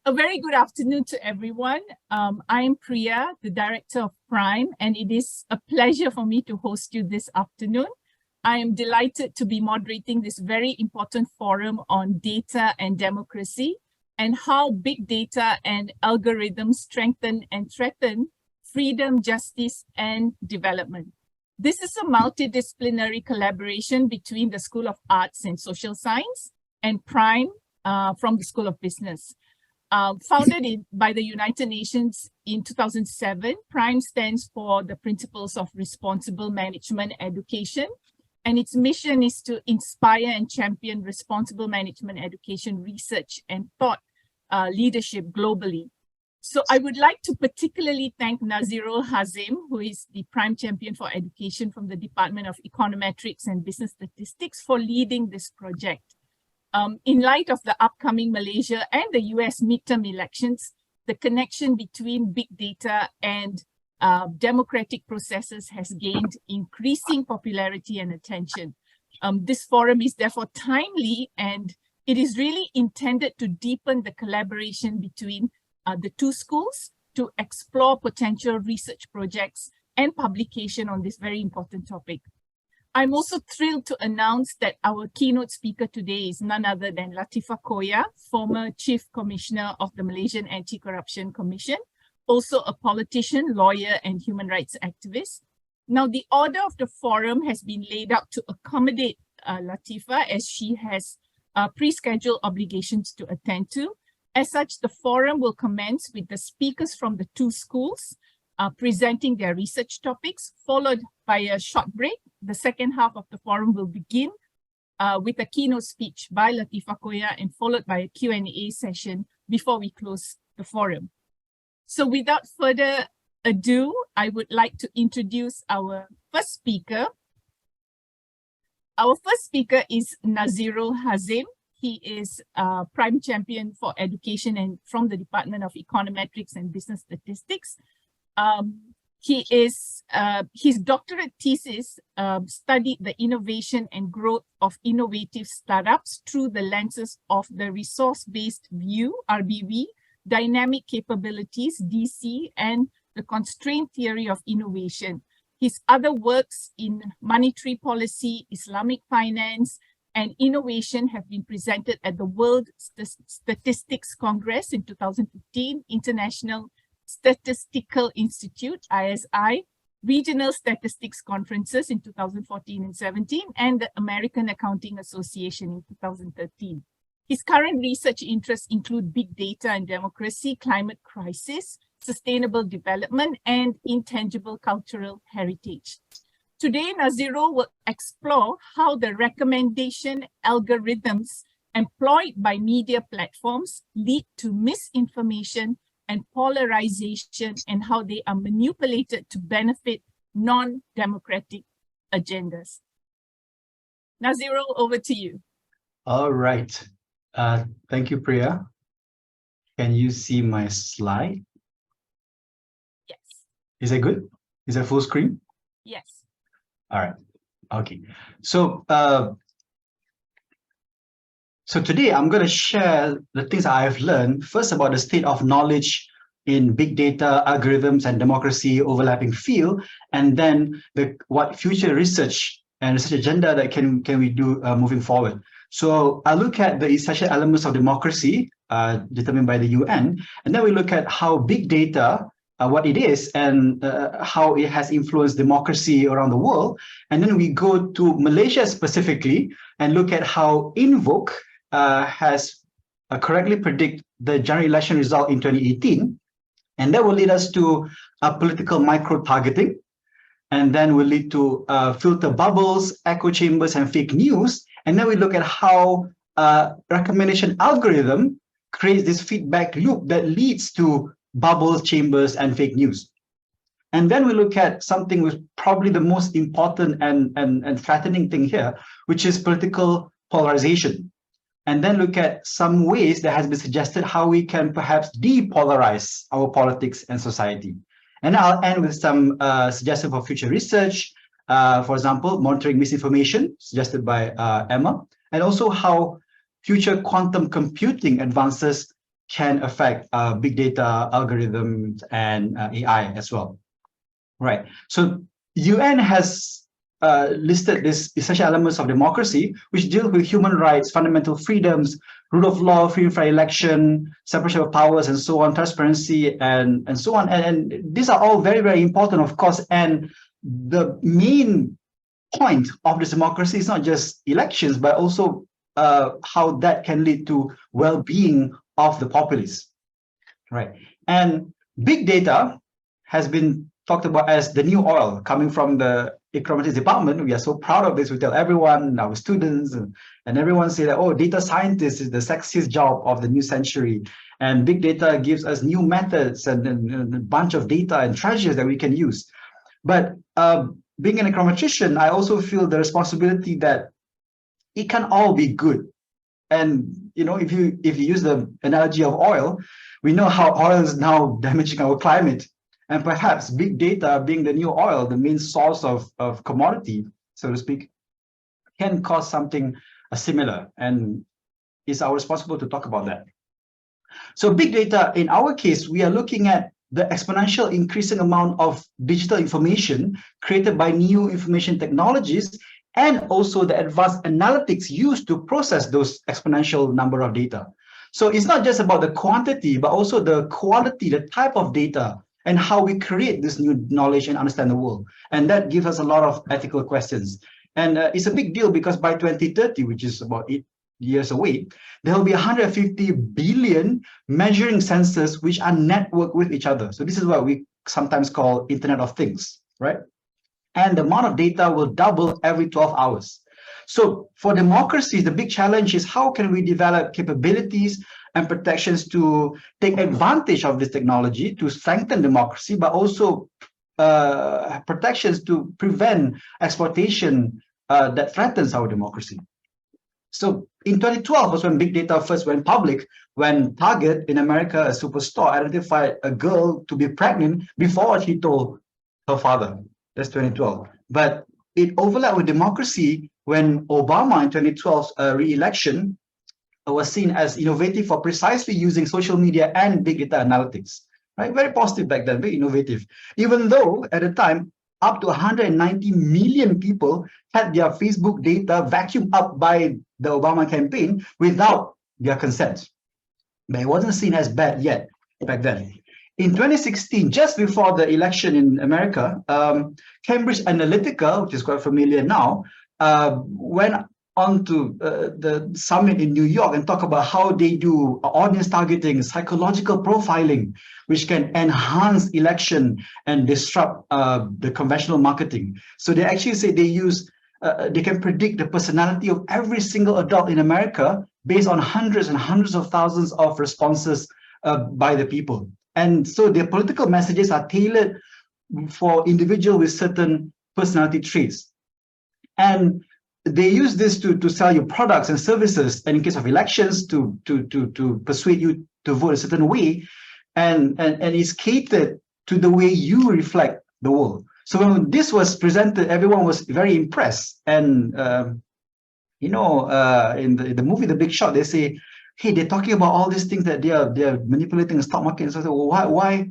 A very good afternoon to everyone. I'm Priya, the director of Prime, and it is a pleasure for me to host you this afternoon. I am delighted to be moderating this very important forum on data and democracy and how big data and algorithms strengthen and threaten freedom, justice, and development. This is a multidisciplinary collaboration between the School of Arts and Social Science and Prime from the School of Business. Founded by the United Nations in 2007, Prime stands for the Principles of Responsible Management Education, and its mission is to inspire and champion responsible management education research and thought leadership globally. So I would like to particularly thank Nazirul Hazim, who is the Prime Champion for Education from the Department of Econometrics and Business Statistics, for leading this project. In light of the upcoming Malaysia and the US midterm elections, the connection between big data and democratic processes has gained increasing popularity and attention. This forum is therefore timely, and it is really intended to deepen the collaboration between the two schools to explore potential research projects and publication on this very important topic. I'm also thrilled to announce that our keynote speaker today is none other than Latheefa Koya, former Chief Commissioner of the Malaysian Anti-Corruption Commission, also a politician, lawyer, and human rights activist. Now, the order of the forum has been laid out to accommodate Latheefa, as she has pre-scheduled obligations to attend to. As such, the forum will commence with the speakers from the two schools presenting their research topics, followed by a short break. The second half of the forum will begin with a keynote speech by Latheefa Koya and followed by a Q&A session before we close the forum. So without further ado, I would like to introduce our first speaker. Our first speaker is Nazirul Hazim. He is Prime Champion for Education and from the Department of Econometrics and Business Statistics. His doctorate thesis studied the innovation and growth of innovative startups through the lenses of the resource-based view, RBV, dynamic capabilities, DC, and the constraint theory of innovation. His other works in monetary policy, Islamic finance, and innovation have been presented at the World Statistics Congress in 2015, International Statistical Institute, ISI, Regional Statistics Conferences in 2014 and 17, and the American Accounting Association in 2013. His current research interests include big data and democracy, climate crisis, sustainable development, and intangible cultural heritage. Today, Nazirul will explore how the recommendation algorithms employed by media platforms lead to misinformation and polarization, and how they are manipulated to benefit non-democratic agendas. Nazirul, over to you. All right. Thank you, Priya. Can you see my slide? Yes. Is that good? Is that full screen? Yes. All right. Okay. So, so today I'm going to share the things I've learned, first about the state of knowledge in big data, algorithms, and democracy overlapping field, and then what future research and research agenda that can we do moving forward. So I look at the essential elements of democracy determined by the UN, and then we look at how big data, what it is, and how it has influenced democracy around the world. And then we go to Malaysia specifically and look at how Invoke has correctly predict the general election result in 2018, and that will lead us to political micro-targeting, and then will lead to filter bubbles, echo chambers, and fake news. And then we look at how recommendation algorithm creates this feedback loop that leads to bubbles, chambers, and fake news. And then we look at something with probably the most important and threatening thing here, which is political polarization. And then look at some ways that has been suggested how we can perhaps depolarize our politics and society. And I'll end with some suggestions for future research. For example, monitoring misinformation, suggested by Emma, and also how future quantum computing advances can affect big data algorithms and AI as well. Right. So UN has listed these essential elements of democracy, which deal with human rights, fundamental freedoms, rule of law, free and fair election, separation of powers, and so on, transparency, and so on. And these are all very, very important, of course. And the main point of this democracy is not just elections, but also how that can lead to well-being of the populace, right? And big data has been talked about as the new oil coming from the economics department. We are so proud of this. We tell everyone, our students, and everyone say that, oh, data scientist is the sexiest job of the new century. And big data gives us new methods and a bunch of data and treasures that we can use. But being an econometrician, I also feel the responsibility that it can all be good. And if you use the analogy of oil, we know how oil is now damaging our climate. And perhaps big data being the new oil, the main source of commodity, so to speak, can cause something similar. And it's our responsibility to talk about that. So big data, in our case, we are looking at the exponential increasing amount of digital information created by new information technologies, and also the advanced analytics used to process those exponential number of data. So it's not just about the quantity, but also the quality, the type of data, and how we create this new knowledge and understand the world. And that gives us a lot of ethical questions. And it's a big deal because by 2030, which is about 8 years away, there will be 150 billion measuring sensors which are networked with each other. So this is what we sometimes call Internet of Things, right? And the amount of data will double every 12 hours. So for democracy, the big challenge is how can we develop capabilities and protections to take advantage of this technology to strengthen democracy, but also protections to prevent exploitation that threatens our democracy. So in 2012 was when big data first went public, when Target in America, a superstore, identified a girl to be pregnant before she told her father. That's 2012. But it overlapped with democracy when Obama in 2012 re-election was seen as innovative for precisely using social media and big data analytics, right? Very positive back then, very innovative. Even though at the time, up to 190 million people had their Facebook data vacuumed up by the Obama campaign without their consent. But it wasn't seen as bad yet back then. In 2016, just before the election in America, Cambridge Analytica, which is quite familiar now, went on to the summit in New York and talk about how they do audience targeting, psychological profiling, which can enhance election and disrupt the conventional marketing. So they actually say they use, they can predict the personality of every single adult in America based on hundreds and hundreds of thousands of responses by the people. And so their political messages are tailored for individuals with certain personality traits. And they use this to sell you products and services, and in case of elections, to persuade you to vote a certain way, and it's catered to the way you reflect the world. So when this was presented, everyone was very impressed. And in the movie The Big Short, they say, hey, they're talking about all these things that they are manipulating the stock market. And so, well, why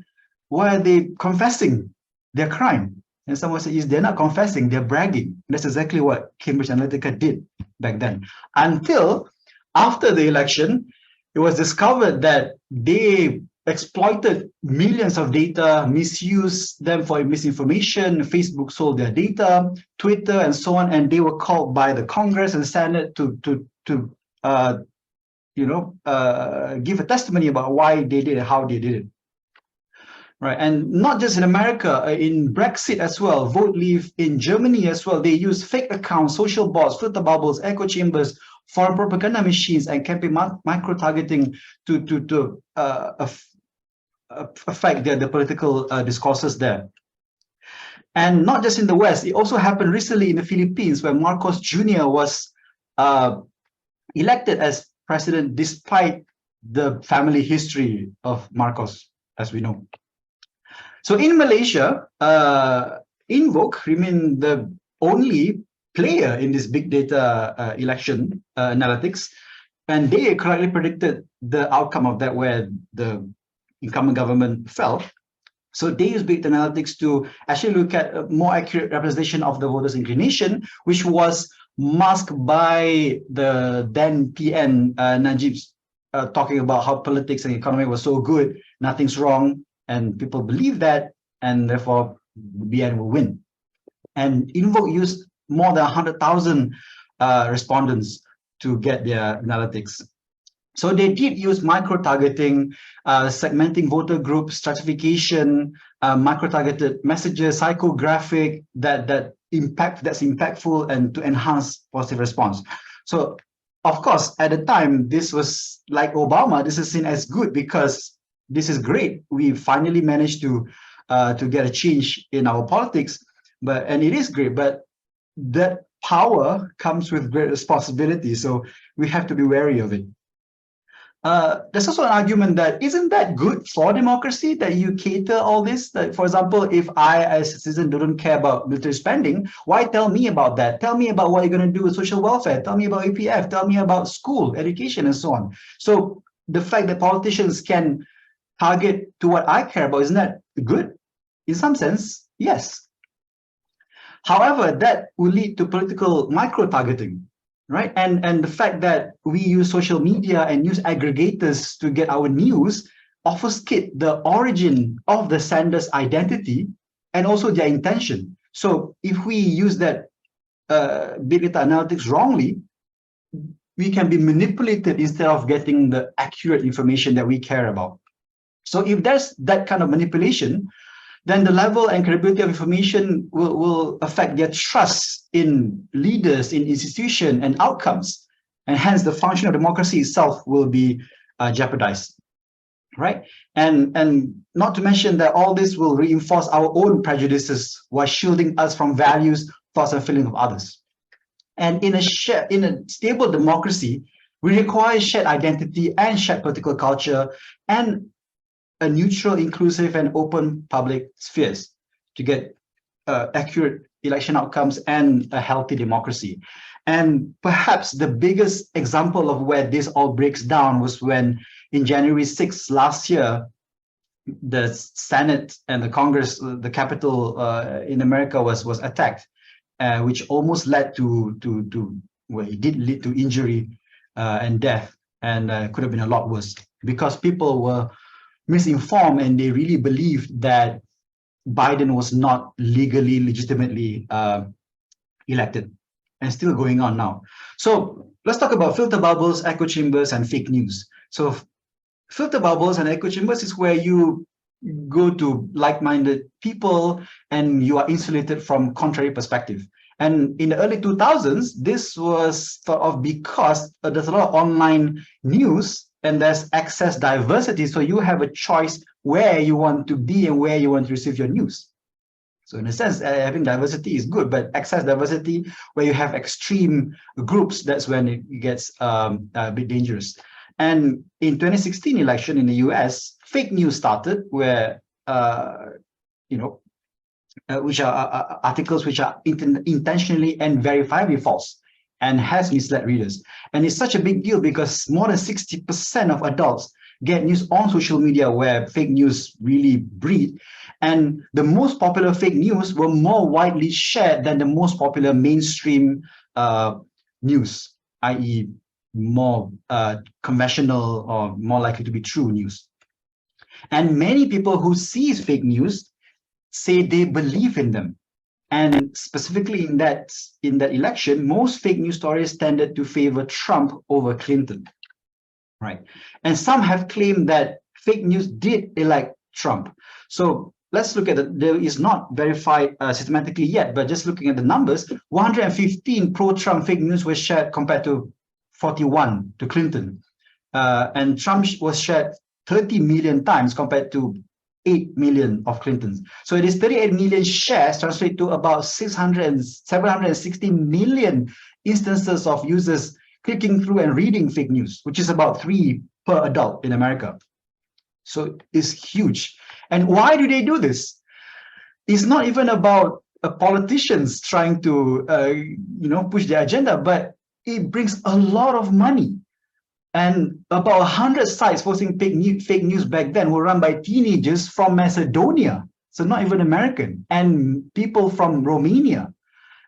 are they confessing their crime? And someone says, they're not confessing, they're bragging. That's exactly what Cambridge Analytica did back then. Until after the election, it was discovered that they exploited millions of data, misused them for misinformation. Facebook sold their data, Twitter, and so on. And they were called by the Congress and Senate to give a testimony about why they did it, how they did it. Right, and not just in America, in Brexit as well, Vote Leave in Germany as well, they use fake accounts, social bots, filter bubbles, echo chambers, foreign propaganda machines, and campaign micro-targeting to affect the political discourses there. And not just in the West, it also happened recently in the Philippines, where Marcos Jr. was elected as president despite the family history of Marcos, as we know. So in Malaysia, Invoke remained the only player in this big data election analytics. And they correctly predicted the outcome of that, where the incumbent government fell. So they use big data analytics to actually look at a more accurate representation of the voters' inclination, which was masked by the then PN Najib talking about how politics and economy was so good, nothing's wrong, and people believe that, and therefore BN will win. And Invoke used more than 100,000 respondents to get their analytics. So they did use micro-targeting, segmenting voter group stratification, micro-targeted messages, psychographic that's impactful and to enhance positive response. So of course, at the time, this was like Obama, this is seen as good because this is great. We finally managed to get a change in our politics, and it is great, but that power comes with great responsibility. So we have to be wary of it. There's also an argument that isn't that good for democracy that you cater all this? Like, for example, if I as a citizen don't care about military spending, why tell me about that? Tell me about what you're going to do with social welfare. Tell me about APF. Tell me about school, education, and so on. So the fact that politicians can target to what I care about, isn't that good? In some sense, yes. However, that will lead to political micro-targeting, right? And the fact that we use social media and news aggregators to get our news obfuscate the origin of the sender's identity and also their intention. So if we use that big data analytics wrongly, we can be manipulated instead of getting the accurate information that we care about. So if there's that kind of manipulation, then the level and credibility of information will affect their trust in leaders, in institutions, and outcomes. And hence, the function of democracy itself will be jeopardized, right? And not to mention that all this will reinforce our own prejudices while shielding us from values, thoughts, and feelings of others. And in a stable democracy, we require shared identity and shared political culture and a neutral, inclusive, and open public spheres to get accurate election outcomes and a healthy democracy. And perhaps the biggest example of where this all breaks down was when, in January 6th last year, the Senate and the Congress, the Capitol in America was attacked, which almost led well, it did lead to injury and death, and could have been a lot worse because people were misinformed and they really believed that Biden was not legitimately elected, and still going on now. So let's talk about filter bubbles, echo chambers, and fake news. So filter bubbles and echo chambers is where you go to like-minded people and you are insulated from contrary perspective. And in the early 2000s, this was thought of because there's a lot of online news and there's access diversity. So you have a choice where you want to be and where you want to receive your news. So in a sense, having diversity is good, but access diversity where you have extreme groups, that's when it gets a bit dangerous. And in 2016 election in the US, fake news started where, which are articles which are intentionally and verifiably false and has misled readers. And it's such a big deal because more than 60% of adults get news on social media where fake news really breed. And the most popular fake news were more widely shared than the most popular mainstream news, i.e. more conventional or more likely to be true news. And many people who see fake news say they believe in them. And specifically in that election, most fake news stories tended to favor Trump over Clinton, right? And some have claimed that fake news did elect Trump. So let's look at it. There is not verified systematically yet, but just looking at the numbers, 115 pro-Trump fake news was shared compared to 41 to Clinton. And Trump was shared 30 million times compared to 8 million of Clinton's. So it is 38 million shares translate to about 760 million instances of users clicking through and reading fake news, which is about 3 per adult in America. So it's huge. And why do they do this? It's not even about politicians trying to push their agenda, but it brings a lot of money. And about 100 sites posting fake news back then were run by teenagers from Macedonia, so not even American, and people from Romania.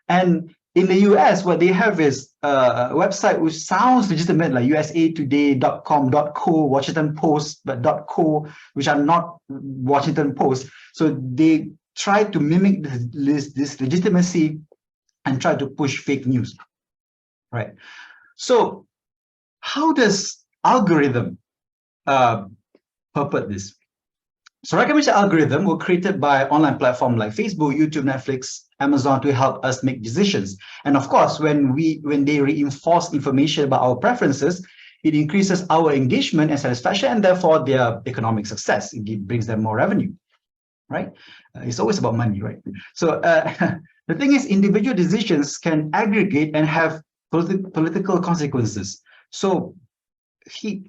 And in the US, what they have is a website which sounds legitimate, like usatoday.com, .co, Washington Post, but .co, which are not Washington Post. So they try to mimic this legitimacy and try to push fake news, right? So how does algorithm purport this? So recommendation algorithm were created by online platforms like Facebook, YouTube, Netflix, Amazon to help us make decisions. And of course, when they reinforce information about our preferences, it increases our engagement and satisfaction, and therefore their economic success. It brings them more revenue, right? It's always about money, right? So the thing is, individual decisions can aggregate and have political consequences. So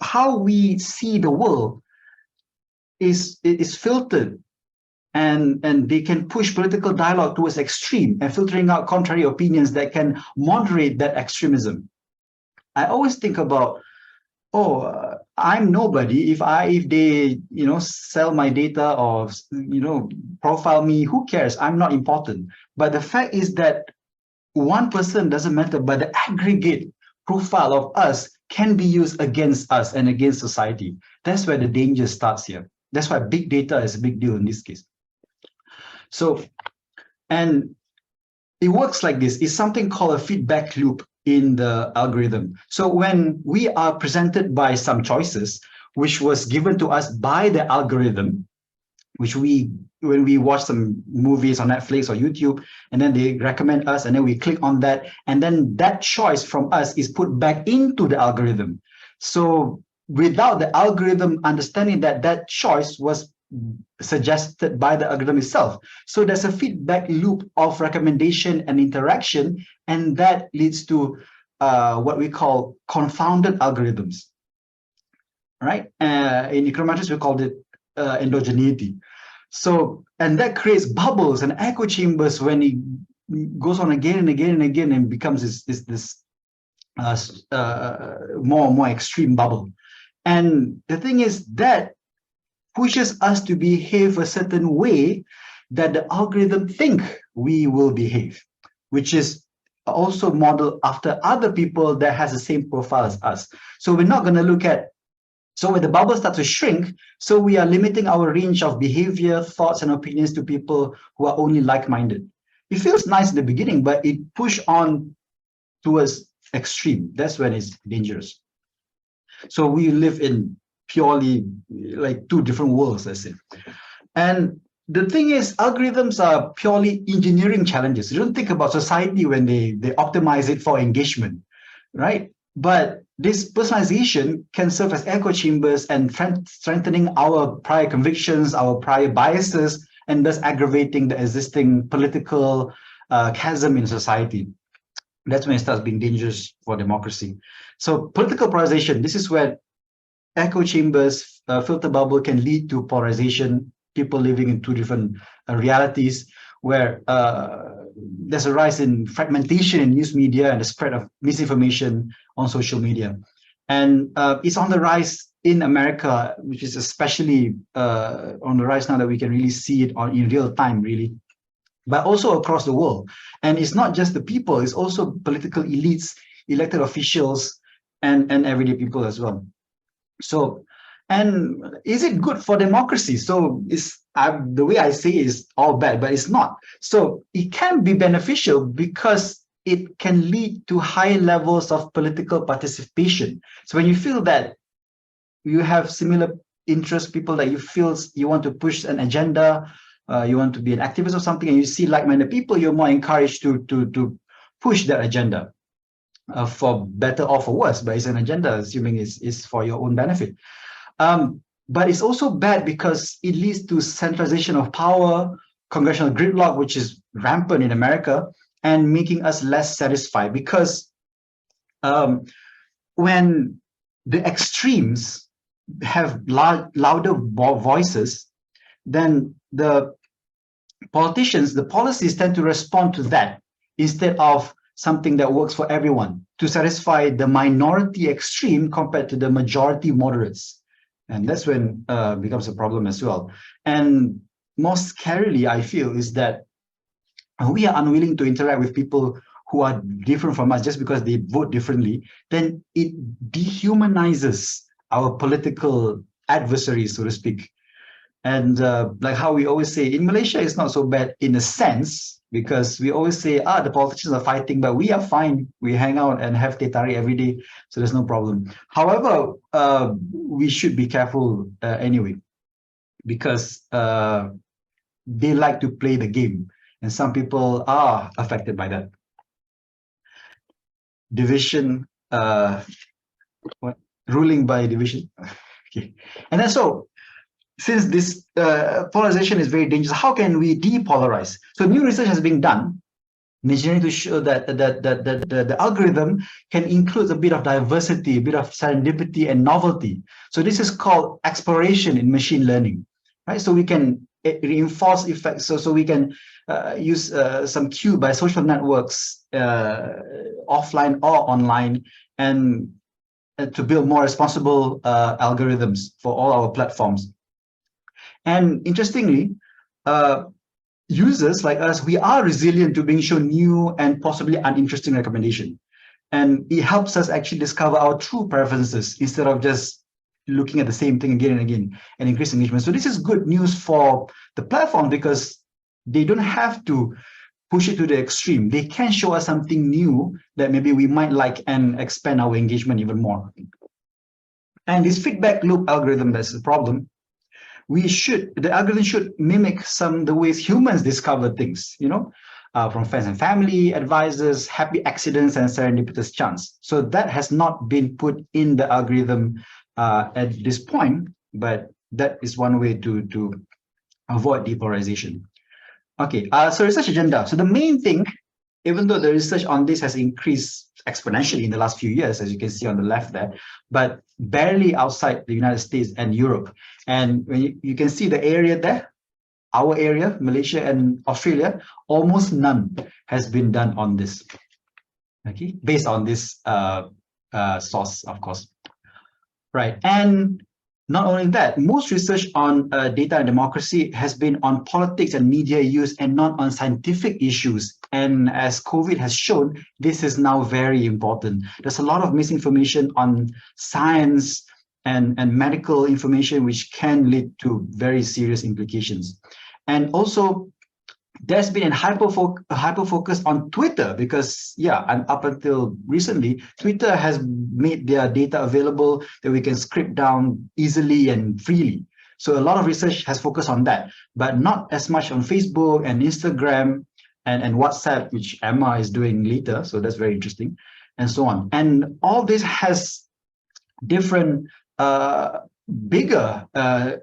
how we see the world is filtered, and they can push political dialogue towards extreme and filtering out contrary opinions that can moderate that extremism. I always think about, I'm nobody. If they sell my data or profile me, who cares? I'm not important. But the fact is that one person doesn't matter, but the aggregate profile of us can be used against us and against society. That's where the danger starts here. That's why big data is a big deal in this case. So, and it works like this. It's something called a feedback loop in the algorithm. So when we are presented by some choices, which was given to us by the algorithm, when we watch some movies on Netflix or YouTube, and then they recommend us, and then we click on that, and then that choice from us is put back into the algorithm. So without the algorithm understanding that choice was suggested by the algorithm itself. So there's a feedback loop of recommendation and interaction, and that leads to what we call confounded algorithms, right? In econometrics, we called it endogeneity. So, and that creates bubbles and echo chambers when it goes on again and again and again, and becomes this more and more extreme bubble. And the thing is that pushes us to behave a certain way that the algorithm think we will behave, which is also modeled after other people that has the same profile as us. So we're not going to look at, so when the bubble starts to shrink, so we are limiting our range of behavior, thoughts, and opinions to people who are only like-minded. It feels nice in the beginning, but it pushes on towards extreme. That's when it's dangerous. So we live in purely like two different worlds, let's say. And the thing is, algorithms are purely engineering challenges. You don't think about society when they optimize it for engagement, right? But this personalization can serve as echo chambers and strengthening our prior convictions, our prior biases, and thus aggravating the existing political chasm in society. That's when it starts being dangerous for democracy. So political polarization, this is where echo chambers, filter bubble can lead to polarization, people living in two different realities, where there's a rise in fragmentation in news media and the spread of misinformation on social media. And it's on the rise in America, which is especially on the rise now that we can really see it in real time, really, but also across the world. And it's not just the people, it's also political elites, elected officials, and everyday people as well. So, and is it good for democracy? So the way I say is all bad, but it's not. So it can be beneficial because it can lead to high levels of political participation. So when you feel that you have similar interest, people that you feel you want to push an agenda, you want to be an activist or something, and you see like-minded people, you're more encouraged to push that agenda. For better or for worse, but it's an agenda, assuming it's for your own benefit. But it's also bad because it leads to centralization of power, congressional gridlock, which is rampant in America, and making us less satisfied because when the extremes have louder voices, then the politicians, the policies tend to respond to that instead of something that works for everyone to satisfy the minority extreme compared to the majority moderates. And that's when becomes a problem as well. And most scarily, I feel, is that we are unwilling to interact with people who are different from us just because they vote differently. Then it dehumanizes our political adversaries, so to speak. And like how we always say, in Malaysia, it's not so bad in a sense, because we always say, the politicians are fighting, but we are fine. We hang out and have teh tarik every day, so there's no problem. However, we should be careful anyway, because they like to play the game, and some people are affected by that. Division, ruling by division. Okay, and then so, since this polarization is very dangerous, how can we depolarize? So new research has been done to show that the algorithm can include a bit of diversity, a bit of serendipity and novelty. So this is called exploration in machine learning, right? So we can reinforce effects. So we can use some cue by social networks, offline or online, and to build more responsible algorithms for all our platforms. And interestingly, users like us, we are resilient to being shown new and possibly uninteresting recommendation. And it helps us actually discover our true preferences instead of just looking at the same thing again and again, and increase engagement. So this is good news for the platform, because they don't have to push it to the extreme. They can show us something new that maybe we might like and expand our engagement even more. And this feedback loop algorithm, that's the problem. The algorithm should mimic the ways humans discover things, from friends and family, advisors, happy accidents, and serendipitous chance. So that has not been put in the algorithm at this point, but that is one way to avoid depolarization. Okay, so research agenda. So the main thing, even though the research on this has increased exponentially in the last few years, as you can see on the left there, but barely outside the United States and Europe. And when you can see the area there, our area, Malaysia and Australia, almost none has been done on this, okay, based on this source, of course. Right, and not only that, most research on data and democracy has been on politics and media use and not on scientific issues. And as COVID has shown, this is now very important. There's a lot of misinformation on science and medical information, which can lead to very serious implications. And also, there's been a hyper focus on Twitter, because and up until recently, Twitter has made their data available that we can script down easily and freely. So a lot of research has focused on that, but not as much on Facebook and Instagram and WhatsApp, which Emma is doing later. So that's very interesting, and so on. And all this has different bigger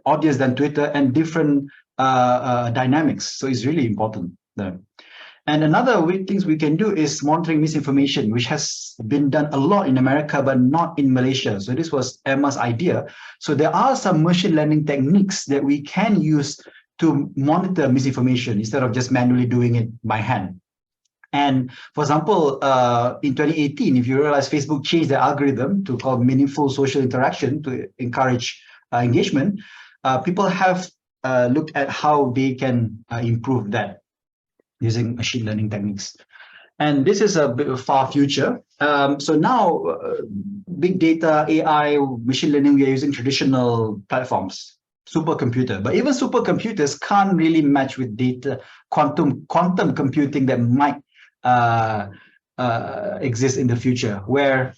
audience than Twitter and different dynamics. So it's really important there. And another things we can do is monitoring misinformation, which has been done a lot in America, but not in Malaysia. So this was Emma's idea. So there are some machine learning techniques that we can use to monitor misinformation instead of just manually doing it by hand. And for example, in 2018, if you realize Facebook changed the algorithm to call meaningful social interaction to encourage engagement, people have looked at how they can improve that using machine learning techniques. And this is a bit of far future. So now, big data, AI, machine learning, we are using traditional platforms, supercomputer. But even supercomputers can't really match with data, quantum computing that might exist in the future, where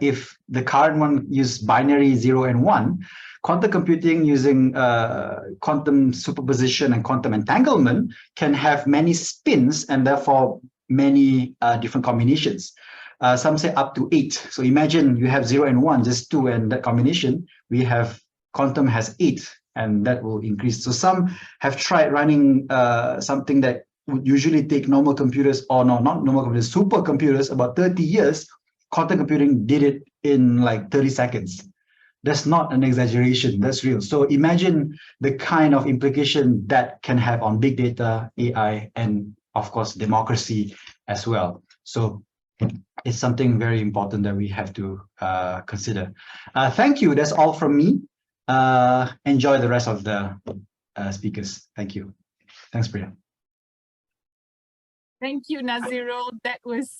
if the current one use binary 0 and 1, quantum computing using quantum superposition and quantum entanglement can have many spins and therefore many different combinations. Some say up to 8. So imagine you have 0 and 1, just 2, and that combination, we have quantum has 8, and that will increase. So some have tried running something that would usually take normal computers, or no, not normal computers, supercomputers, about 30 years. Quantum computing did it in like 30 seconds. That's not an exaggeration, that's real. So imagine the kind of implication that can have on big data, AI, and of course, democracy as well. So it's something very important that we have to consider. Thank you. That's all from me. Enjoy the rest of the speakers. Thank you. Thanks, Priya. Thank you, Nazirul. That was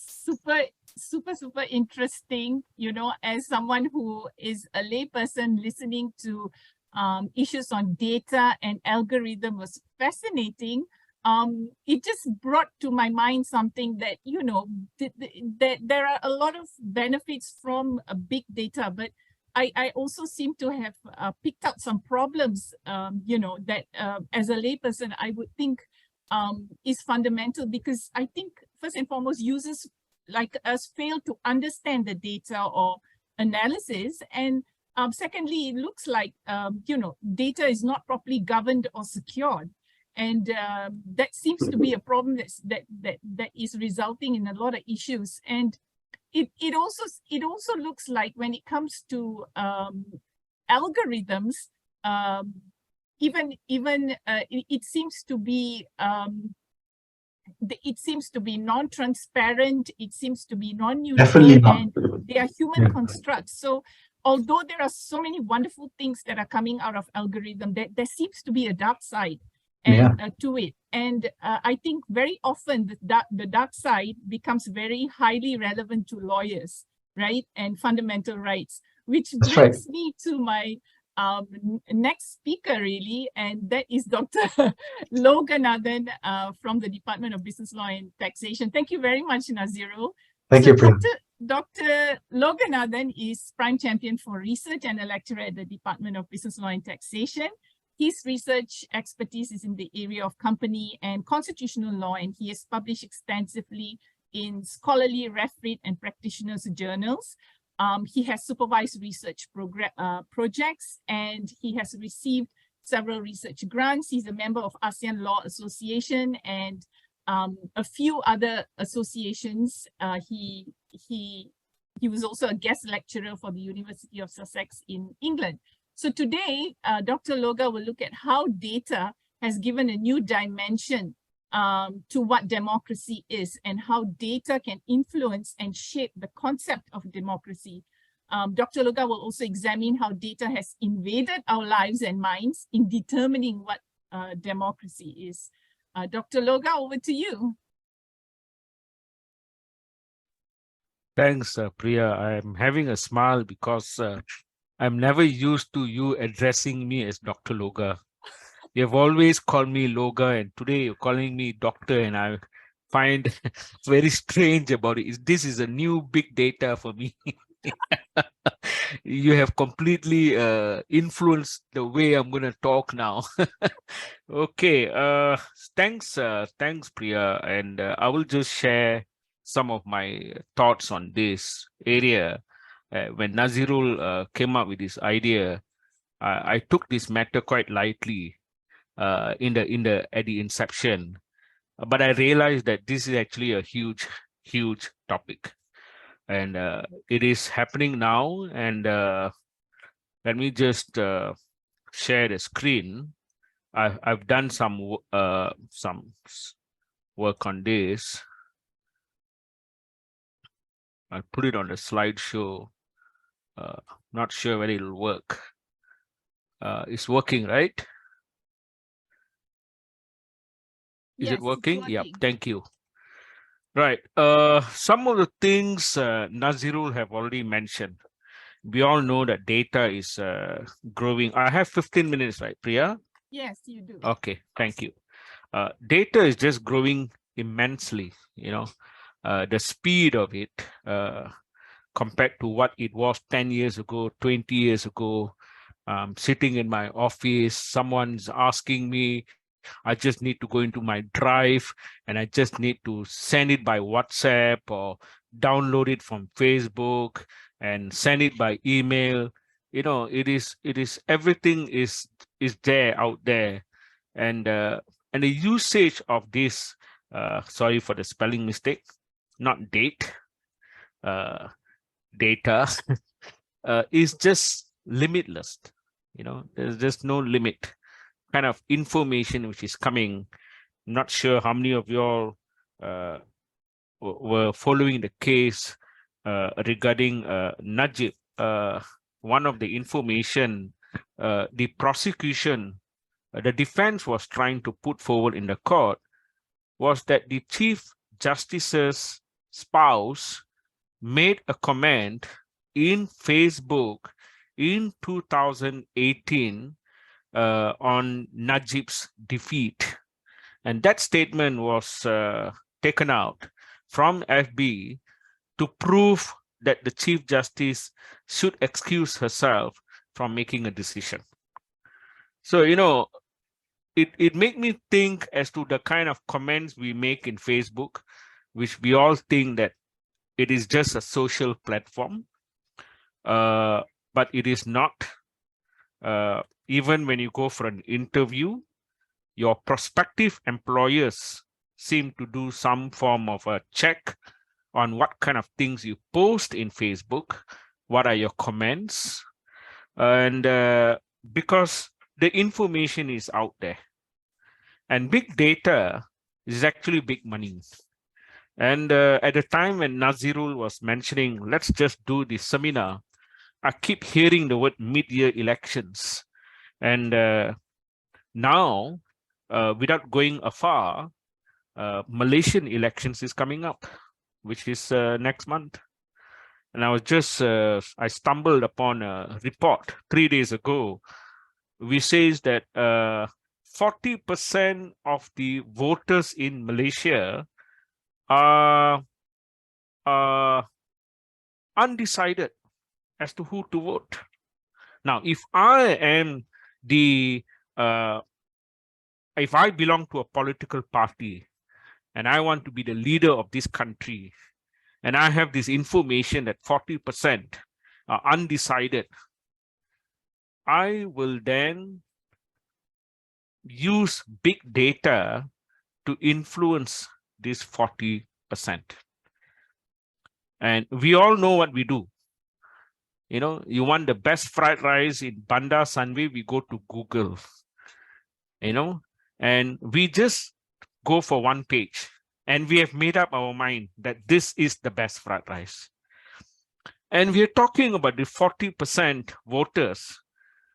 super interesting. You know, as someone who is a layperson listening to issues on data and algorithm was fascinating. It just brought to my mind something that, you know, that there are a lot of benefits from big data, but I also seem to have picked out some problems, you know, that as a layperson, I would think is fundamental, because I think first and foremost, users like us fail to understand the data or analysis. And secondly, it looks like, you know, data is not properly governed or secured. And that seems to be a problem that is resulting in a lot of issues. And it also looks like when it comes to algorithms, it seems to be non-transparent. It seems to be non-neutral, and they are human constructs. So although there are so many wonderful things that are coming out of algorithm, there seems to be a dark side to it. And I think very often the dark side becomes very highly relevant to lawyers, right? And fundamental rights, which brings me to my next speaker, really, and that is Dr. Loganathan from the Department of Business Law and Taxation. Thank you very much, Nazirul. Thank you, Priya. Dr. Loganathan is Prime Champion for Research and a lecturer at the Department of Business Law and Taxation. His research expertise is in the area of company and constitutional law, and he has published extensively in scholarly, refereed, and practitioners' journals. He has supervised research projects, and he has received several research grants. He's a member of ASEAN Law Association and a few other associations. He was also a guest lecturer for the University of Sussex in England. So today, Dr. Loga will look at how data has given a new dimension to what democracy is, and how data can influence and shape the concept of democracy. Dr. Loga will also examine how data has invaded our lives and minds in determining what democracy is. Dr. Loga, over to you. Thanks, Priya. I'm having a smile because I'm never used to you addressing me as Dr. Loga. You have always called me Loga, and today you're calling me doctor, and I find very strange about it. This is a new big data for me. You have completely influenced the way I'm going to talk now. Okay, thanks, Priya, and I will just share some of my thoughts on this area. When Nazirul came up with this idea, I took this matter quite lightly. At the inception, but I realized that this is actually a huge topic, and it is happening now. And let me just share the screen. I've done some work on this. I'll put it on the slideshow. Not sure whether it'll work. It's working, right? Is it working? Yep, thank you. Right. Some of the things Nazirul have already mentioned. We all know that data is growing. I have 15 minutes, right, Priya? Yes, you do. Okay, thank you. Data is just growing immensely, you know. The speed of it compared to what it was 10 years ago, 20 years ago. Sitting in my office, someone's asking me, I just need to go into my drive and I just need to send it by WhatsApp or download it from Facebook and send it by email. You know, it is everything is there out there, and the usage of this, sorry for the spelling mistake, not date, data, is just limitless. You know, there's just no limit. Kind of information which is coming. I'm not sure how many of you all were following the case regarding Najib. One of the information the prosecution, the defense was trying to put forward in the court was that the Chief Justice's spouse made a comment in Facebook in 2018 on Najib's defeat. And that statement was taken out from FB to prove that the Chief Justice should excuse herself from making a decision. So, you know, it made me think as to the kind of comments we make in Facebook, which we all think that it is just a social platform, but it is not. Even when you go for an interview, your prospective employers seem to do some form of a check on what kind of things you post in Facebook, what are your comments, and because the information is out there. And big data is actually big money. And at the time when Nazirul was mentioning, let's just do this seminar, I keep hearing the word mid-year elections. And now, without going afar, Malaysian elections is coming up, which is next month. And I was just, I stumbled upon a report 3 days ago, which says that 40% of the voters in Malaysia are undecided as to who to vote. Now, if I am the, if I belong to a political party and I want to be the leader of this country, and I have this information that 40% are undecided, I will then use big data to influence this 40%. And we all know what we do. You know, you want the best fried rice in Bandar Sunway, we go to Google, you know, and we just go for one page and we have made up our mind that this is the best fried rice. And we are talking about the 40% voters.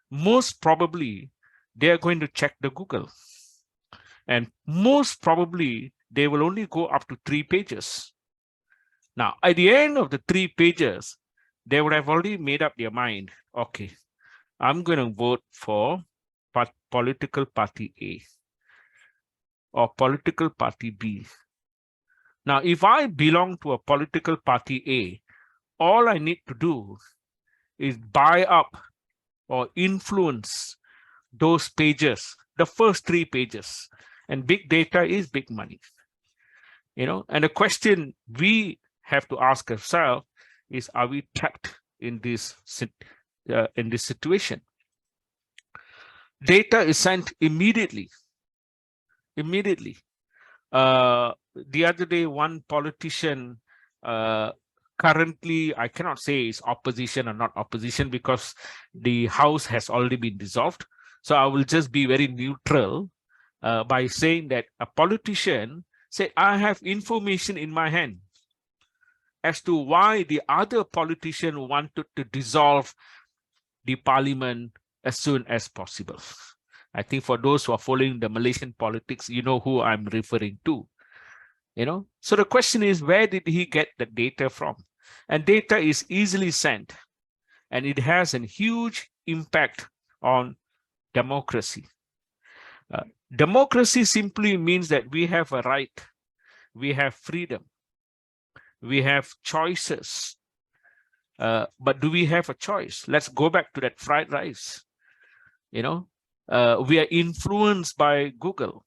Most probably, they are going to check the Google. And most probably, they will only go up to 3 pages. Now, at the end of the 3 pages, they would have already made up their mind. Okay, I'm going to vote for political party A or political party B. Now, if I belong to a political party A, all I need to do is buy up or influence those pages, the first 3 pages. And big data is big money. You know, and the question we have to ask ourselves is, are we trapped in this situation? Data is sent immediately. The other day, one politician, currently, I cannot say is opposition or not opposition because the House has already been dissolved. So I will just be very neutral by saying that a politician said, I have information in my hand as to why the other politician wanted to dissolve the parliament as soon as possible. I think for those who are following the Malaysian politics, you know who I'm referring to. You know, so the question is, where did he get the data from? And data is easily sent, and it has a huge impact on democracy. Democracy simply means that we have a right, we have freedom, we have choices. But do we have a choice? Let's go back to that fried rice. You know, we are influenced by Google,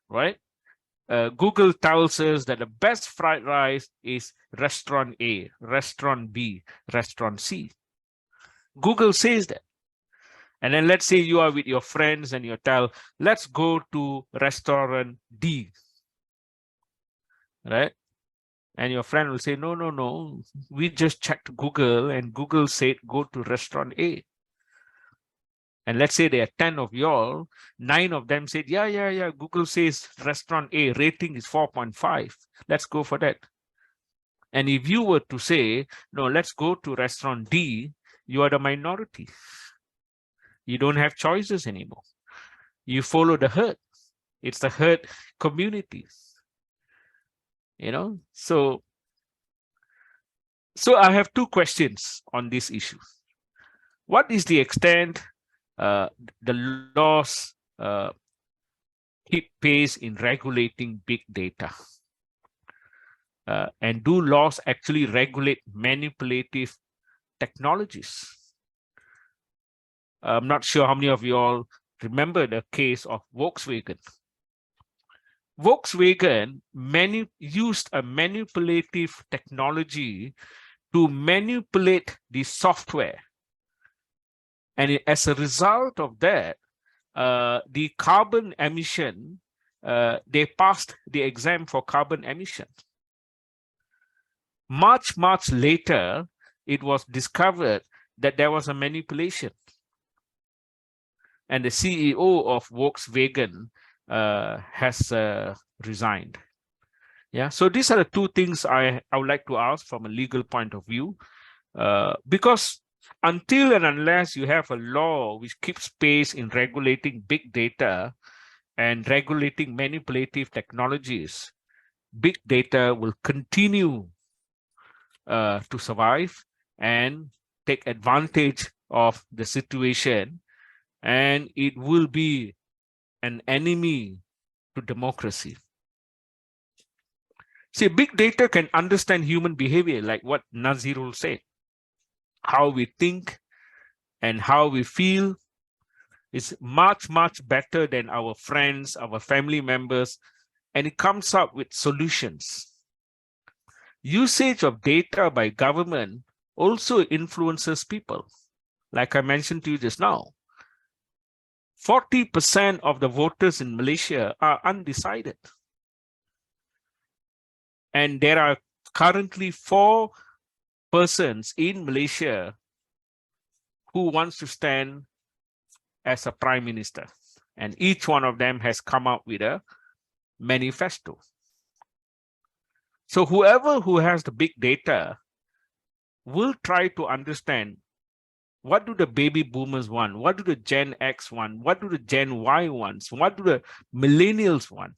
right? Google tells us that the best fried rice is restaurant A, restaurant B, restaurant C. Google says that. And then let's say you are with your friends and you tell, let's go to restaurant D, right? And your friend will say, no, we just checked Google and Google said go to restaurant A. And let's say there are 10 of y'all, 9 of them said, yeah, Google says restaurant A rating is 4.5. Let's go for that. And if you were to say, no, let's go to restaurant D, you are the minority. You don't have choices anymore. You follow the herd. It's the herd community. You know, so I have 2 questions on this issue. What is the extent the laws keep pace in regulating big data? And do laws actually regulate manipulative technologies? I'm not sure how many of you all remember the case of Volkswagen. Volkswagen used a manipulative technology to manipulate the software. And as a result of that, the carbon emission, they passed the exam for carbon emission. Much later, it was discovered that there was a manipulation. And the CEO of Volkswagen has resigned. Yeah, so these are the 2 things I would like to ask from a legal point of view, because until and unless you have a law which keeps pace in regulating big data and regulating manipulative technologies, big data will continue to survive and take advantage of the situation, and it will be an enemy to democracy. See, big data can understand human behavior, like what Nazirul said. How we think and how we feel is much better than our friends, our family members, and it comes up with solutions. Usage of data by government also influences people. Like I mentioned to you just now, 40% of the voters in Malaysia are undecided. And there are currently 4 persons in Malaysia who wants to stand as a prime minister. And each one of them has come up with a manifesto. So whoever who has the big data will try to understand, what do the baby boomers want? What do the Gen X want? What do the Gen Y want? What do the millennials want?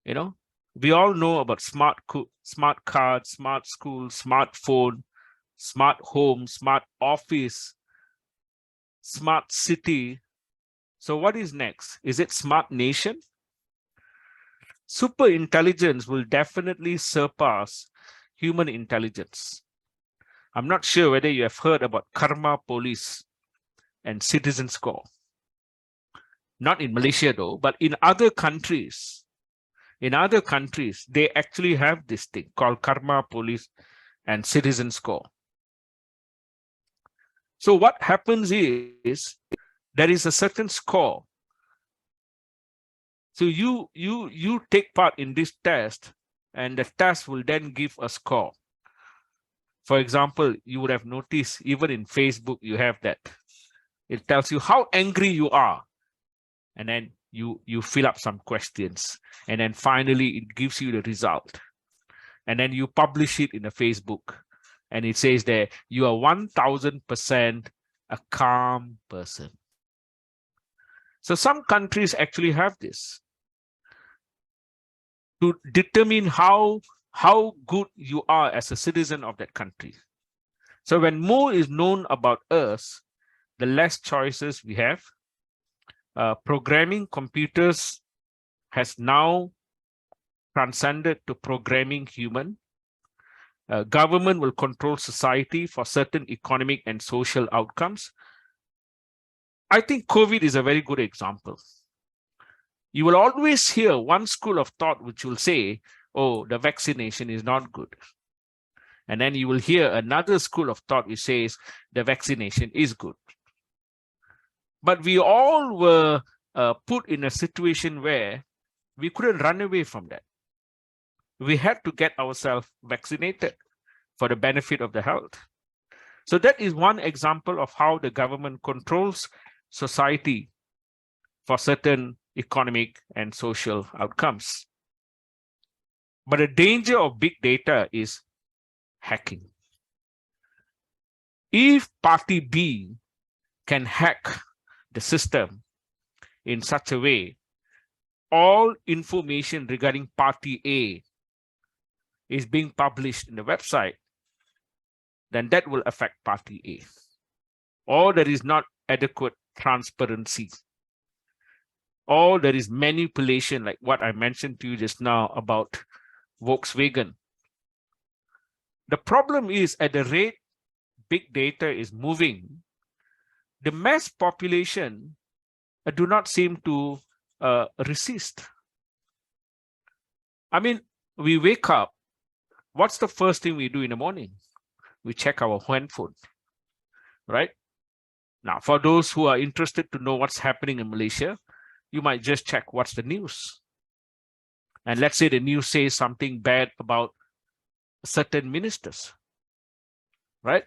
You know, we all know about smart cards, smart school, smartphone, smart home, smart office, smart city. So what is next? Is it smart nation? Super intelligence will definitely surpass human intelligence. I'm not sure whether you have heard about Karma Police and Citizen Score. Not in Malaysia though, but in other countries. In other countries, they actually have this thing called Karma Police and Citizen Score. So what happens is there is a certain score. So you take part in this test, and the test will then give a score. For example, you would have noticed even in Facebook, you have that. It tells you how angry you are. And then you fill up some questions. And then finally, it gives you the result. And then you publish it in the Facebook. And it says there, you are 1000% a calm person. So some countries actually have this to determine how good you are as a citizen of that country. So when more is known about us, the less choices we have. Programming computers has now transcended to programming human. Government will control society for certain economic and social outcomes. I think COVID is a very good example. You will always hear one school of thought which will say, oh, the vaccination is not good. And then you will hear another school of thought which says the vaccination is good. But we all were put in a situation where we couldn't run away from that. We had to get ourselves vaccinated for the benefit of the health. So that is one example of how the government controls society for certain economic and social outcomes. But the danger of big data is hacking. If party B can hack the system in such a way, all information regarding party A is being published in the website, then that will affect party A. Or there is not adequate transparency, or there is manipulation, like what I mentioned to you just now about Volkswagen. The problem is, at the rate big data is moving, the mass population do not seem to resist. I mean, we wake up, what's the first thing we do in the morning? We check our handphone, right? Now, for those who are interested to know what's happening in Malaysia, you might just check what's the news. And let's say the news says something bad about certain ministers, right?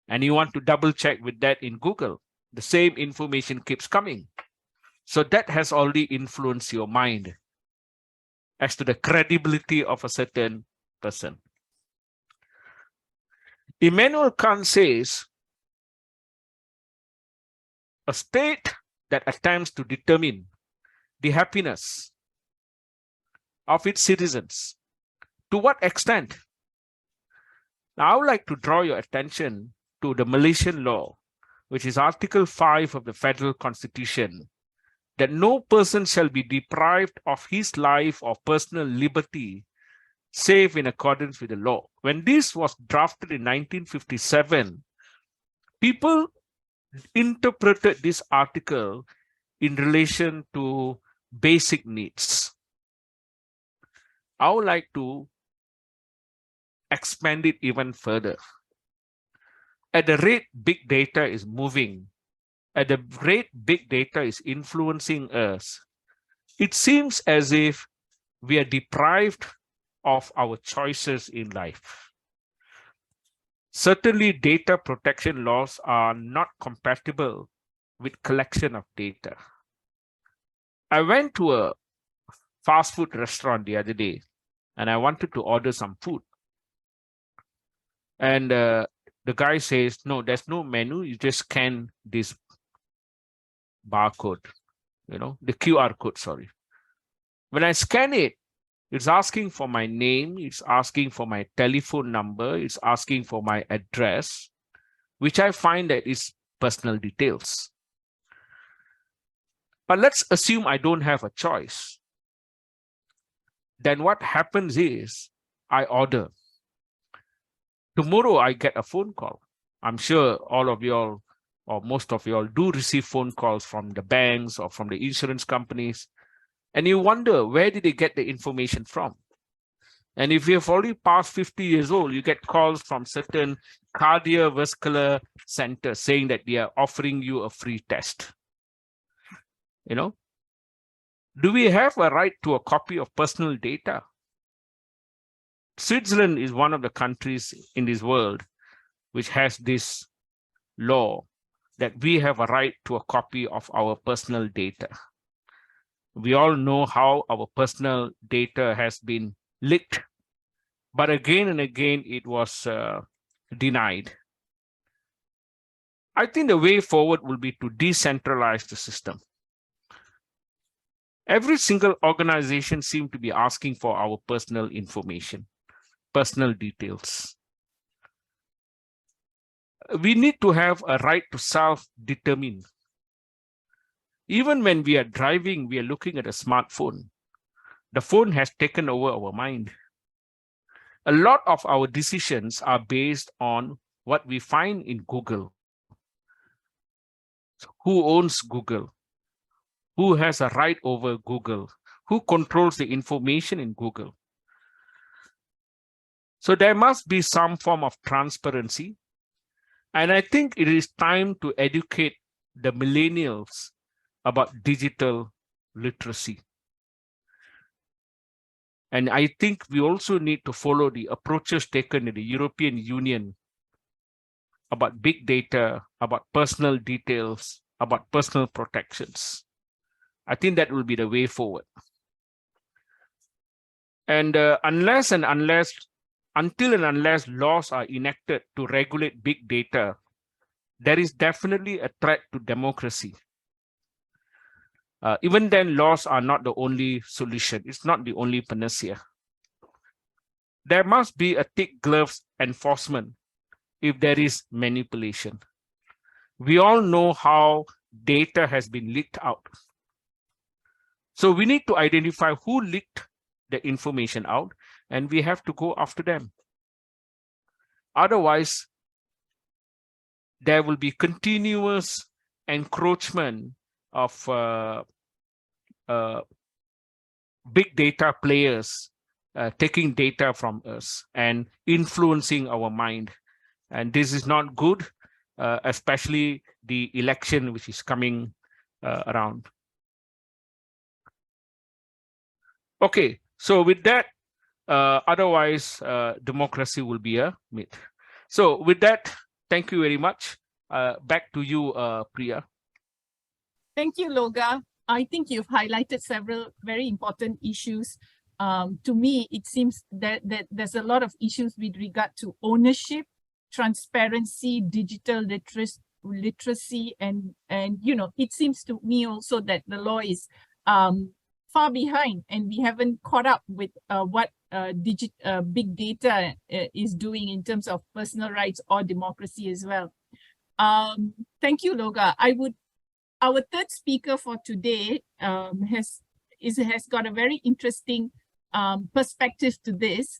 And you want to double check with that in Google. The same information keeps coming. So that has already influenced your mind as to the credibility of a certain person. Immanuel Kant says, a state that attempts to determine the happiness of its citizens, to what extent? Now, I would like to draw your attention to the Malaysian law, which is Article 5 of the Federal Constitution, that no person shall be deprived of his life or personal liberty save in accordance with the law. When this was drafted in 1957, people interpreted this article in relation to basic needs. I would like to expand it even further. At the rate big data is moving, at the rate big data is influencing us, it seems as if we are deprived of our choices in life. Certainly, data protection laws are not compatible with collection of data. I went to a fast food restaurant the other day, and I wanted to order some food. And the guy says, no, there's no menu. You just scan this barcode, the QR code, sorry. When I scan it, it's asking for my name, it's asking for my telephone number, it's asking for my address, which I find that is personal details. But let's assume I don't have a choice. Then what happens is I order. Tomorrow I get a phone call. I'm sure all of y'all, or most of y'all, do receive phone calls from the banks or from the insurance companies. And you wonder, where did they get the information from? And if you've already passed 50 years old, you get calls from certain cardiovascular centers saying that they are offering you a free test. Do we have a right to a copy of personal data? Switzerland is one of the countries in this world which has this law that we have a right to a copy of our personal data. We all know how our personal data has been leaked, but again and again it was denied. I think the way forward will be to decentralize the system. Every single organization seems to be asking for our personal information, personal details. We need to have a right to self-determine. Even when we are driving, we are looking at a smartphone. The phone has taken over our mind. A lot of our decisions are based on what we find in Google. So who owns Google? Who has a right over Google? Who controls the information in Google? So there must be some form of transparency. And I think it is time to educate the millennials about digital literacy. And I think we also need to follow the approaches taken in the European Union about big data, about personal details, about personal protections. I think that will be the way forward. And until and unless laws are enacted to regulate big data, there is definitely a threat to democracy. Even then, laws are not the only solution. It's not the only panacea. There must be a thick gloves enforcement if there is manipulation. We all know how data has been leaked out. So we need to identify who leaked the information out, and we have to go after them. Otherwise, there will be continuous encroachment of big data players taking data from us and influencing our mind. And this is not good, especially the election which is coming around. Okay, so with that, otherwise democracy will be a myth. So with that, thank you very much. Back to you, Priya. Thank you, Loga. I think you've highlighted several very important issues. To me, it seems that there's a lot of issues with regard to ownership, transparency, digital literacy, and you know, it seems to me also that the law is far behind, and we haven't caught up with what big data is doing in terms of personal rights or democracy as well. Thank you, Loga. Our third speaker for today has got a very interesting perspective to this.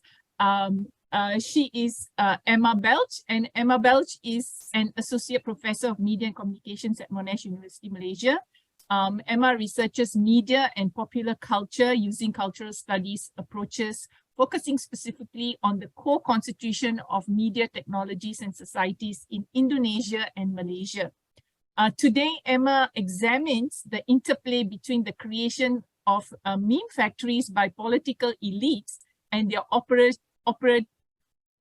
She is Emma Baulch, and Emma Baulch is an associate professor of media and communications at Monash University, Malaysia. Emma researches media and popular culture using cultural studies approaches, focusing specifically on the core constitution of media technologies and societies in Indonesia and Malaysia. Today, Emma examines the interplay between the creation of meme factories by political elites and their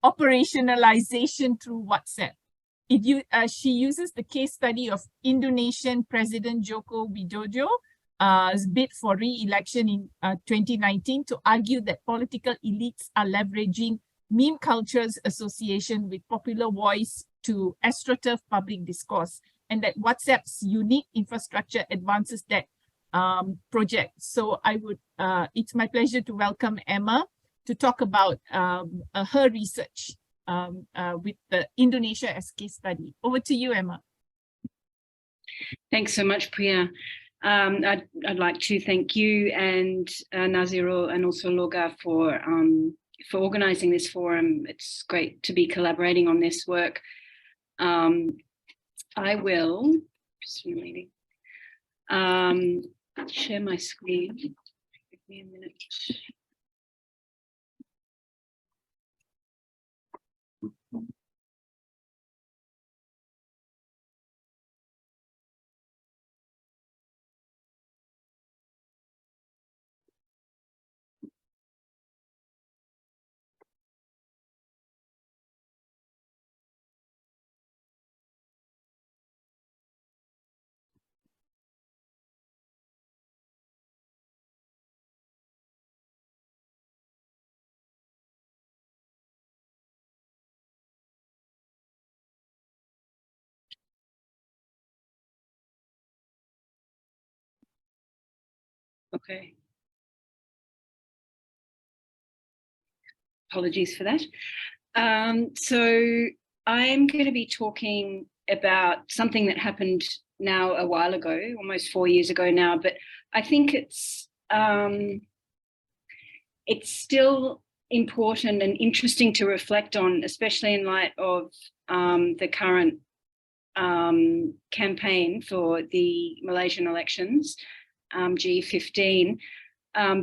operationalization through WhatsApp. She uses the case study of Indonesian President Joko Widodo's bid for re-election in 2019 to argue that political elites are leveraging meme culture's association with popular voice to astroturf public discourse, and that WhatsApp's unique infrastructure advances that project. So it's my pleasure to welcome Emma to talk about her research with the Indonesia as case study. Over to you, Emma. Thanks so much, Priya. I'd like to thank you and Nazirul and also Loga for organizing this forum. It's great to be collaborating on this work. I will share my screen. Give me a minute. Okay. Apologies for that. So I'm going to be talking about something that happened now a while ago, almost 4 years ago now, but I think it's still important and interesting to reflect on, especially in light of the current campaign for the Malaysian elections, G15,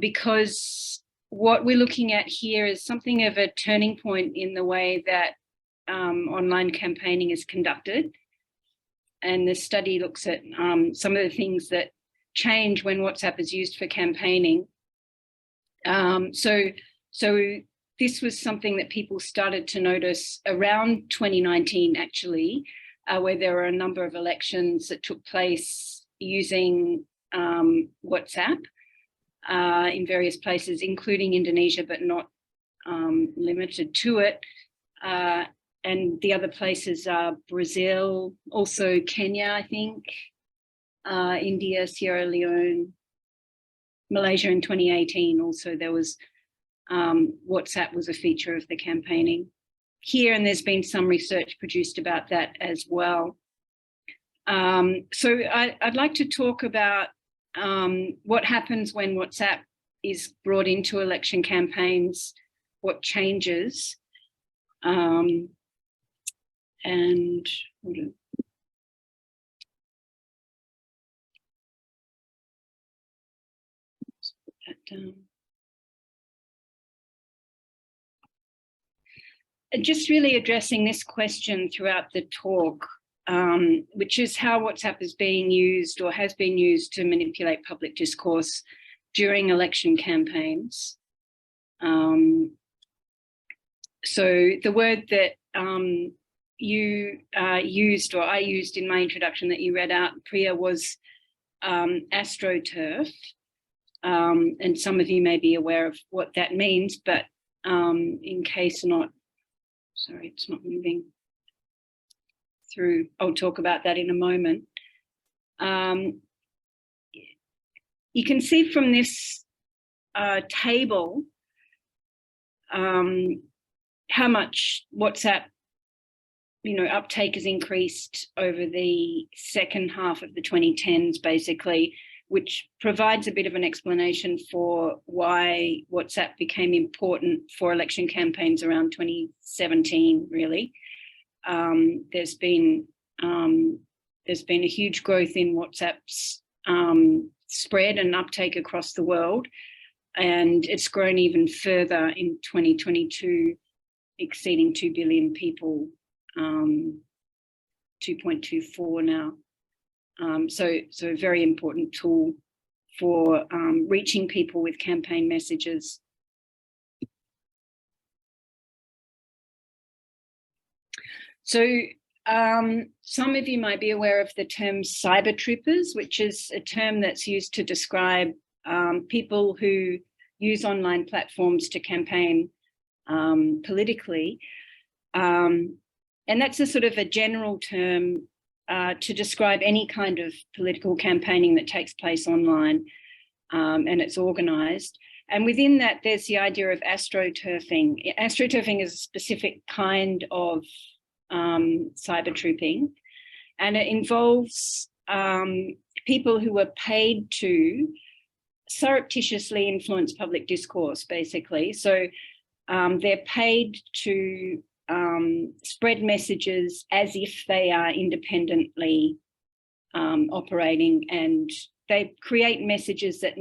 because what we're looking at here is something of a turning point in the way that online campaigning is conducted. And the study looks at some of the things that change when WhatsApp is used for campaigning. So this was something that people started to notice around 2019, actually, where there were a number of elections that took place using WhatsApp in various places, including Indonesia, but not limited to it. And the other places are Brazil, also Kenya, I think, India, Sierra Leone, Malaysia in 2018. Also, there was WhatsApp was a feature of the campaigning here, and there's been some research produced about that as well. So I'd like to talk about what happens when WhatsApp is brought into election campaigns, what changes, and put that down. And just really addressing this question throughout the talk, which is how WhatsApp is being used or has been used to manipulate public discourse during election campaigns. So the word that you used, or I used in my introduction that you read out, Priya, was astroturf. And some of you may be aware of what that means, but in case not, sorry, it's not moving through. I'll talk about that in a moment. You can see from this table how much WhatsApp, uptake has increased over the second half of the 2010s, basically, which provides a bit of an explanation for why WhatsApp became important for election campaigns around 2017, really. There's been a huge growth in WhatsApp's spread and uptake across the world, and it's grown even further in 2022, exceeding 2 billion people, 2.24 now. So a very important tool for reaching people with campaign messages. So some of you might be aware of the term cyber troopers, which is a term that's used to describe people who use online platforms to campaign politically. And that's a sort of a general term to describe any kind of political campaigning that takes place online, and it's organised. And within that, there's the idea of astroturfing. Astroturfing is a specific kind of cyber trooping, and it involves people who are paid to surreptitiously influence public discourse, basically. So they're paid to spread messages as if they are independently operating, and they create messages that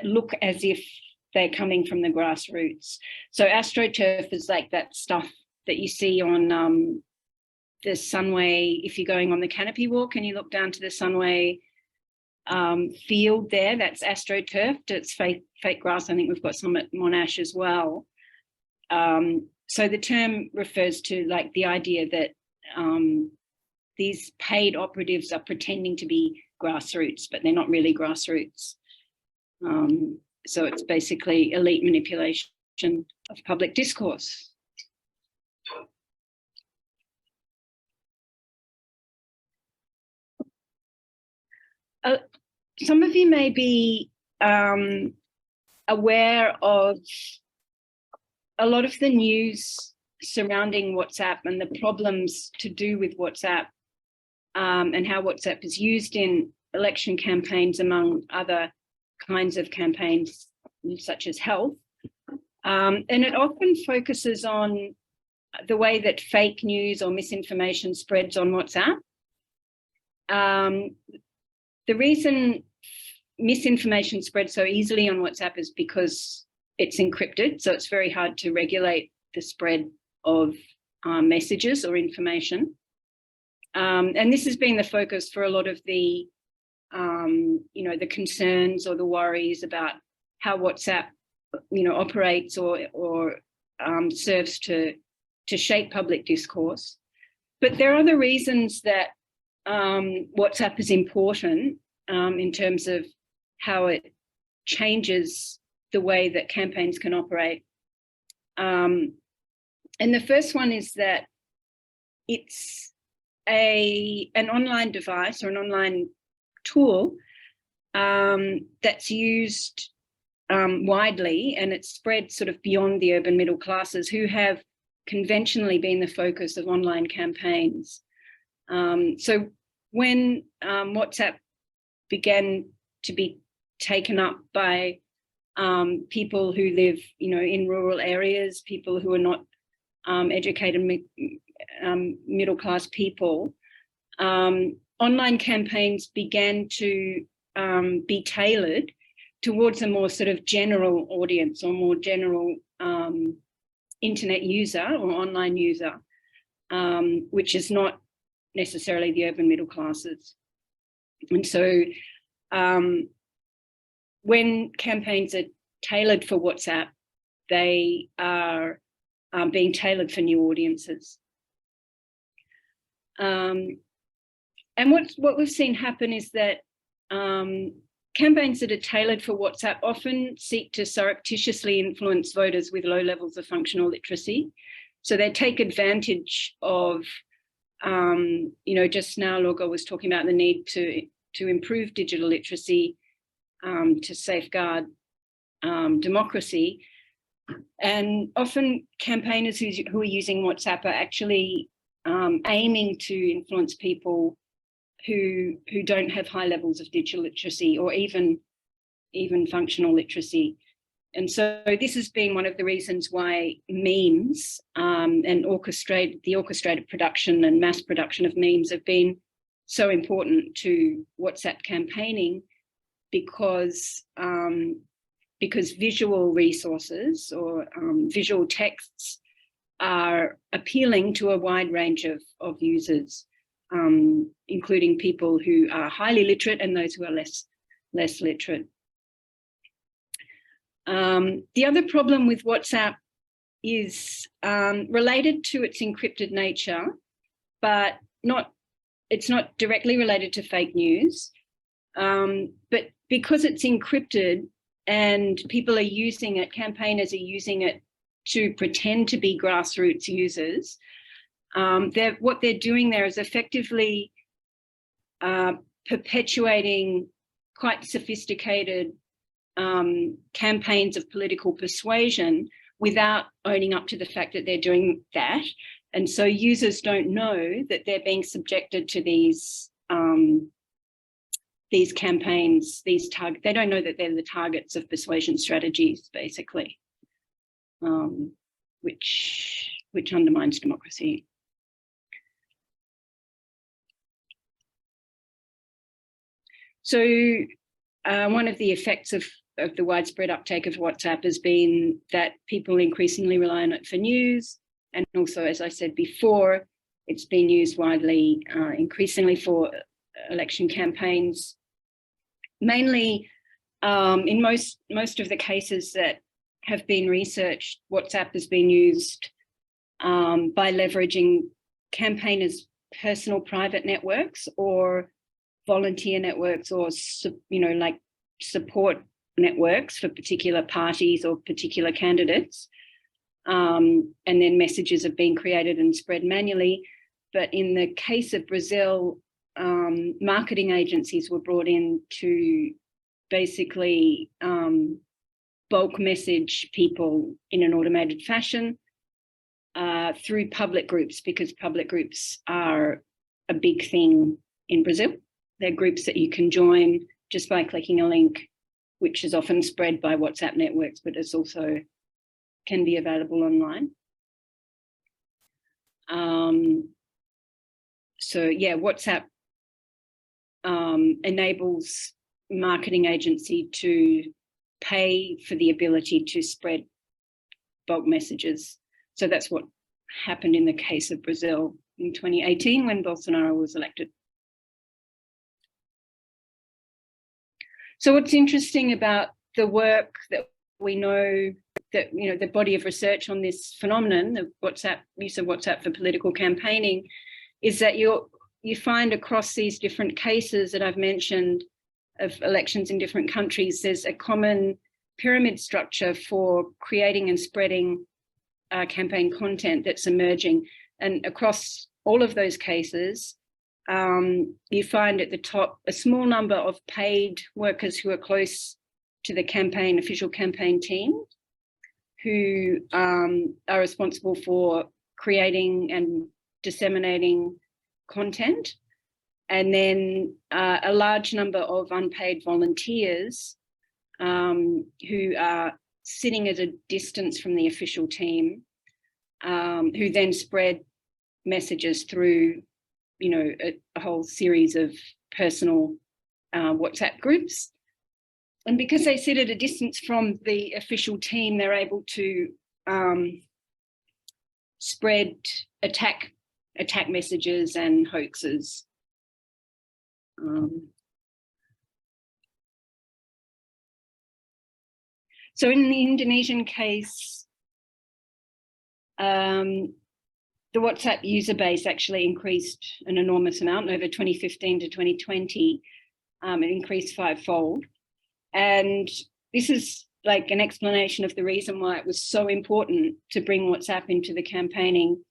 look as if they're coming from the grassroots. So astroturf is like that stuff that you see on the Sunway. If you're going on the canopy walk and you look down to the Sunway field there, that's astroturfed. It's fake grass. I think we've got some at Monash as well. So the term refers to like the idea that these paid operatives are pretending to be grassroots, but they're not really grassroots. So it's basically elite manipulation of public discourse. Some of you may be aware of a lot of the news surrounding WhatsApp and the problems to do with WhatsApp, and how WhatsApp is used in election campaigns, among other kinds of campaigns, such as health. And it often focuses on the way that fake news or misinformation spreads on WhatsApp. The reason misinformation spreads so easily on WhatsApp is because it's encrypted, so it's very hard to regulate the spread of messages or information. And this has been the focus for a lot of the, the concerns or the worries about how WhatsApp operates or serves to shape public discourse. But there are other reasons that WhatsApp is important in terms of how it changes the way that campaigns can operate. And the first one is that it's an online device or an online tool that's used widely, and it's spread sort of beyond the urban middle classes who have conventionally been the focus of online campaigns. So when WhatsApp began to be taken up by people who live, in rural areas, people who are not educated middle-class people, online campaigns began to be tailored towards a more sort of general audience or more general internet user or online user, which is not necessarily the urban middle classes. And so when campaigns are tailored for WhatsApp, they are being tailored for new audiences. And what we've seen happen is that campaigns that are tailored for WhatsApp often seek to surreptitiously influence voters with low levels of functional literacy. So they take advantage of, just now Logo was talking about the need to improve digital literacy, to safeguard democracy. And often campaigners who are using WhatsApp are actually aiming to influence people who don't have high levels of digital literacy or even functional literacy. And so this has been one of the reasons why memes and the orchestrated production and mass production of memes have been so important to WhatsApp campaigning, because visual resources or visual texts are appealing to a wide range of users, including people who are highly literate and those who are less literate. The other problem with WhatsApp is related to its encrypted nature, but it's not directly related to fake news. But because it's encrypted and people are using it, campaigners are using it to pretend to be grassroots users, what they're doing there is effectively perpetuating quite sophisticated campaigns of political persuasion without owning up to the fact that they're doing that. And so users don't know that they're being subjected to these campaigns, they don't know that they're the targets of persuasion strategies, basically, which undermines democracy. So one of the effects of the widespread uptake of WhatsApp has been that people increasingly rely on it for news. And also, as I said before, it's been used widely, increasingly for election campaigns. Mainly, in most of the cases that have been researched, WhatsApp has been used by leveraging campaigners' personal private networks or volunteer networks, or like support networks for particular parties or particular candidates. And then messages have been created and spread manually. But in the case of Brazil, marketing agencies were brought in to basically bulk message people in an automated fashion through public groups, because public groups are a big thing in Brazil. They're groups that you can join just by clicking a link, which is often spread by WhatsApp networks, but is also can be available online. So yeah, WhatsApp enables marketing agency to pay for the ability to spread bulk messages. So that's what happened in the case of Brazil in 2018 when Bolsonaro was elected. So what's interesting about the work that we know that, you know, the body of research on this phenomenon, the use of WhatsApp for political campaigning, is that you find across these different cases that I've mentioned of elections in different countries, there's a common pyramid structure for creating and spreading campaign content that's emerging. And across all of those cases, you find at the top a small number of paid workers who are close to the official campaign team, who are responsible for creating and disseminating content. And then a large number of unpaid volunteers who are sitting at a distance from the official team, who then spread messages through, you know, a whole series of personal WhatsApp groups. And because they sit at a distance from the official team, they're able to spread attack messages and hoaxes. So in the Indonesian case, the WhatsApp user base actually increased an enormous amount over 2015 to 2020. It increased fivefold. And this is like an explanation of the reason why it was so important to bring WhatsApp into the campaigning,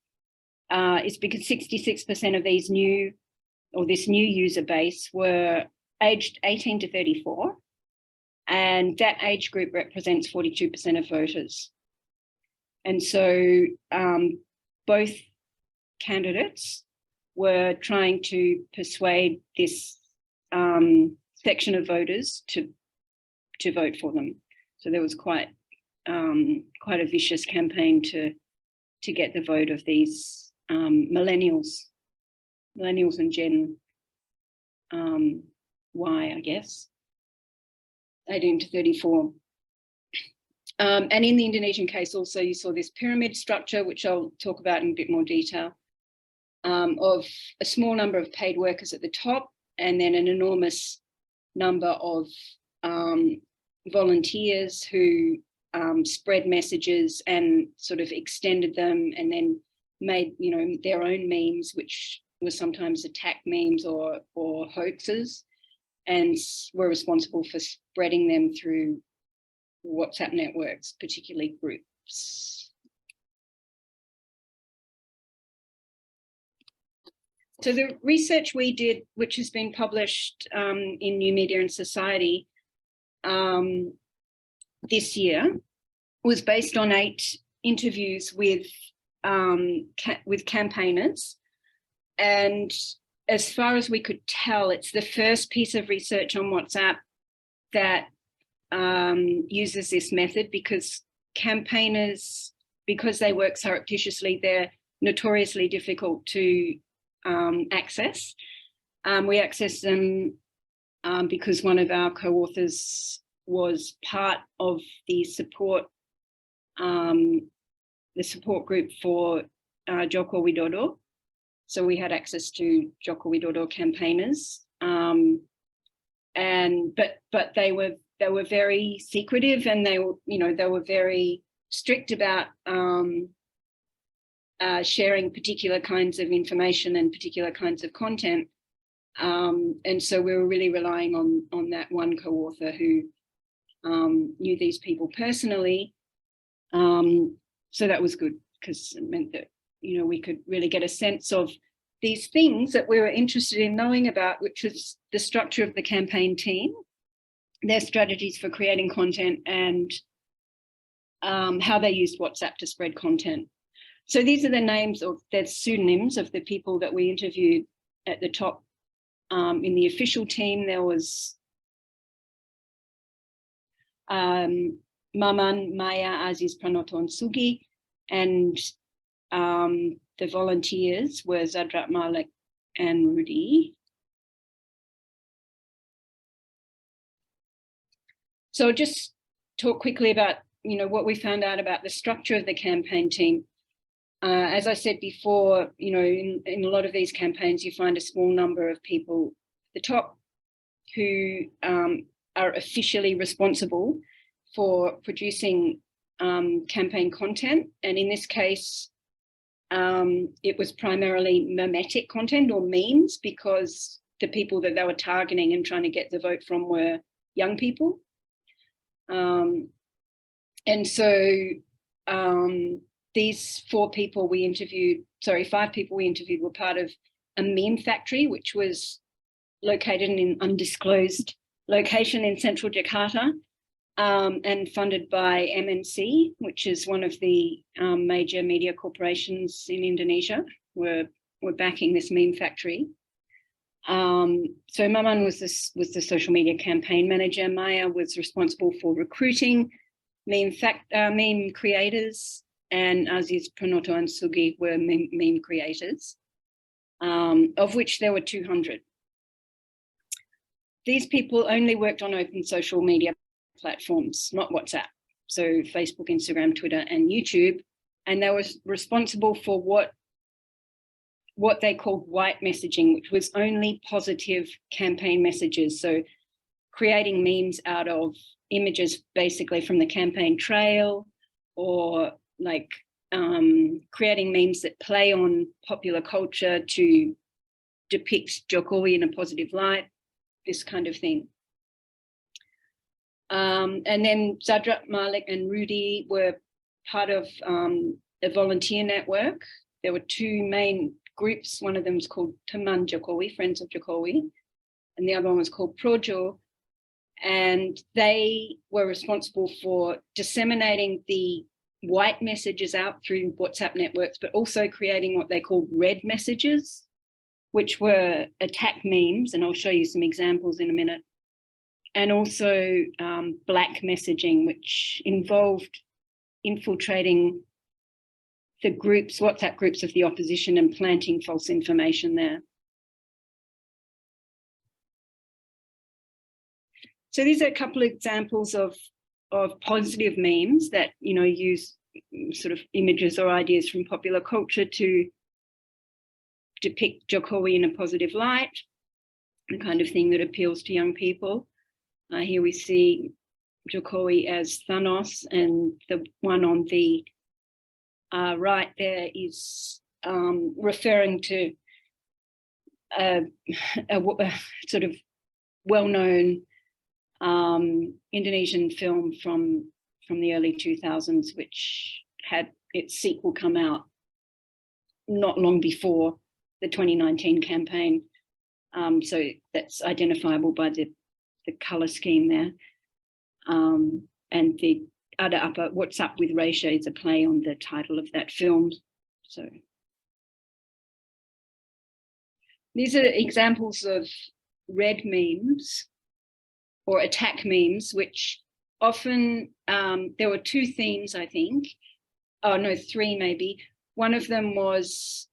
is because 66% of these this new user base were aged 18 to 34. And that age group represents 42% of voters. And so both candidates were trying to persuade this section of voters to vote for them. So there was quite a vicious campaign to get the vote of these millennials and Gen Y, I guess, 18 to 34. And in the Indonesian case also, you saw this pyramid structure, which I'll talk about in a bit more detail, of a small number of paid workers at the top, and then an enormous number of volunteers who spread messages and sort of extended them, and then made, you know, their own memes, which were sometimes attack memes or hoaxes, and were responsible for spreading them through WhatsApp networks, particularly groups. So the research we did, which has been published in New Media and Society this year, was based on 8 interviews with campaigners. And as far as we could tell, it's the first piece of research on WhatsApp that uses this method, because campaigners, because they work surreptitiously, they're notoriously difficult to access. We accessed them because one of our co-authors was part of the support group for Joko Widodo. So we had access to Joko Widodo campaigners, but they were very secretive, and they were very strict about sharing particular kinds of information and particular kinds of content. And so we were really relying on that one co-author who knew these people personally. So that was good, because it meant that, you know, we could really get a sense of these things that we were interested in knowing about, which was the structure of the campaign team, their strategies for creating content, and how they used WhatsApp to spread content. So these are the names, or their pseudonyms, of the people that we interviewed at the top. In the official team, there was Maman, Maya, Aziz, Pranoto, and Sugi, and the volunteers were Zadrat, Malik, and Rudy. So just talk quickly about, you know, what we found out about the structure of the campaign team. As I said before, you know, in a lot of these campaigns, you find a small number of people at the top who are officially responsible for producing campaign content. And in this case, it was primarily memetic content or memes, because the people that they were targeting and trying to get the vote from were young people. And so these five people we interviewed were part of a meme factory, which was located in an undisclosed location in central Jakarta, and funded by MNC, which is one of the major media corporations in Indonesia, were backing this meme factory. So Maman was the social media campaign manager. Maya was responsible for recruiting meme creators, and Aziz, Pranoto and Sugi were meme creators, of which there were 200. These people only worked on open social media platforms, not WhatsApp. So Facebook, Instagram, Twitter, and YouTube. And they were responsible for what they called white messaging, which was only positive campaign messages. So creating memes out of images basically from the campaign trail, or like creating memes that play on popular culture to depict Jokowi in a positive light, this kind of thing. And then Zadrat, Malik and Rudy were part of a volunteer network. There were two main groups. One of them was called Teman Jokowi, Friends of Jokowi, and the other one was called Projo. And they were responsible for disseminating the white messages out through WhatsApp networks, but also creating what they called red messages, which were attack memes, and I'll show you some examples in a minute. And also black messaging, which involved infiltrating the groups, WhatsApp groups of the opposition, and planting false information there. So these are a couple of examples of positive memes that, you know, use sort of images or ideas from popular culture to depict Jokowi in a positive light, the kind of thing that appeals to young people. Here we see Jokowi as Thanos, and the one on the right there is referring to a sort of well-known Indonesian film from the early 2000s, which had its sequel come out not long before the 2019 campaign. So that's identifiable by the color scheme there. And the Ada Apa, What's Up with Raisha, is a play on the title of that film. So these are examples of red memes or attack memes, which often, there were two themes, I think. Oh no, three maybe. One of them was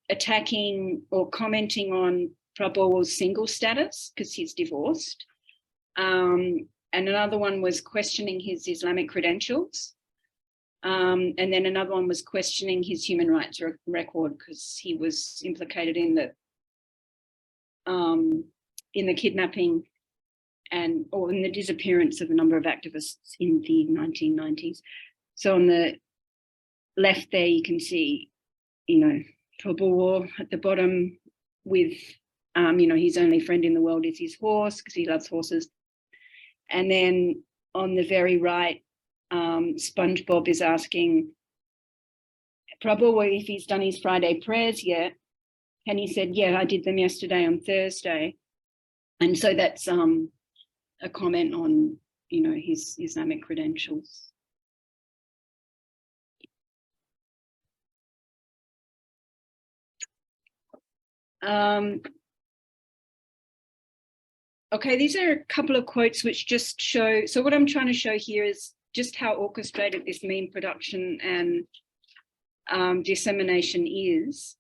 attacking or commenting on Prabowo's single status because he's divorced. And another one was questioning his Islamic credentials. And then another one was questioning his human rights record because he was implicated in the kidnapping or in the disappearance of a number of activists in the 1990s. So on the left there, you can see, you know, Prabowo at the bottom with, you know, his only friend in the world is his horse because he loves horses. And then on the very right, SpongeBob is asking Prabowo if he's done his Friday prayers yet. And he said, yeah, I did them yesterday on Thursday. And so that's a comment on, you know, his Islamic credentials. Okay, these are a couple of quotes which just show, so what I'm trying to show here is just how orchestrated this meme production and dissemination is,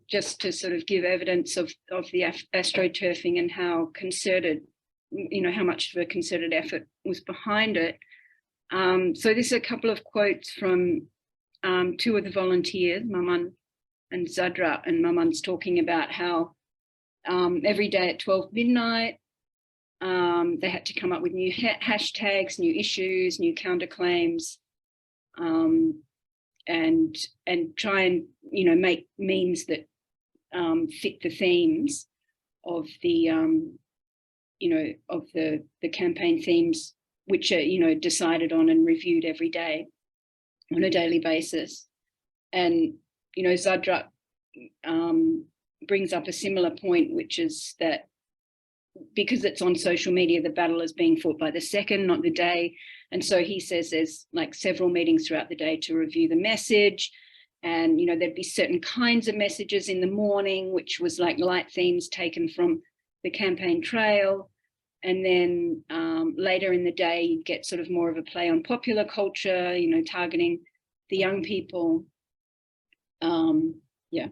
just to sort of give evidence of the astroturfing and how concerted, you know, how much of a concerted effort was behind it. So this is a couple of quotes from two of the volunteers, Maman and Zadra, and Maman's talking about how every day at 12 midnight, They had to come up with new hashtags, new issues, new counterclaims, and try and, you know, make memes that fit the themes of the of the campaign themes, which are, you know, decided on and reviewed every day on a daily basis. And, you know, Zadrak brings up a similar point, which is that because it's on social media, the battle is being fought by the second, not the day. And so he says there's like several meetings throughout the day to review the message. And, you know, there'd be certain kinds of messages in the morning, which was like light themes taken from the campaign trail. And then later in the day, you'd get sort of more of a play on popular culture, you know, targeting the young people. Yeah.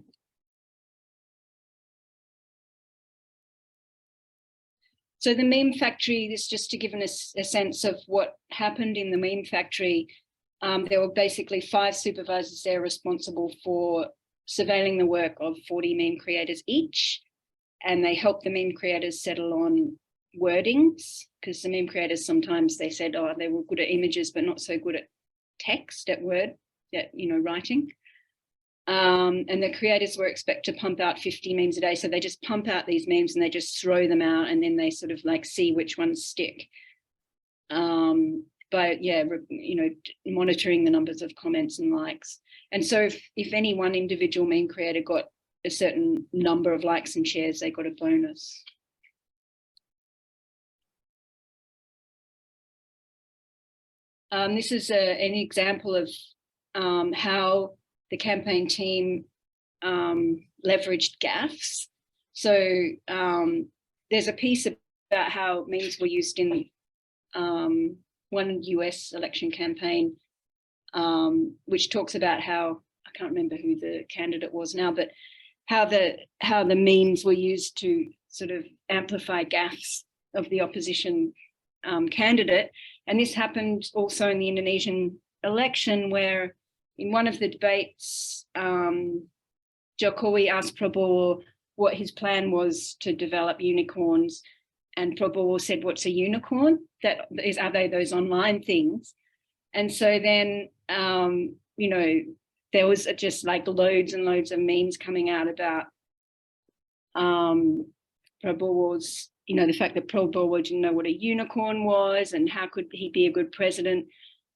So the meme factory, this just to give us a sense of what happened in the meme factory. There were basically 5 supervisors there responsible for surveilling the work of 40 meme creators each. And they helped the meme creators settle on wordings, because the meme creators, sometimes they said, oh, they were good at images, but not so good at text, at word, at, you know, writing. And the creators were expected to pump out 50 memes a day. So they just pump out these memes and they just throw them out, and then they sort of like see which ones stick. But yeah, you know, monitoring the numbers of comments and likes. And so if any one individual meme creator got a certain number of likes and shares, they got a bonus. This is an example of how the campaign team leveraged gaffes. So there's a piece about how memes were used in one US election campaign, which talks about how, I can't remember who the candidate was now, but how the memes were used to sort of amplify gaffes of the opposition candidate. And this happened also in the Indonesian election, where in one of the debates, Jokowi asked Prabowo what his plan was to develop unicorns. And Prabowo said, what's a unicorn? That is, are they those online things? And so then, you know, there was just like loads and loads of memes coming out about Prabowo's, you know, the fact that Prabowo didn't know what a unicorn was, and how could he be a good president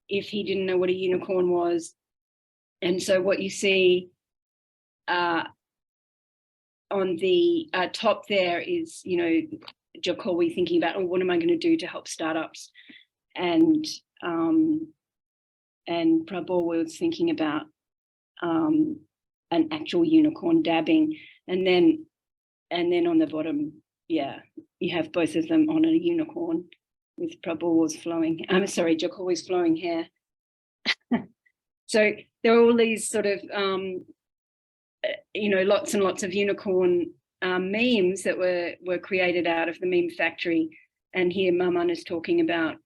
if he didn't know what a unicorn was. And so what you see on the top there is, you know, Jokowi thinking about, oh, what am I going to do to help startups? And Prabowo was thinking about an actual unicorn dabbing. And then on the bottom, yeah, you have both of them on a unicorn with Prabowo's Jokowi's flowing hair. So there are all these sort of, you know, lots and lots of unicorn memes that were created out of the meme factory. And here Maman is talking about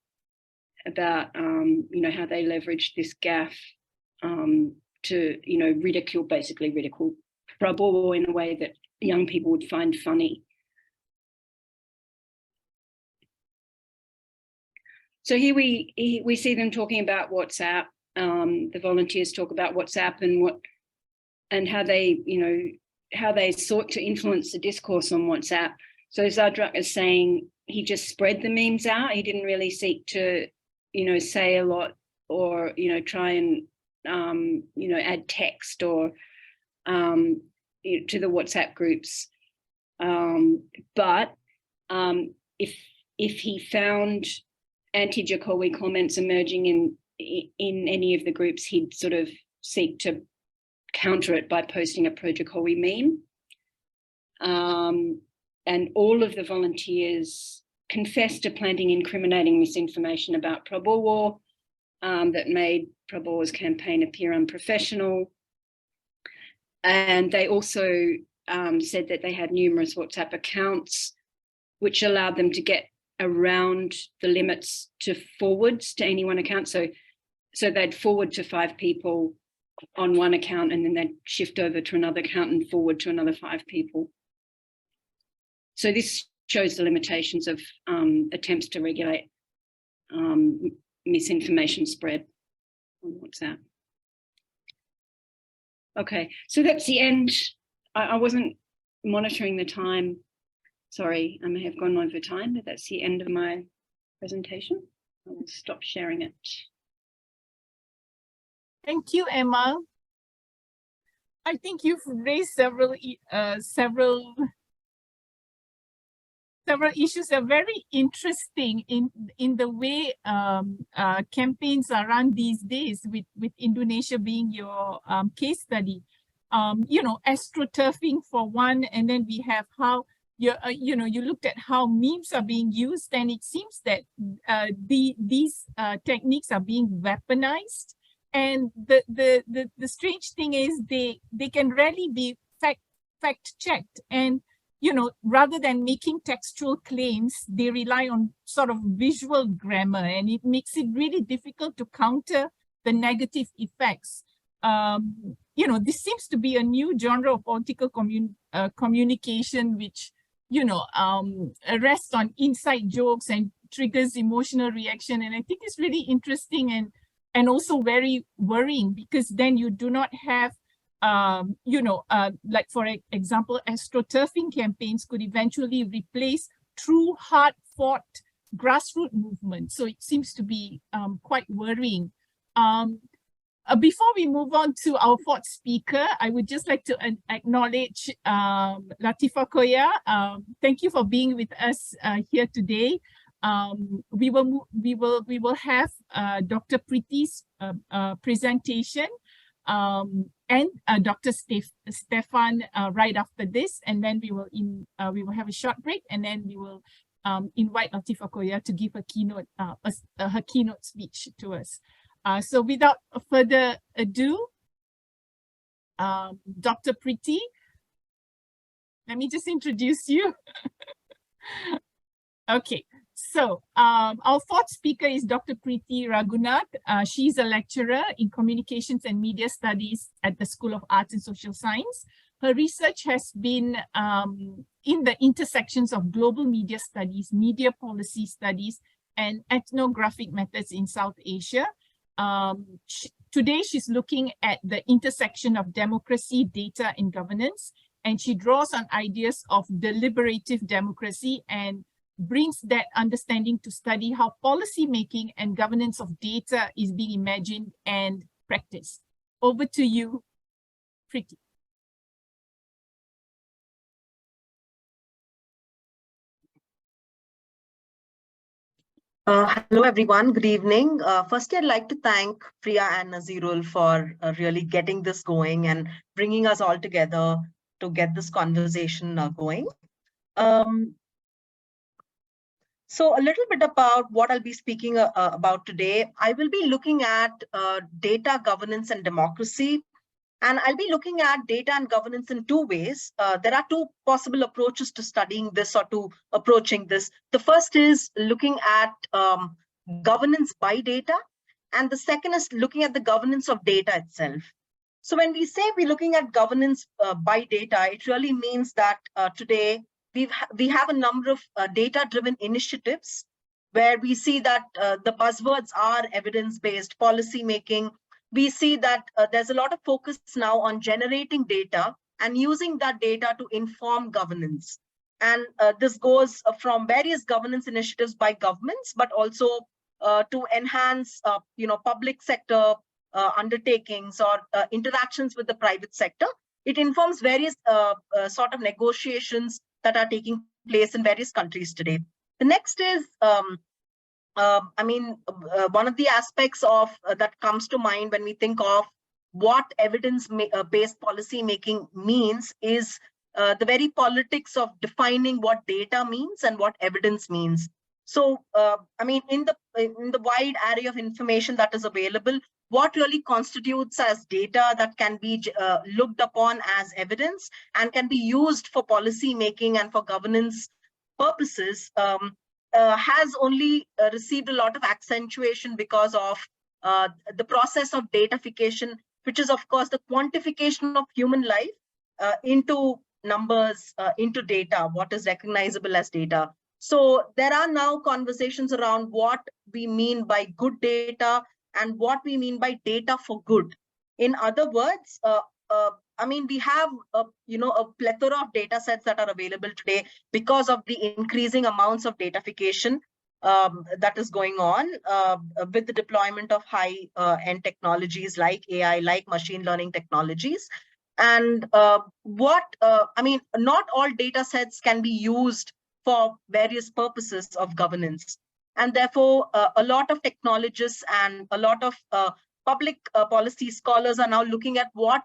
you know, how they leveraged this gaffe to, you know, ridicule Prabowo in a way that young people would find funny. So here we see them talking about WhatsApp. The volunteers talk about WhatsApp and how they, you know, how they sought to influence the discourse on WhatsApp. So Zadrak is saying he just spread the memes out. He didn't really seek to, you know, say a lot, or, you know, try and, you know, add text or to the WhatsApp groups. But if he found anti-Jokowi comments emerging in any of the groups, he'd sort of seek to counter it by posting a pro-Jokowi meme. And all of the volunteers confessed to planting incriminating misinformation about Prabowo that made Prabowo's campaign appear unprofessional. And they also said that they had numerous WhatsApp accounts, which allowed them to get around the limits to forwards to any one account. So they'd forward to 5 people on one account, and then they'd shift over to another account and forward to another 5 people. So this shows the limitations of attempts to regulate misinformation spread on WhatsApp. Okay, so that's the end. I wasn't monitoring the time. Sorry, I may have gone over time, but that's the end of my presentation. I will stop sharing it. Thank you, Emma. I think you've raised several issues that are very interesting in the way campaigns are run these days, with Indonesia being your case study. You know, astroturfing for one, and then we have how you looked at how memes are being used, and it seems that these techniques are being weaponized. And the strange thing is they can rarely be fact checked, and you know, rather than making textual claims, they rely on sort of visual grammar, and it makes it really difficult to counter the negative effects. You know, this seems to be a new genre of political communication, which, you know, rests on inside jokes and triggers emotional reaction. And I think it's really interesting and also very worrying, because then you do not have, you know, like for example, astroturfing campaigns could eventually replace true hard-fought grassroots movements. So it seems to be quite worrying. Before we move on to our fourth speaker, I would just like to acknowledge Latheefa Koya. Thank you for being with us here today. We will have Dr. Preeti's presentation and Dr. Stefan right after this, and then we will have a short break, and then we will invite Latheefa Koya to give a keynote her keynote speech to us. So without further ado, Dr. Preeti, let me just introduce you. Okay, so our fourth speaker is Dr. Preeti Ragunath. She's a lecturer in Communications and Media Studies at the School of Arts and Social Science. Her research has been in the intersections of global media studies, media policy studies, and ethnographic methods in South Asia. Today, she's looking at the intersection of democracy, data, and governance, and she draws on ideas of deliberative democracy and brings that understanding to study how policy making and governance of data is being imagined and practiced. Over to you, Preeti. Hello, everyone. Good evening. Firstly, I'd like to thank Priya and Nazirul for really getting this going and bringing us all together to get this conversation going. So a little bit about what I'll be speaking about today. I will be looking at data governance and democracy. And I'll be looking at data and governance in two ways. There are two possible approaches to studying this or to approaching this. The first is looking at governance by data, and the second is looking at the governance of data itself. So when we say we're looking at governance by data, it really means that today we have a number of data-driven initiatives where we see that the buzzwords are evidence-based policy making. We see that there's a lot of focus now on generating data and using that data to inform governance. And this goes from various governance initiatives by governments, but also to enhance public sector undertakings or interactions with the private sector. It informs various sort of negotiations that are taking place in various countries today. The next is one of the aspects of that comes to mind when we think of what evidence-based policy making means is the very politics of defining what data means and what evidence means. So, in the wide array of information that is available, what really constitutes as data that can be looked upon as evidence and can be used for policy making and for governance purposes has only received a lot of accentuation because of the process of datafication, which is, of course, the quantification of human life into numbers into data, what is recognizable as data. So there are now conversations around what we mean by good data and what we mean by data for good. In other words, I mean, we have a plethora of data sets that are available today because of the increasing amounts of datafication that is going on with the deployment of high-end technologies like AI, like machine learning technologies. And I mean, not all data sets can be used for various purposes of governance. And therefore, a lot of technologists and a lot of public policy scholars are now looking at what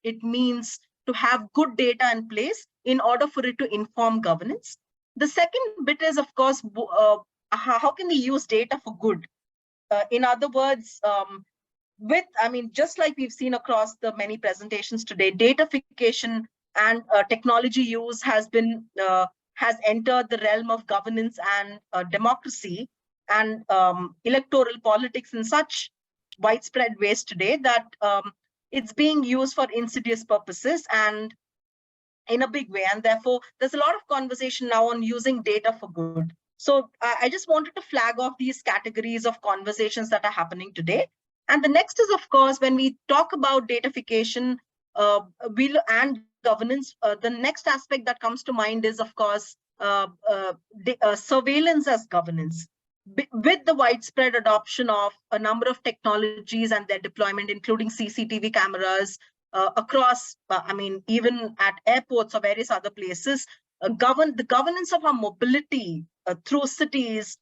it means to have good data in place in order for it to inform governance. The second bit is, of course, how can we use data for good? In other words, I mean, just like we've seen across the many presentations today, datafication and technology use has entered the realm of governance and democracy and electoral politics in such widespread ways today that it's being used for insidious purposes and in a big way. And therefore, there's a lot of conversation now on using data for good. So I just wanted to flag off these categories of conversations that are happening today. And the next is, of course, when we talk about datafication and governance, the next aspect that comes to mind is, of course, surveillance as governance. With the widespread adoption of a number of technologies and their deployment, including CCTV cameras across, I mean, even at airports or various other places, the governance of our mobility through cities,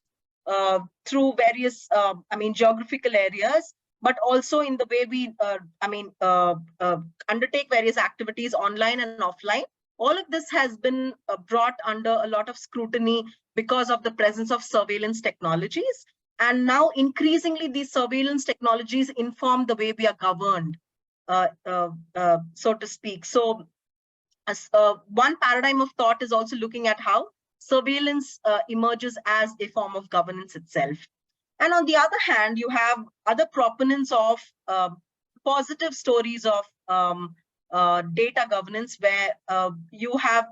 through various, I mean, geographical areas, but also in the way we, undertake various activities online and offline. All of this has been brought under a lot of scrutiny because of the presence of surveillance technologies. And now increasingly these surveillance technologies inform the way we are governed, so to speak. So one paradigm of thought is also looking at how surveillance emerges as a form of governance itself. And on the other hand, you have other proponents of positive stories of data governance, where you have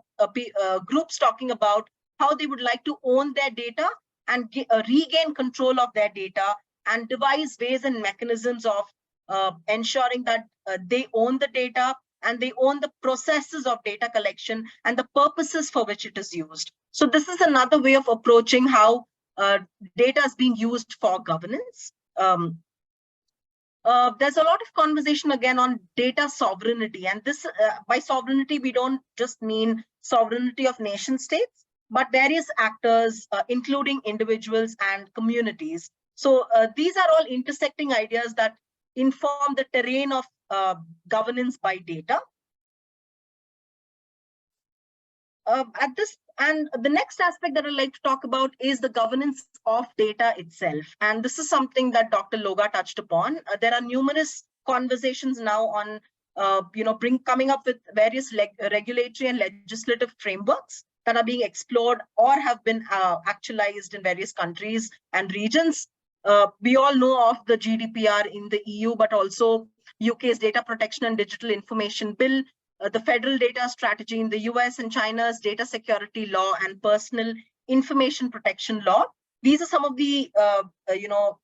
groups talking about how they would like to own their data and regain control of their data and devise ways and mechanisms of ensuring that they own the data and they own the processes of data collection and the purposes for which it is used. So this is another way of approaching how data is being used for governance. There's a lot of conversation again on data sovereignty, and this by sovereignty we don't just mean sovereignty of nation states, but various actors, including individuals and communities. So these are all intersecting ideas that inform the terrain of governance by data. And the next aspect that I'd like to talk about is the governance of data itself. And this is something that Dr. Loga touched upon. There are numerous conversations now on, coming up with various regulatory and legislative frameworks that are being explored or have been actualized in various countries and regions. We all know of the GDPR in the EU, but also UK's Data Protection and Digital Information Bill, the Federal Data Strategy in the US and China's Data Security Law and Personal Information Protection Law. These are some of the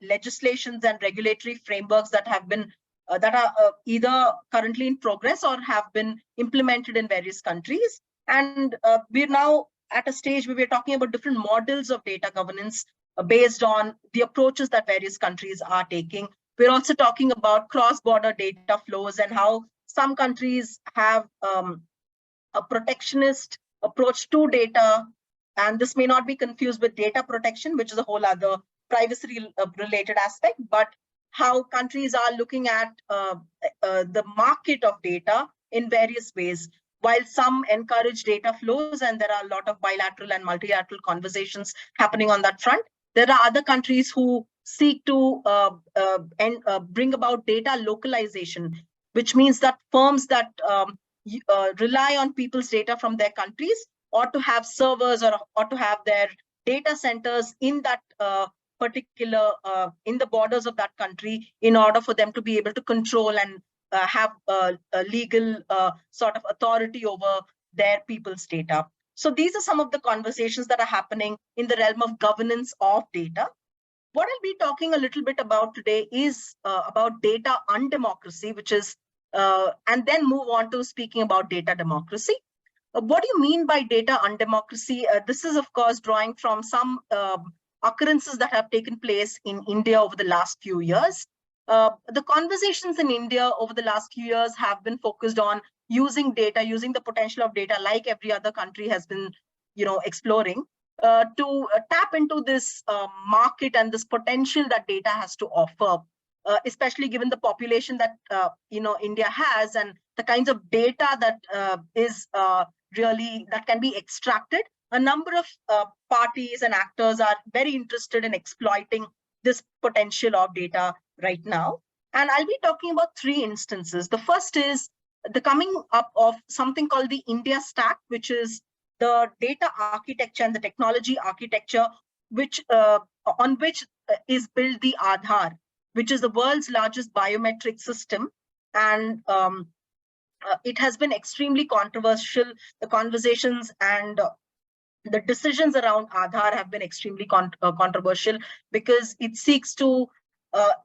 legislations and regulatory frameworks that have been that are either currently in progress or have been implemented in various countries. And we're now at a stage where we're talking about different models of data governance based on the approaches that various countries are taking. We're also talking about cross-border data flows and how some countries have a protectionist approach to data, and this may not be confused with data protection, which is a whole other privacy-related aspect, but how countries are looking at the market of data in various ways. While some encourage data flows, and there are a lot of bilateral and multilateral conversations happening on that front, there are other countries who seek to bring about data localization, which means that firms that rely on people's data from their countries ought to have servers or ought to have their data centers in that particular, in the borders of that country in order for them to be able to control and have a legal sort of authority over their people's data. So these are some of the conversations that are happening in the realm of governance of data. What I'll be talking a little bit about today is about data undemocracy, which is, and then move on to speaking about data democracy. What do you mean by data undemocracy? This is, of course, drawing from some occurrences that have taken place in India over the last few years. The conversations in India over the last few years have been focused on using data, using the potential of data, like every other country has been, exploring, to tap into this market and this potential that data has to offer, especially given the population that India has and the kinds of data that is really that can be extracted. A number of parties and actors are very interested in exploiting this potential of data right now. And I'll be talking about three instances. The first is the coming up of something called the India Stack, which is the data architecture and the technology architecture, which on which is built the Aadhaar, which is the world's largest biometric system. And it has been extremely controversial. The conversations and the decisions around Aadhaar have been extremely controversial because it seeks to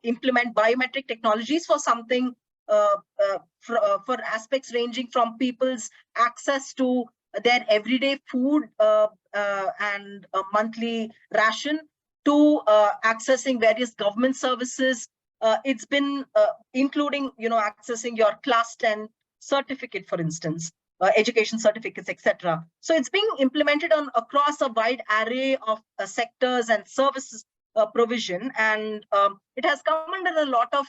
implement biometric technologies for something, for aspects ranging from people's access to their everyday food and a monthly ration to accessing various government services. It's been including, accessing your class 10 certificate, for instance, education certificates, etc. So it's being implemented on across a wide array of sectors and services provision, and it has come under a lot of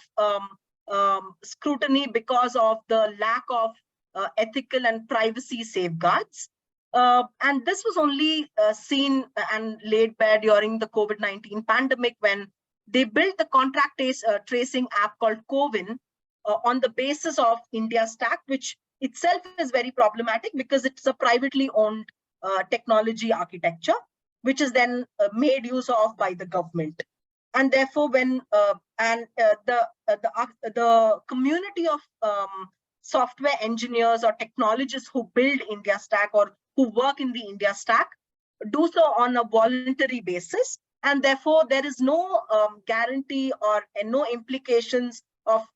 scrutiny because of the lack of ethical and privacy safeguards. And this was only seen and laid bare during the COVID-19 pandemic, when they built the contract tracing app called CoWIN on the basis of India Stack, which itself is very problematic because it's a privately owned technology architecture, which is then made use of by the government. And therefore, when the community of software engineers or technologists who build India Stack or who work in the India Stack do so on a voluntary basis, and therefore there is no guarantee or no implications of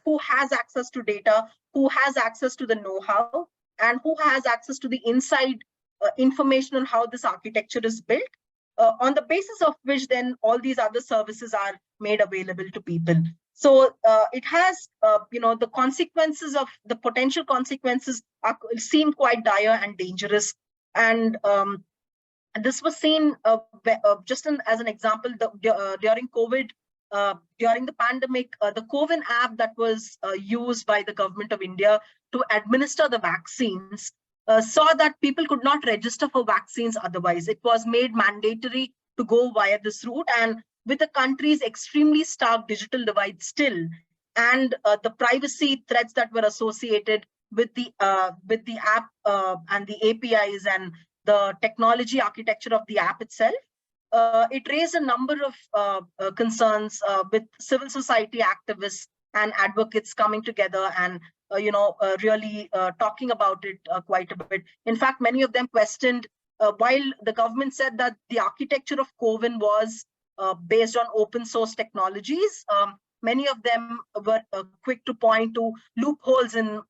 who has access to data, who has access to the know-how, and who has access to the inside information on how this architecture is built, on the basis of which then all these other services are made available to people. So it has, the consequences of the potential consequences seem quite dire and dangerous. And this was seen just as an example during COVID. During the pandemic, the CoWIN app that was used by the government of India to administer the vaccines saw that people could not register for vaccines otherwise. It was made mandatory to go via this route, and with the country's extremely stark digital divide still, and the privacy threats that were associated with the app and the APIs and the technology architecture of the app itself, it raised a number of concerns with civil society activists and advocates coming together and really talking about it quite a bit. In fact, many of them questioned, while the government said that the architecture of CoWIN was based on open source technologies, many of them were quick to point to loopholes in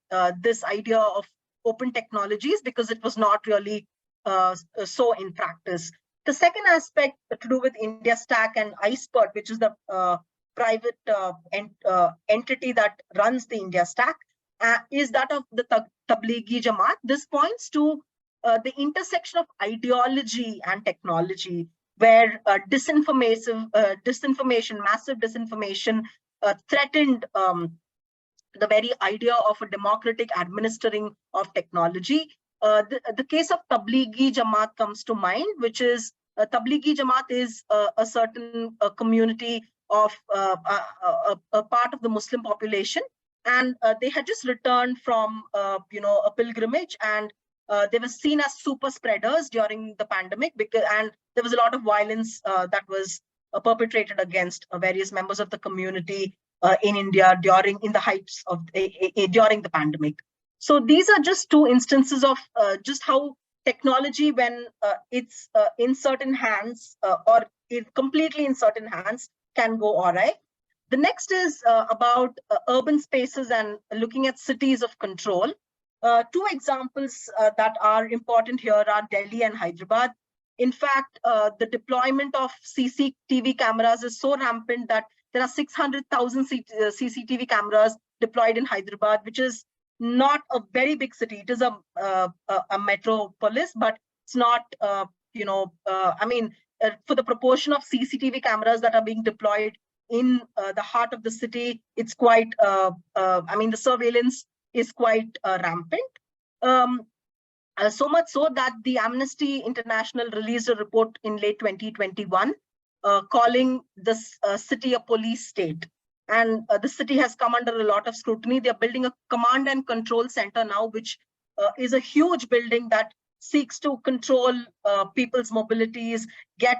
this idea of open technologies because it was not really so in practice. The second aspect to do with India Stack and iSpert, which is the private entity that runs the India Stack, is that of the Tablighi Jamaat. This points to the intersection of ideology and technology, where disinformation, massive disinformation threatened the very idea of a democratic administering of technology. The case of Tablighi Jamaat comes to mind, which is Tablighi Jamaat is a certain community of a part of the Muslim population, and they had just returned from a pilgrimage, and they were seen as super spreaders during the pandemic and there was a lot of violence that was perpetrated against various members of the community in India during the pandemic. So these are just two instances of just how technology, when it's in certain hands or completely in certain hands, can go awry. The next is about urban spaces and looking at cities of control. Two examples that are important here are Delhi and Hyderabad. In fact, the deployment of CCTV cameras is so rampant that there are 600,000 CCTV cameras deployed in Hyderabad, which is not a very big city. It is a metropolis, but it's not, I mean, for the proportion of CCTV cameras that are being deployed in the heart of the city, it's quite, I mean, the surveillance is quite rampant. So much so that the Amnesty International released a report in late 2021 calling this city a police state. And the city has come under a lot of scrutiny. They're building a command and control center now, which is a huge building that seeks to control people's mobilities, get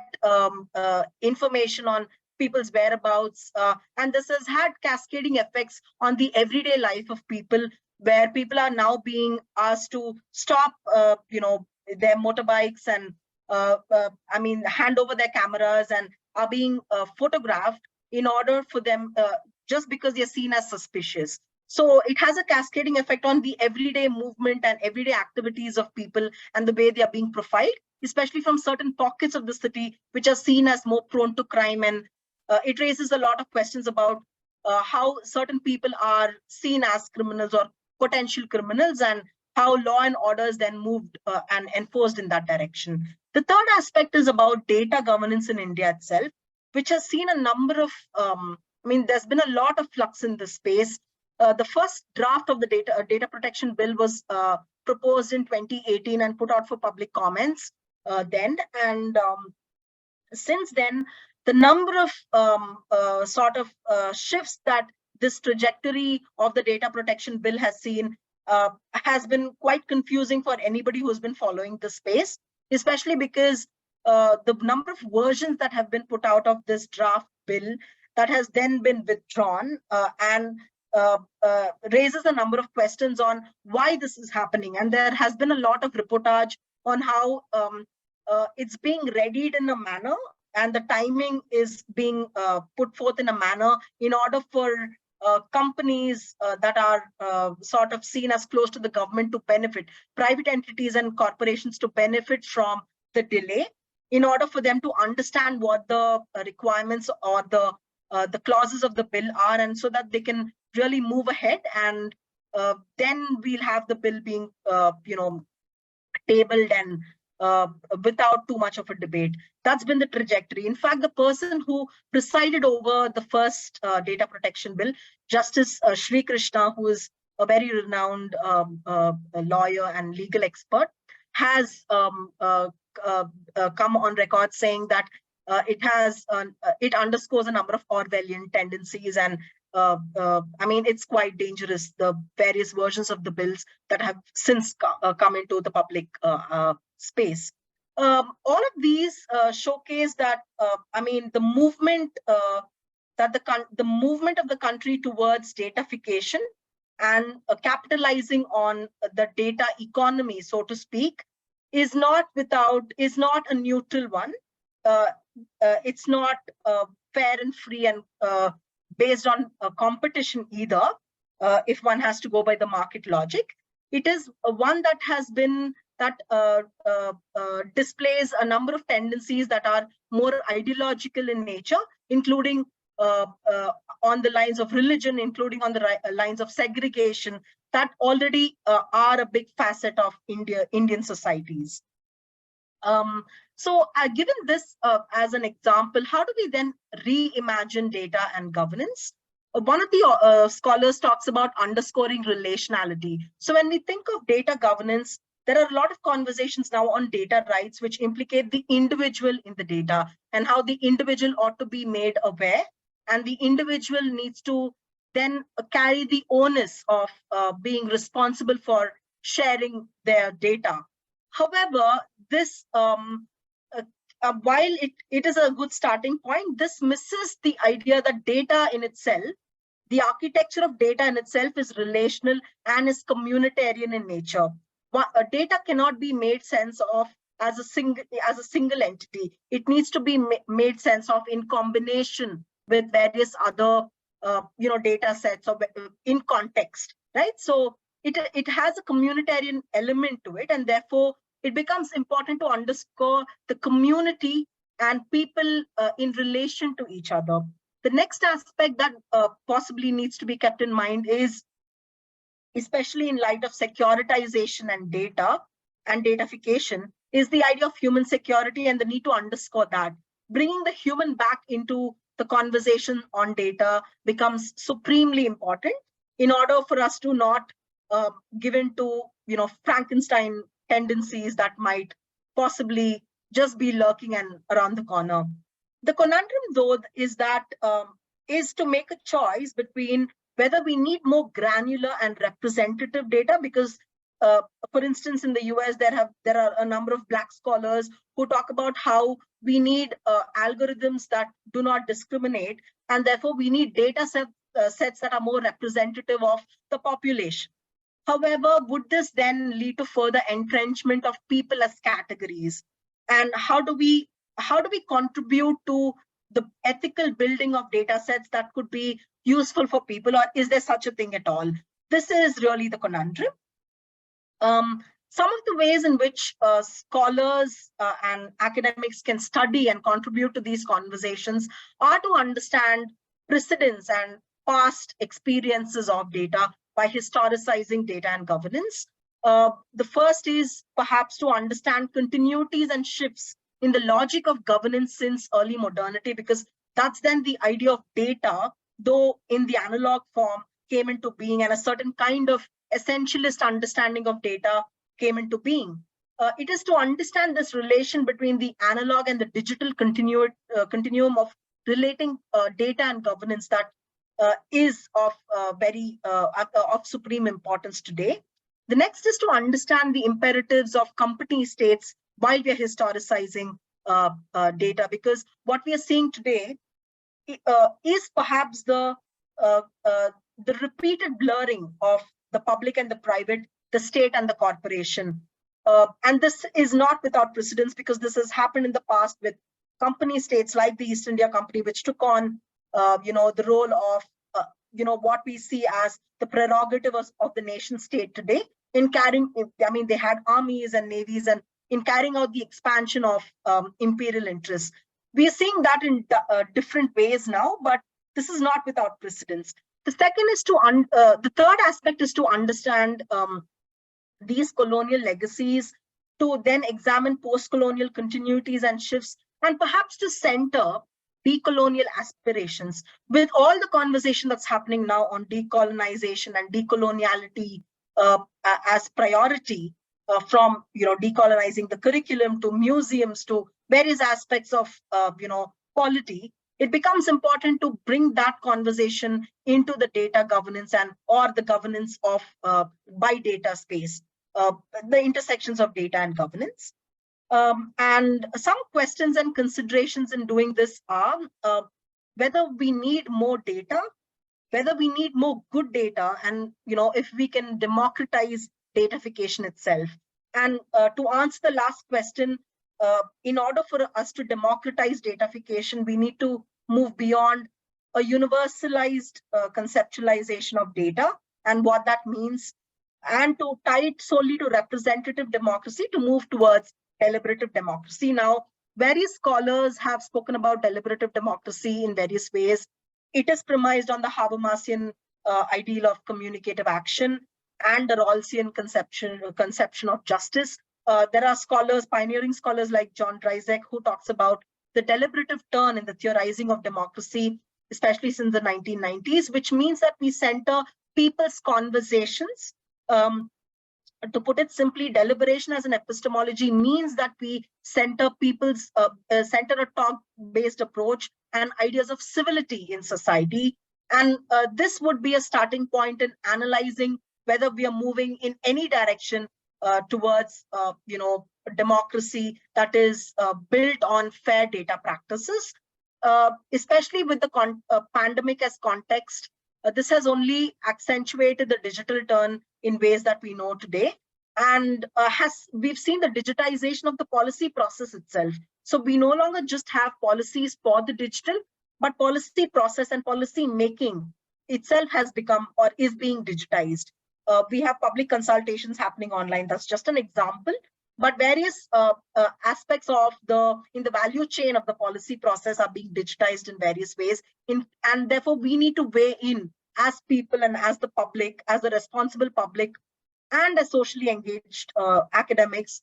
information on people's whereabouts. And this has had cascading effects on the everyday life of people, where people are now being asked to stop, their motorbikes and, I mean, hand over their cameras and are being photographed in order for them, just because they're seen as suspicious. So it has a cascading effect on the everyday movement and everyday activities of people and the way they are being profiled, especially from certain pockets of the city, which are seen as more prone to crime. And it raises a lot of questions about how certain people are seen as criminals or potential criminals, and how law and order is then moved and enforced in that direction. The third aspect is about data governance in India itself, which has seen a number of, I mean, there's been a lot of flux in this space. The first draft of the data protection bill was proposed in 2018 and put out for public comments then. And since then, the number of shifts that this trajectory of the data protection bill has seen has been quite confusing for anybody who's been following the space, especially because the number of versions that have been put out of this draft bill that has then been withdrawn and raises a number of questions on why this is happening. And there has been a lot of reportage on how it's being readied in a manner, and the timing is being put forth in a manner in order for companies that are sort of seen as close to the government to benefit, private entities and corporations to benefit from the delay, in order for them to understand what the requirements or the clauses of the bill are, and so that they can really move ahead. And then we'll have the bill being, tabled and without too much of a debate. That's been the trajectory. In fact, the person who presided over the first data protection bill, Justice Sri Krishna, who is a very renowned lawyer and legal expert, has come on record saying that it underscores a number of Orwellian tendencies, and I mean, it's quite dangerous, the various versions of the bills that have since come into the public space. All of these showcase that, I mean, the movement the movement of the country towards datafication and capitalizing on the data economy, so to speak, is not a neutral one. It's not fair and free and based on competition either, if one has to go by the market logic. It is one that has been, that displays a number of tendencies that are more ideological in nature, including on the lines of religion, including on the lines of segregation, that already are a big facet of Indian societies. So given this as an example, how do we then reimagine data and governance? One of the scholars talks about underscoring relationality. So when we think of data governance, there are a lot of conversations now on data rights, which implicate the individual in the data and how the individual ought to be made aware. And the individual needs to then carry the onus of being responsible for sharing their data. However, this, while it is a good starting point, this misses the idea that data in itself The architecture of data in itself is relational and is communitarian in nature. Data cannot be made sense of as a single entity. It needs to be made sense of in combination with various other data sets or in context, right? So it has a communitarian element to it, and therefore it becomes important to underscore the community and people in relation to each other. The next aspect that possibly needs to be kept in mind is, especially in light of securitization and data and datafication, is the idea of human security and the need to underscore that. Bringing the human back into the conversation on data becomes supremely important in order for us to not give in to Frankenstein tendencies that might possibly just be lurking and around the corner. The conundrum, though, is that is to make a choice between whether we need more granular and representative data, because, for instance, in the US, there are a number of Black scholars who talk about how we need algorithms that do not discriminate, and therefore we need data sets that are more representative of the population. However, would this then lead to further entrenchment of people as categories? And how do we contribute to the ethical building of data sets that could be useful for people, or is there such a thing at all? This is really the conundrum. Some of the ways in which scholars and academics can study and contribute to these conversations are to understand precedents and past experiences of data by historicizing data and governance. The first is perhaps to understand continuities and shifts in the logic of governance since early modernity, because that's then the idea of data, though in the analog form, came into being, and a certain kind of essentialist understanding of data came into being. It is to understand this relation between the analog and the digital continuum of relating data and governance that is of of supreme importance today. The next is to understand the imperatives of company states while we are historicizing data, because what we are seeing today is perhaps the repeated blurring of the public and the private, the state and the corporation. And this is not without precedence, because this has happened in the past with company states like the East India Company, which took on the role of what we see as the prerogative of the nation state today in carrying, they had armies and navies, and in carrying out the expansion of imperial interests. We are seeing that in different ways now, but this is not without precedence. The second is the third aspect is to understand these colonial legacies, to then examine post-colonial continuities and shifts, and perhaps to center decolonial aspirations with all the conversation that's happening now on decolonization and decoloniality as priority, from decolonizing the curriculum to museums to various aspects of polity. It becomes important to bring that conversation into the data governance or the governance of by data space, the intersections of data and governance. And some questions and considerations in doing this are whether we need more data, whether we need more good data, and if we can democratize datafication itself. And to answer the last question, in order for us to democratize datafication, we need to move beyond a universalized conceptualization of data and what that means, and to tie it solely to representative democracy to move towards deliberative democracy. Now, various scholars have spoken about deliberative democracy in various ways. It is premised on the Habermasian ideal of communicative action and the Rawlsian conception of justice. There are scholars, pioneering scholars like John Dryzek, who talks about the deliberative turn in the theorizing of democracy, especially since the 1990s, which means that we center people's conversations. To put it simply, deliberation as an epistemology means that we center people's center a talk-based approach and ideas of civility in society. And this would be a starting point in analyzing whether we are moving in any direction towards democracy that is built on fair data practices, especially with the pandemic as context. This has only accentuated the digital turn in ways that we know today. And we've seen the digitization of the policy process itself. So we no longer just have policies for the digital, but policy process and policy making itself has become or is being digitized. We have public consultations happening online. That's just an example. But various aspects of in the value chain of the policy process are being digitized in various ways. And therefore, we need to weigh in as people and as the public, as a responsible public, and as socially engaged academics,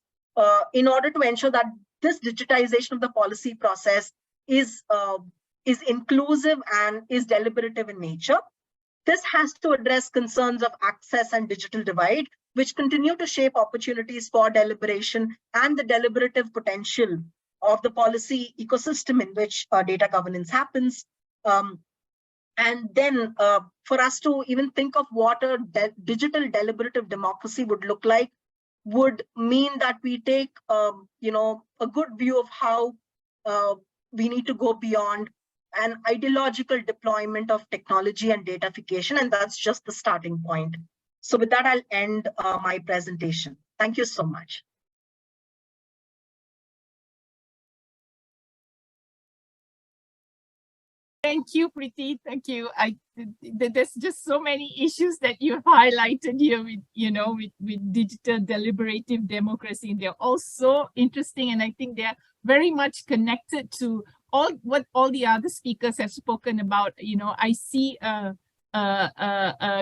in order to ensure that this digitization of the policy process is inclusive and is deliberative in nature. This has to address concerns of access and digital divide, which continue to shape opportunities for deliberation and the deliberative potential of the policy ecosystem in which data governance happens. And then for us to even think of what a digital deliberative democracy would look like would mean that we take a good view of how we need to go beyond an ideological deployment of technology and datafication, and that's just the starting point. So with that, I'll end my presentation. Thank you so much. Thank you, Preeti. Thank you. There's just so many issues that you've highlighted here with digital deliberative democracy. And they're all so interesting, and I think they're very much connected to what all the other speakers have spoken about. I see a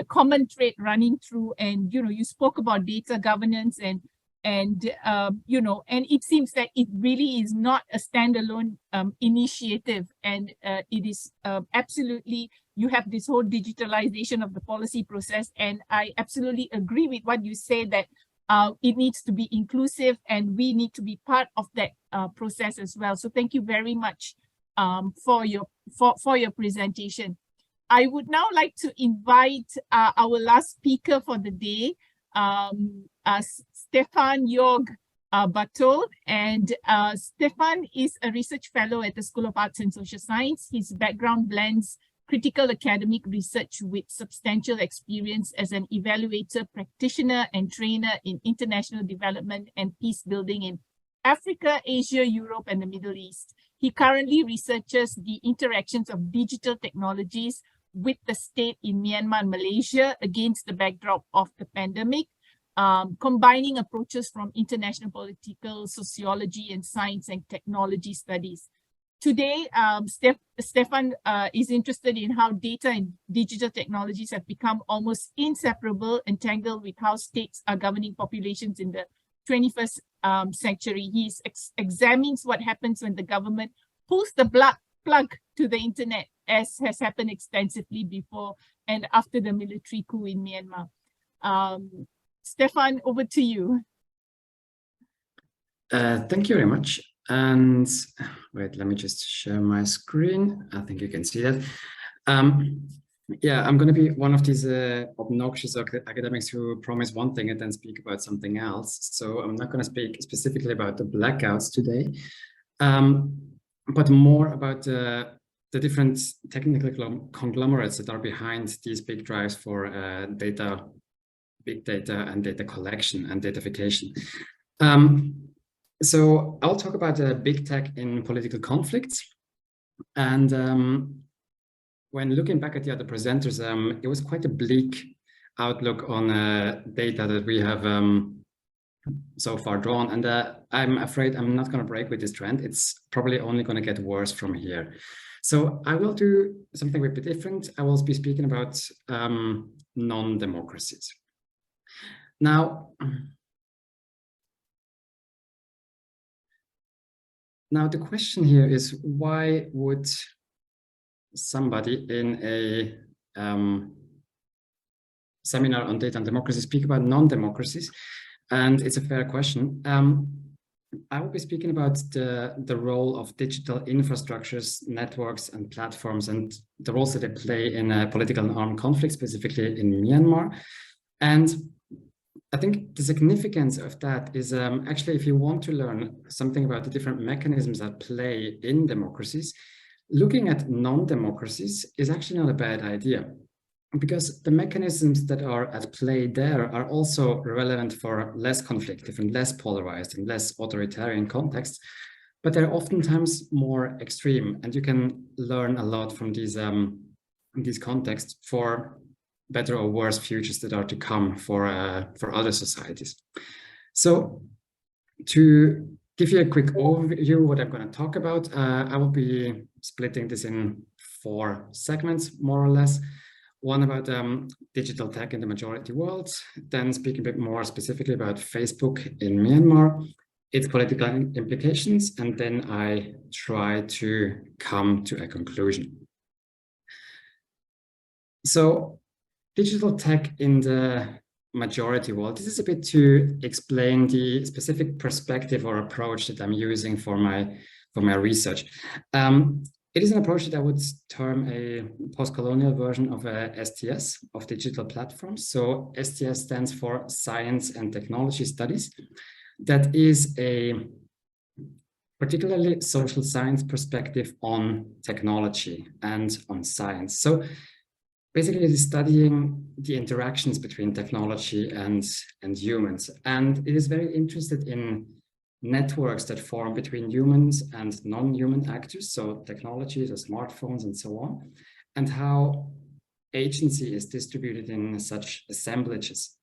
common thread running through, and you spoke about data governance and it seems that it really is not a standalone initiative, and it is absolutely, you have this whole digitalization of the policy process, and I absolutely agree with what you say, that it needs to be inclusive and we need to be part of that process as well. So thank you very much for your presentation. I would now like to invite our last speaker for the day, Stefan Bachtold, and Stefan is a research fellow at the School of Arts and Social Science. His background blends critical academic research with substantial experience as an evaluator, practitioner, and trainer in international development and peace building in Africa, Asia, Europe, and the Middle East. He currently researches the interactions of digital technologies with the state in Myanmar and Malaysia against the backdrop of the pandemic, combining approaches from international political sociology and science and technology studies. Today, Stefan is interested in how data and digital technologies have become almost inseparable, entangled with how states are governing populations in the 21st century. He examines what happens when the government pulls the plug to the internet, as has happened extensively before and after the military coup in Myanmar. Stefan, over to you. Thank you very much. And wait, let me just share my screen. I think you can see that. Yeah, I'm going to be one of these obnoxious academics who promise one thing and then speak about something else. So I'm not going to speak specifically about the blackouts today, but more about the different technical conglomerates that are behind these big drives for data, big data, and data collection and datafication. So I'll talk about big tech in political conflicts. And when looking back at the other presenters, it was quite a bleak outlook on data that we have so far drawn. And I'm afraid I'm not going to break with this trend. It's probably only going to get worse from here. So I will do something a bit different. I will be speaking about non-democracies. Now, the question here is, why would somebody in a seminar on data and democracy speak about non-democracies? And it's a fair question. I will be speaking about the role of digital infrastructures, networks, and platforms, and the roles that they play in political and armed conflict, specifically in Myanmar. And I think the significance of that is actually, if you want to learn something about the different mechanisms that play in democracies, looking at non-democracies is actually not a bad idea. because the mechanisms that are at play there are also relevant for less conflictive and less polarized and less authoritarian contexts, but they're oftentimes more extreme, and you can learn a lot from these contexts for better or worse futures that are to come for other societies. So to give you a quick overview of what I'm going to talk about, I will be splitting this in 4 segments, more or less. One about digital tech in the majority world, then speak a bit more specifically about Facebook in Myanmar, its political implications, and then I try to come to a conclusion. So digital tech in the majority world, this is a bit to explain the specific perspective or approach that I'm using for my research. It is an approach that I would term a post-colonial version of STS, of digital platforms. So STS stands for Science and Technology Studies. That is a particularly social science perspective on technology and on science. So basically, it is studying the interactions between technology and humans. And it is very interested in networks that form between humans and non-human actors, so technologies or smartphones and so on, and how agency is distributed in such assemblages.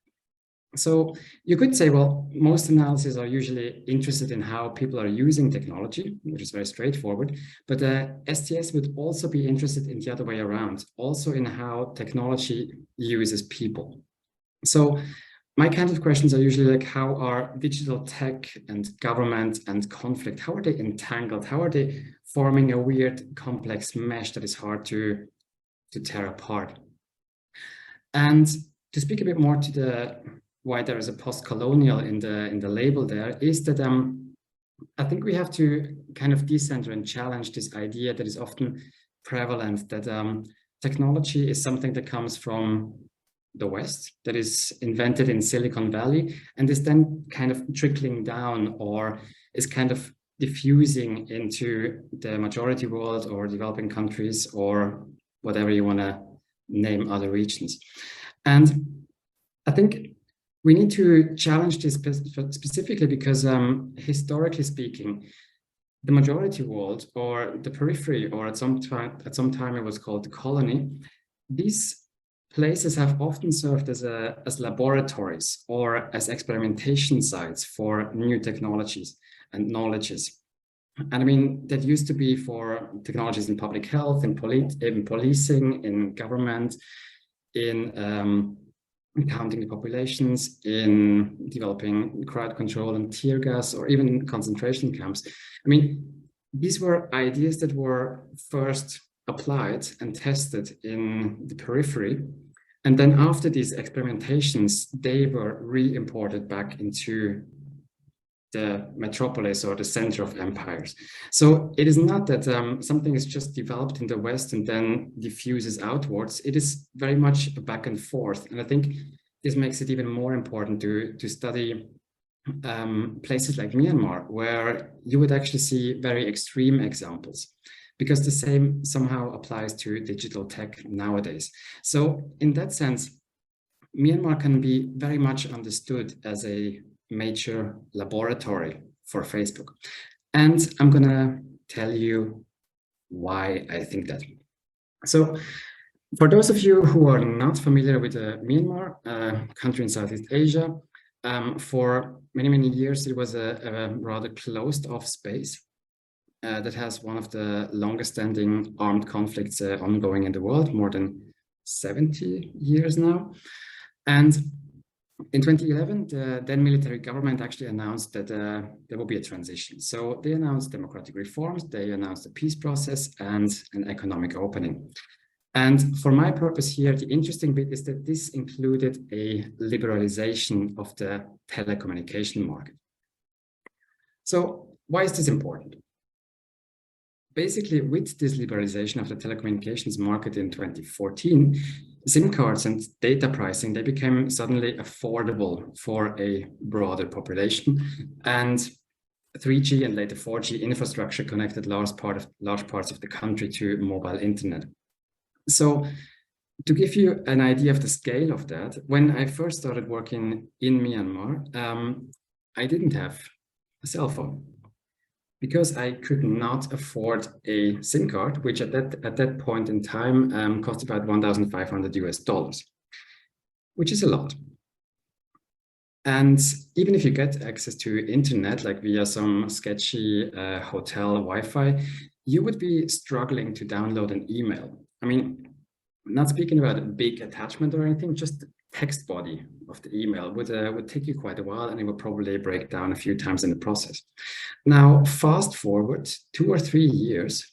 So you could say, well, most analyses are usually interested in how people are using technology, which is very straightforward, but STS would also be interested in the other way around, also in how technology uses people. So my kind of questions are usually like, how are digital tech and government and conflict, how are they entangled? How are they forming a weird, complex mesh that is hard to tear apart? And to speak a bit more to the why there is a post-colonial in the label there, is that I think we have to kind of decenter and challenge this idea that is often prevalent, that technology is something that comes from the West, that is invented in Silicon Valley, and is then kind of trickling down or is kind of diffusing into the majority world or developing countries or whatever you want to name other regions. And I think we need to challenge this specifically because historically speaking, the majority world or the periphery, or at some time it was called the colony, these places have often served as laboratories or as experimentation sites for new technologies and knowledges. And I mean, that used to be for technologies in public health, in policing, in government, in counting the populations, in developing crowd control and tear gas, or even concentration camps. I mean, these were ideas that were first applied and tested in the periphery. And then after these experimentations, they were re-imported back into the metropolis or the center of empires. So it is not that something is just developed in the West and then diffuses outwards. It is very much a back and forth. And I think this makes it even more important to study places like Myanmar, where you would actually see very extreme examples, because the same somehow applies to digital tech nowadays. So in that sense, Myanmar can be very much understood as a major laboratory for Facebook. And I'm gonna tell you why I think that. So for those of you who are not familiar with Myanmar, a country in Southeast Asia, for many, many years, it was a rather closed off space that has one of the longest standing armed conflicts ongoing in the world, more than 70 years now. And in 2011, the then military government actually announced that there will be a transition. So they announced democratic reforms, they announced a peace process and an economic opening. And for my purpose here, the interesting bit is that this included a liberalization of the telecommunication market. So why is this important? Basically, with this liberalization of the telecommunications market in 2014, SIM cards and data pricing, they became suddenly affordable for a broader population, and 3G and later 4G infrastructure connected large parts of the country to mobile internet. So to give you an idea of the scale of that, when I first started working in Myanmar, I didn't have a cell phone because I could not afford a SIM card, which at that point in time cost about $1,500, which is a lot. And even if you get access to internet, like via some sketchy hotel Wi-Fi, you would be struggling to download an email. I mean, not speaking about a big attachment or anything, just the text body of the email would take you quite a while, and it would probably break down a few times in the process. Now, fast forward 2 or 3 years,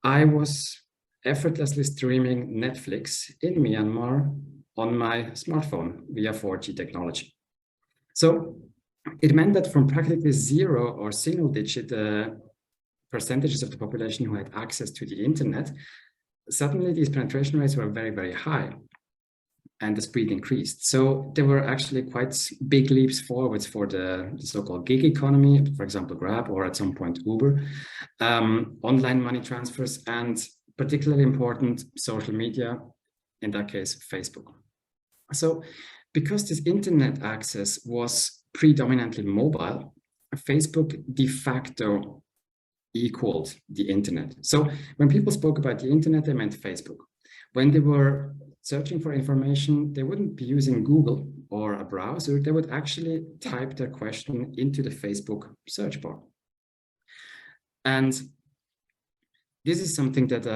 I was effortlessly streaming Netflix in Myanmar on my smartphone via 4G technology. So it meant that from practically 0 or single-digit percentages of the population who had access to the internet, suddenly these penetration rates were very, very high, and the speed increased. So there were actually quite big leaps forwards for the so-called gig economy, for example, Grab, or at some point Uber, online money transfers, and particularly important, social media, in that case, Facebook. So because this internet access was predominantly mobile, Facebook de facto equaled the internet. So when people spoke about the internet, they meant Facebook. When they were searching for information, they wouldn't be using Google or a browser. They would actually type their question into the Facebook search bar. And this is something that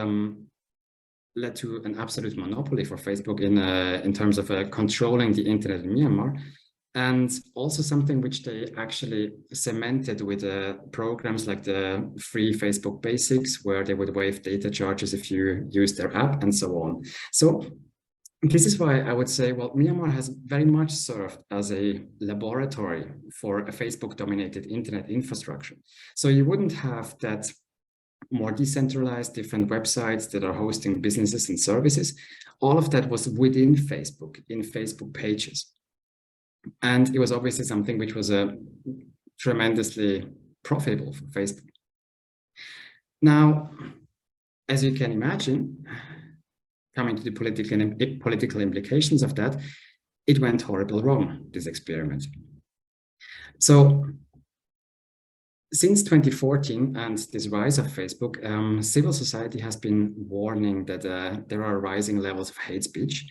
led to an absolute monopoly for Facebook in terms of controlling the internet in Myanmar, and also something which they actually cemented with programs like the free Facebook Basics, where they would waive data charges if you use their app and so on. So this is why I would say, well, Myanmar has very much served as a laboratory for a Facebook-dominated internet infrastructure. So you wouldn't have that more decentralized, different websites that are hosting businesses and services. All of that was within Facebook, in Facebook pages. And it was obviously something which was tremendously profitable for Facebook. Now, as you can imagine, coming to the political implications of that, it went horribly wrong, this experiment. So since 2014 and this rise of Facebook, civil society has been warning that there are rising levels of hate speech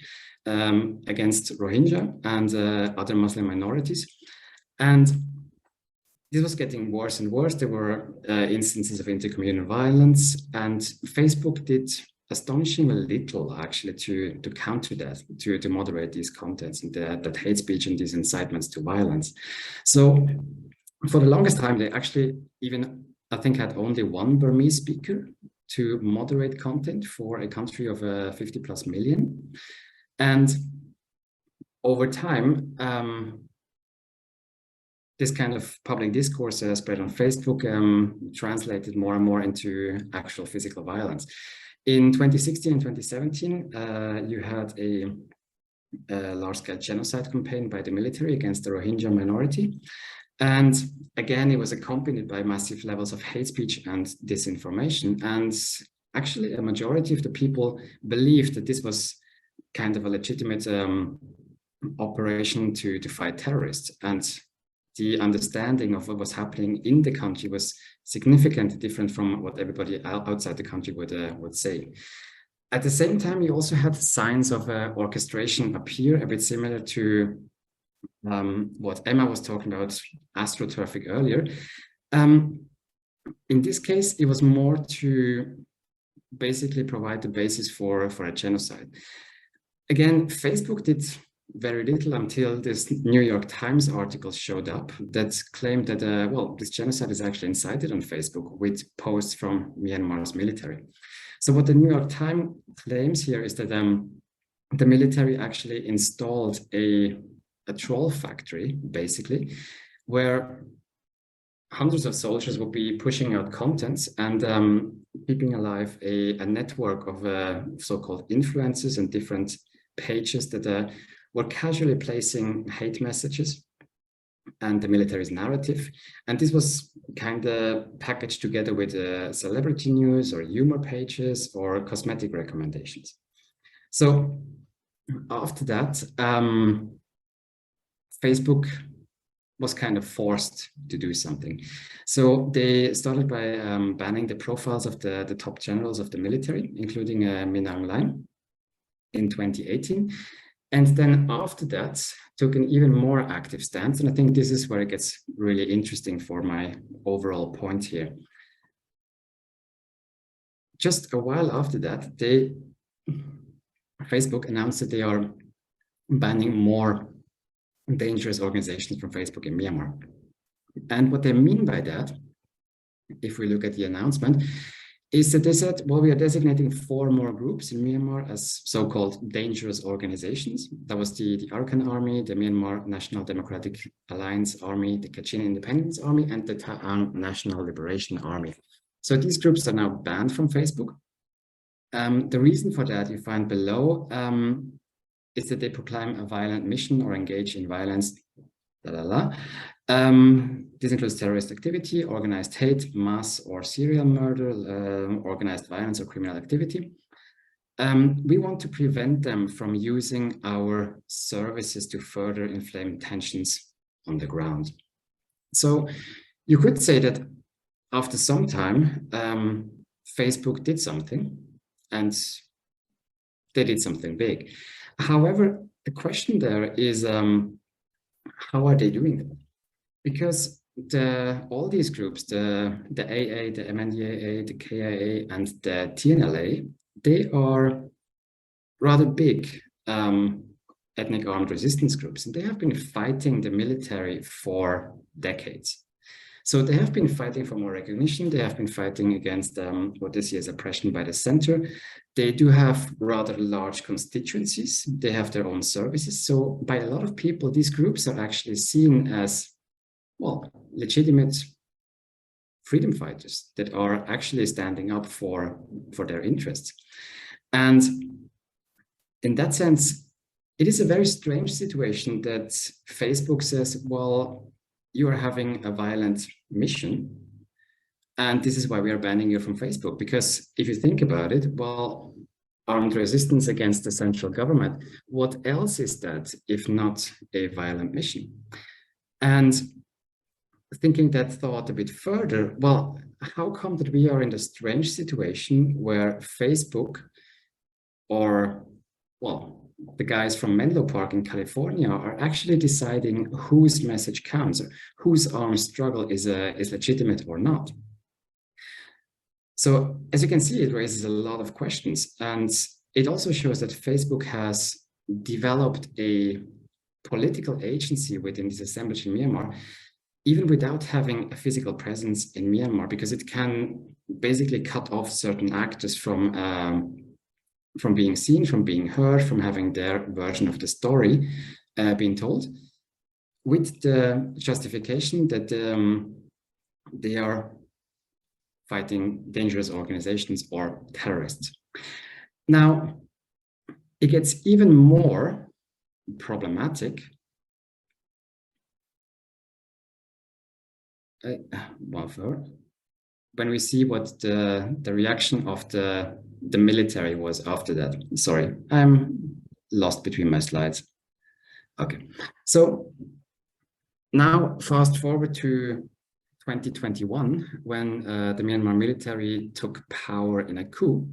against Rohingya and other Muslim minorities. And this was getting worse and worse. There were instances of intercommunal violence, and Facebook did astonishingly little actually to counter that, to moderate these contents and that hate speech and these incitements to violence. So for the longest time, they actually even, I think, had only one Burmese speaker to moderate content for a country of 50 plus million. And over time, this kind of public discourse spread on Facebook, translated more and more into actual physical violence. In 2016 and 2017, you had a large-scale genocide campaign by the military against the Rohingya minority. And again, it was accompanied by massive levels of hate speech and disinformation. And actually, a majority of the people believed that this was kind of a legitimate operation to fight terrorists. And the understanding of what was happening in the country was significantly different from what everybody outside the country would say. At the same time, you also had signs of orchestration appear, a bit similar to what Emma was talking about, astroturfing earlier. In this case, it was more to basically provide the basis for a genocide. Again, Facebook did very little until this New York Times article showed up that claimed that, well, this genocide is actually incited on Facebook with posts from Myanmar's military. So what the New York Times claims here is that the military actually installed a troll factory, basically, where hundreds of soldiers would be pushing out contents and keeping alive a network of so-called influencers and different pages that were casually placing hate messages and the military's narrative. And this was kind of packaged together with celebrity news or humor pages or cosmetic recommendations. So after that, Facebook was kind of forced to do something. So they started by banning the profiles of the top generals of the military, including Min Aung Hlaing in 2018. And then after that, took an even more active stance. And I think this is where it gets really interesting for my overall point here. Just a while after that, Facebook announced that they are banning more dangerous organizations from Facebook in Myanmar. And what they mean by that, if we look at the announcement, is that they said, well, we are designating 4 more groups in Myanmar as so-called dangerous organizations. That was the Arakan Army, the Myanmar National Democratic Alliance Army, the Kachin Independence Army, and the Ta'ang National Liberation Army. So these groups are now banned from Facebook. The reason for that you find below is that they proclaim a violent mission or engage in violence. This includes terrorist activity, organized hate, mass or serial murder, organized violence or criminal activity. We want to prevent them from using our services to further inflame tensions on the ground. So you could say that after some time, Facebook did something, and they did something big. However, the question there is, how are they doing it? Because all these groups, the AA, the MNDAA, the KIA, and the TNLA, they are rather big ethnic armed resistance groups, and they have been fighting the military for decades. So they have been fighting for more recognition. They have been fighting against what they see as oppression by the center. They do have rather large constituencies. They have their own services. So by a lot of people, these groups are actually seen as, well, legitimate freedom fighters that are actually standing up for their interests. And in that sense, it is a very strange situation that Facebook says, well, you are having a violent mission, and this is why we are banning you from Facebook. Because if you think about it, well, armed resistance against the central government, what else is that if not a violent mission? And thinking that thought a bit further, well, how come that we are in the strange situation where Facebook, or, well, the guys from Menlo Park in California are actually deciding whose message counts, or whose armed struggle is legitimate or not? So as you can see, it raises a lot of questions. And it also shows that Facebook has developed a political agency within this assemblage in Myanmar, even without having a physical presence in Myanmar, because it can basically cut off certain actors from being seen, from being heard, from having their version of the story being told, with the justification that they are fighting dangerous organizations or terrorists. Now, it gets even more problematic when we see what the reaction of the military was after that. Sorry, I'm lost between my slides. Okay, so now fast forward to 2021, when the Myanmar military took power in a coup,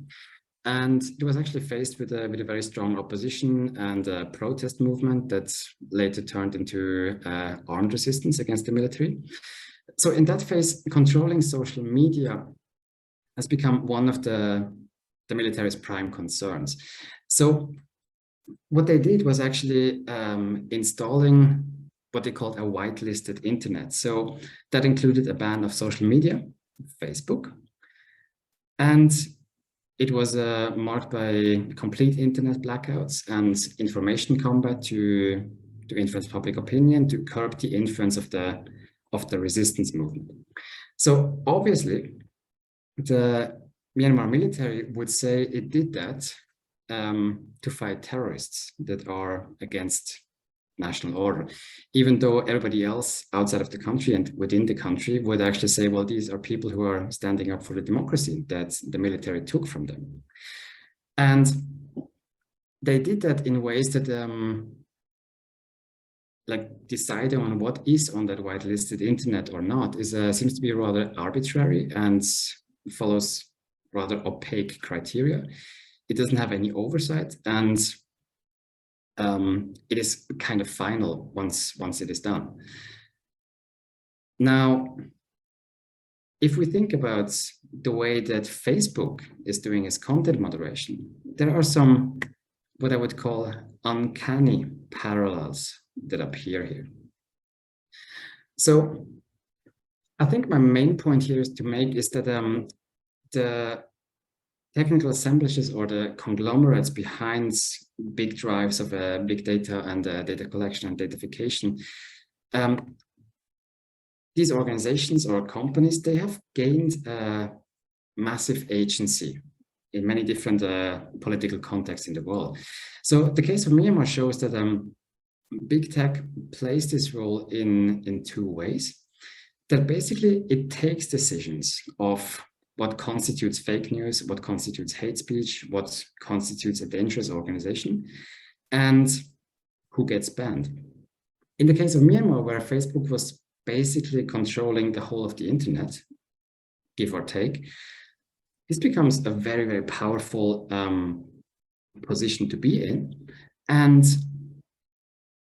and it was actually faced with a very strong opposition and a protest movement that later turned into armed resistance against the military. So in that phase, controlling social media has become one of the military's prime concerns. So what they did was actually installing what they called a whitelisted internet. So that included a ban of social media, Facebook, and it was marked by complete internet blackouts and information combat to influence public opinion, to curb the influence of the resistance movement. So obviously, the Myanmar military would say it did that to fight terrorists that are against national order, even though everybody else outside of the country and within the country would actually say, well, these are people who are standing up for the democracy that the military took from them. And they did that in ways that like deciding on what is on that whitelisted internet or not is seems to be rather arbitrary and follows rather opaque criteria. It doesn't have any oversight, and it is kind of final once it is done. Now, if we think about the way that Facebook is doing its content moderation, there are some what I would call uncanny parallels that appear here. So I think my main point here is to make is that the technical assemblages or the conglomerates behind big drives of big data and data collection and datafication, these organizations or companies, they have gained massive agency in many different political contexts in the world. So the case of Myanmar shows that big tech plays this role in two ways. That basically it takes decisions of what constitutes fake news, what constitutes hate speech, what constitutes a dangerous organization, and who gets banned. In the case of Myanmar, where Facebook was basically controlling the whole of the internet, give or take, this becomes a very, very powerful position to be in. And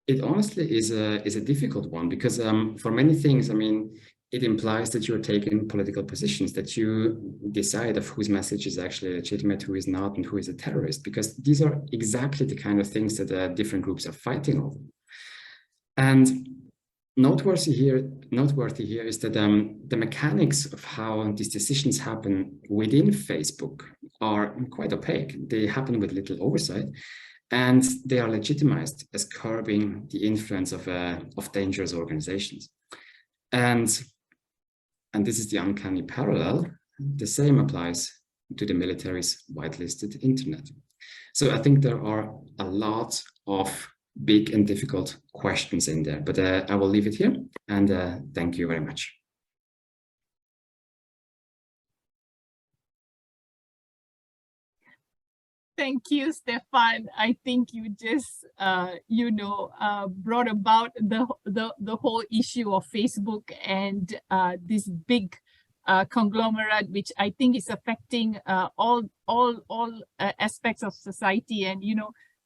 it honestly is a difficult one because for many things, I mean, it implies that you're taking political positions, that you decide of whose message is actually legitimate, who is not, and who is a terrorist, because these are exactly the kind of things that different groups are fighting over. And noteworthy here is that the mechanics of how these decisions happen within Facebook are quite opaque. They happen with little oversight, and they are legitimized as curbing the influence of dangerous organizations. And this is the uncanny parallel. The same applies to the military's whitelisted internet. So I think there are a lot of big and difficult questions in there, but I will leave it here, and thank you very much. Thank you, Stefan. I think you just, brought about the whole issue of Facebook and this big conglomerate, which I think is affecting all aspects of society. And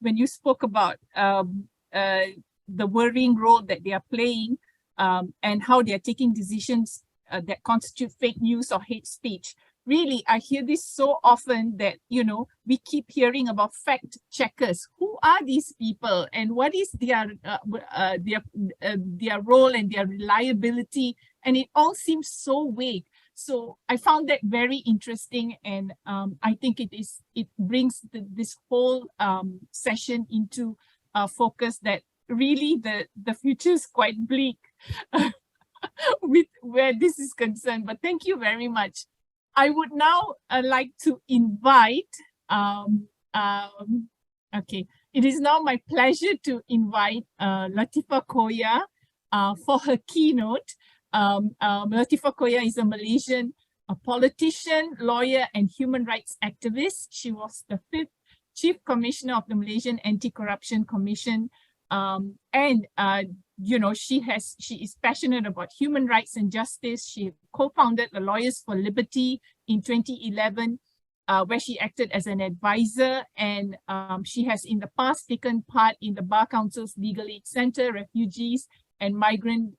when you spoke about the worrying role that they are playing and how they are taking decisions that constitute fake news or hate speech. Really, I hear this so often that, we keep hearing about fact checkers. Who are these people and what is their role and their reliability? And it all seems so vague. So I found that very interesting, and I think it brings this whole session into focus that really the future is quite bleak with where this is concerned. But thank you very much. I would now like to invite, it is now my pleasure to invite Latheefa Koya for her keynote. Latheefa Koya is a Malaysian politician, lawyer, and human rights activist. She was the 5th Chief Commissioner of the Malaysian Anti-Corruption Commission. She is passionate about human rights and justice. She co-founded the Lawyers for Liberty in 2011, where she acted as an advisor, and she has in the past taken part in the Bar Council's Legal Aid Center, Refugees and Migrant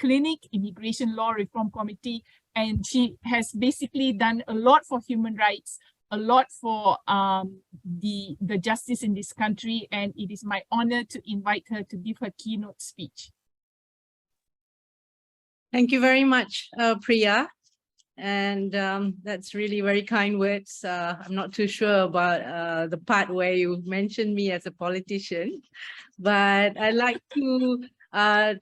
Clinic, Immigration Law Reform Committee, and she has basically done a lot for human rights, a lot for the justice in this country, and it is my honor to invite her to give her keynote speech. Thank you very much, Priya. And that's really very kind words. I'm not too sure about the part where you mentioned me as a politician, but I like to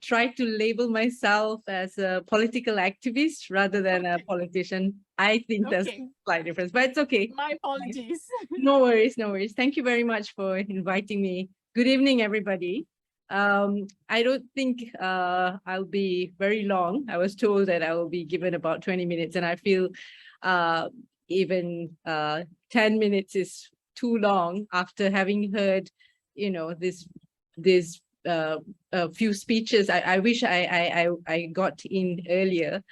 try to label myself as a political activist rather than a politician. I think there's a slight difference, but it's okay. My apologies. No worries, no worries. Thank you very much for inviting me. Good evening, everybody. I don't think I'll be very long. I was told that I will be given about 20 minutes, and I feel even 10 minutes is too long after having heard, this a few speeches. I wish I got in earlier.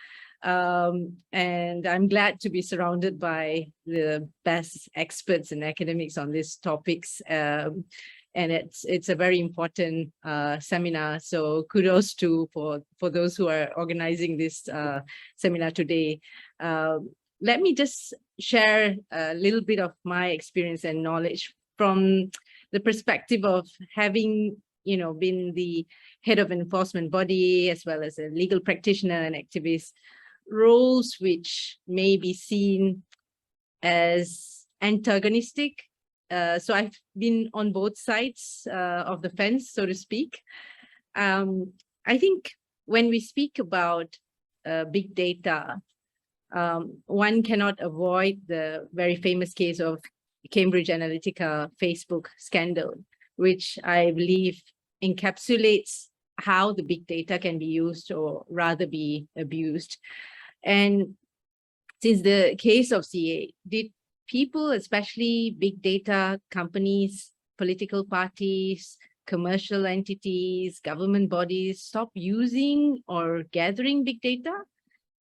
And I'm glad to be surrounded by the best experts and academics on these topics. And it's a very important seminar. So kudos for those who are organizing this seminar today. Let me just share a little bit of my experience and knowledge from the perspective of having, been the head of an enforcement body, as well as a legal practitioner and activist, roles which may be seen as antagonistic. So I've been on both sides of the fence, so to speak. I think when we speak about big data, one cannot avoid the very famous case of Cambridge Analytica Facebook scandal, which I believe encapsulates how the big data can be used, or rather be abused. And since the case of CA, did people, especially big data companies, political parties, commercial entities, government bodies, stop using or gathering big data?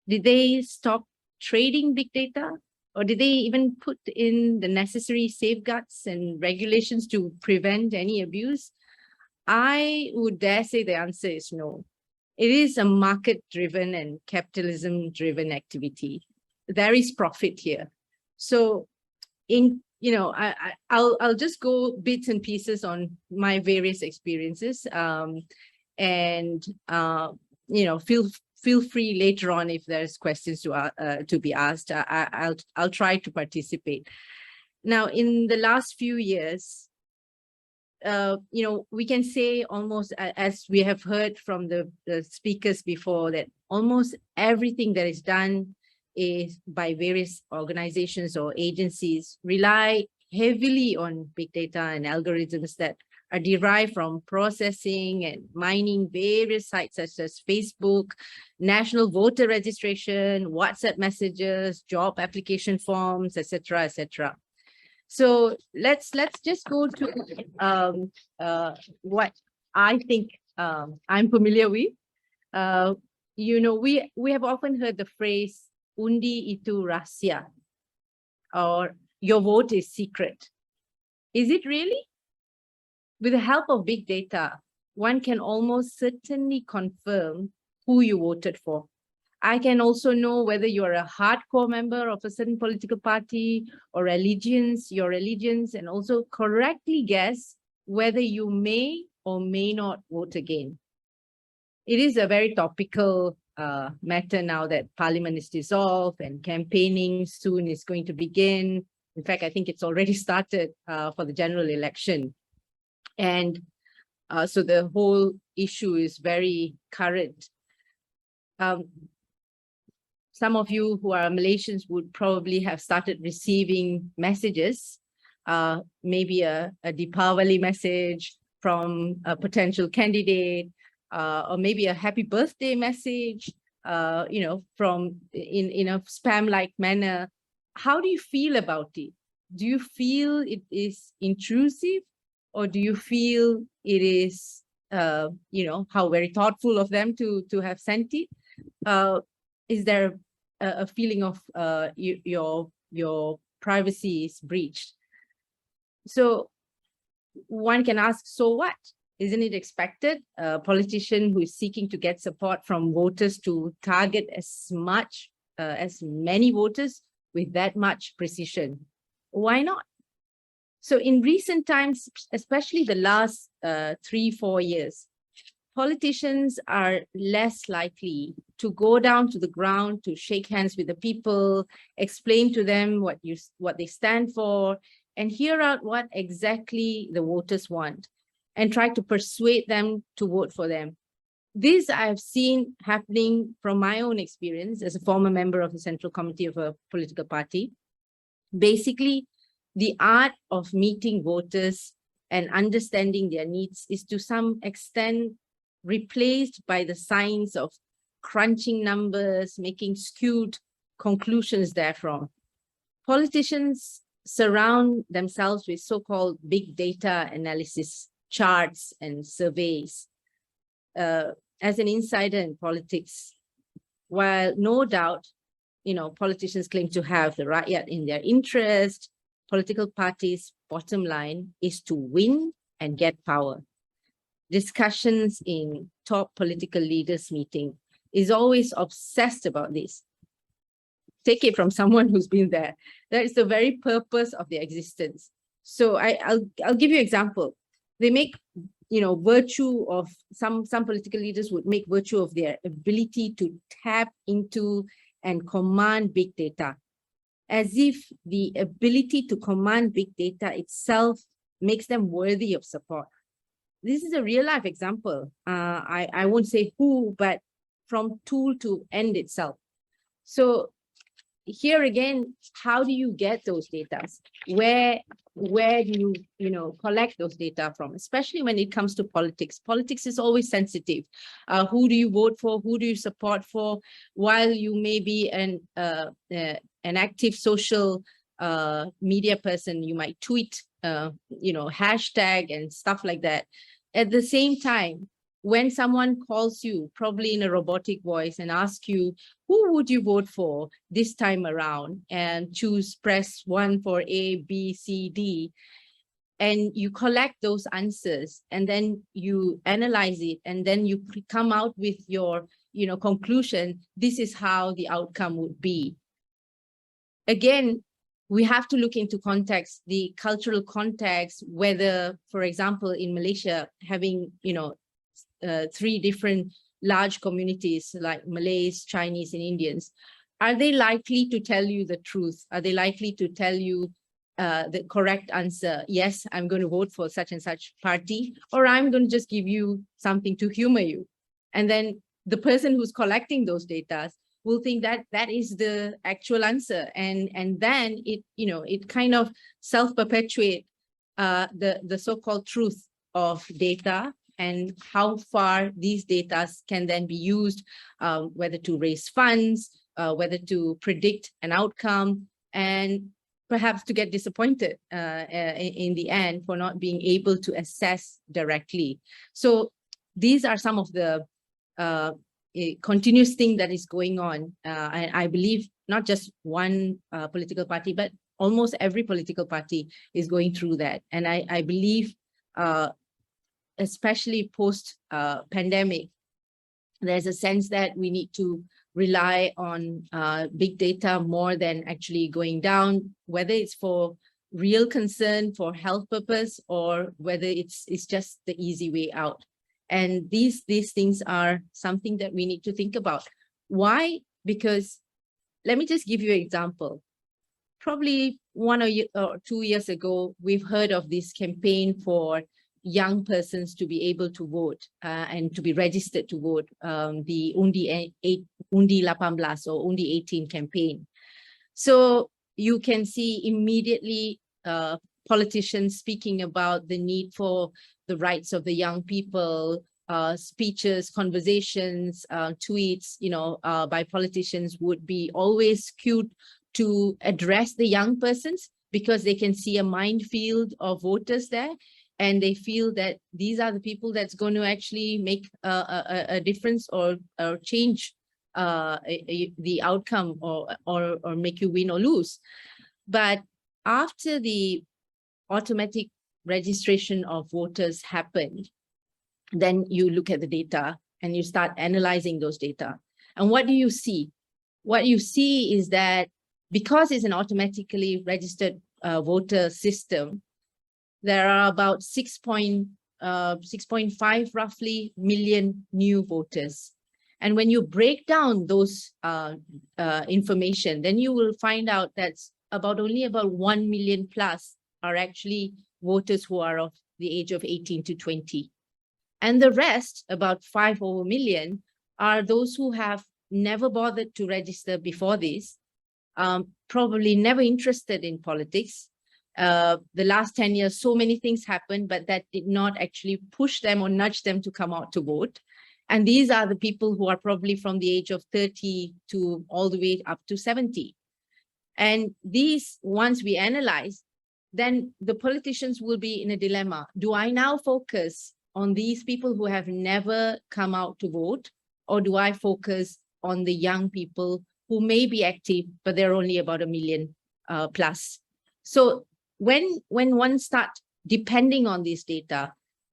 Did they stop trading big data? Or did they even put in the necessary safeguards and regulations to prevent any abuse? I would dare say the answer is no. It is a market-driven and capitalism-driven activity. There is profit here. So I'll just go bits and pieces on my various experiences, and feel free later on if there's questions to be asked. I'll try to participate. Now, in the last few years, we can say almost, as we have heard from the speakers before, that almost everything that is done is by various organizations or agencies rely heavily on big data and algorithms that are derived from processing and mining various sites such as Facebook, national voter registration, WhatsApp messages, job application forms, etc., etc. So let's just go to what I think I'm familiar with. We have often heard the phrase "undi itu rahsia," or "your vote is secret." Is it really? With the help of big data, one can almost certainly confirm who you voted for. I can also know whether you're a hardcore member of a certain political party or your allegiance, and also correctly guess whether you may or may not vote again. It is a very topical matter now that Parliament is dissolved and campaigning soon is going to begin. In fact, I think it's already started for the general election. And so the whole issue is very current. Some of you who are Malaysians would probably have started receiving messages, maybe a Deepavali message from a potential candidate, or maybe a happy birthday message, from in a spam-like manner. How do you feel about it? Do you feel it is intrusive, or do you feel it is, how very thoughtful of them to have sent it? Is there a feeling of your privacy is breached? So one can ask, so what? Isn't it expected a politician who is seeking to get support from voters to target as many voters with that much precision? Why not? So in recent times, especially the last 3-4 years, politicians are less likely to go down to the ground to shake hands with the people, explain to them what they stand for, and hear out what exactly the voters want, and try to persuade them to vote for them. This I have seen happening from my own experience as a former member of the Central Committee of a political party. Basically, the art of meeting voters and understanding their needs is to some extent replaced by the science of crunching numbers, making skewed conclusions therefrom. Politicians surround themselves with so-called big data analysis, charts and surveys. As an insider in politics, while no doubt, politicians claim to have the rakyat in their interest, political parties' bottom line is to win and get power. Discussions in top political leaders meeting is always obsessed about this. Take it from someone who's been there. That is the very purpose of their existence. So I'll give you an example. They make, virtue of some political leaders would make virtue of their ability to tap into and command big data, as if the ability to command big data itself makes them worthy of support. This is a real life example. I won't say who, but from tool to end itself. So here again, how do you get those data? Where do you collect those data from? Especially when it comes to politics. Politics is always sensitive. Who do you vote for? Who do you support for? While you may be an active social media person, you might tweet, hashtag and stuff like that. At the same time, when someone calls you, probably in a robotic voice, and asks you, who would you vote for this time around? And press 1 for A, B, C, D. And you collect those answers, and then you analyze it, and then you come out with your, conclusion. This is how the outcome would be. Again, we have to look into context, the cultural context, whether, for example, in Malaysia, having, 3 different large communities like Malays, Chinese, and Indians, are they likely to tell you the truth? Are they likely to tell you the correct answer? Yes, I'm going to vote for such and such party, or I'm going to just give you something to humor you. And then the person who's collecting those data will think that that is the actual answer. And then it kind of self-perpetuate the so-called truth of data, and how far these data can then be used, whether to raise funds, whether to predict an outcome, and perhaps to get disappointed in the end for not being able to assess directly. So these are some of the continuous thing that is going on. I believe not just one political party, but almost every political party is going through that. And I believe, especially post-pandemic, there's a sense that we need to rely on big data more than actually going down, whether it's for real concern, for health purpose, or whether it's just the easy way out. And these things are something that we need to think about. Why? Because let me just give you an example. Probably 1 or 2 years ago, we've heard of this campaign for young persons to be able to vote and to be registered to vote, the Undi 18 or Undi 18 campaign. So you can see immediately politicians speaking about the need for the rights of the young people, speeches, conversations, tweets, by politicians would be always skewed to address the young persons, because they can see a minefield of voters there. And they feel that these are the people that's going to actually make a difference or change the outcome or make you win or lose. But after the automatic registration of voters happened, then you look at the data and you start analyzing those data. And what do you see? What you see is that because it's an automatically registered voter system, there are about 6.5 roughly million new voters. And when you break down those information, then you will find out that's only about 1 million plus are actually voters who are of the age of 18 to 20. And the rest, about 5 over million, are those who have never bothered to register before this, probably never interested in politics. The last 10 years, so many things happened, but that did not actually push them or nudge them to come out to vote. And these are the people who are probably from the age of 30 to all the way up to 70. And these, once we analyze, then the politicians will be in a dilemma. Do I now focus on these people who have never come out to vote, or do I focus on the young people who may be active, but they're only about 1 million plus? So when one starts depending on this data,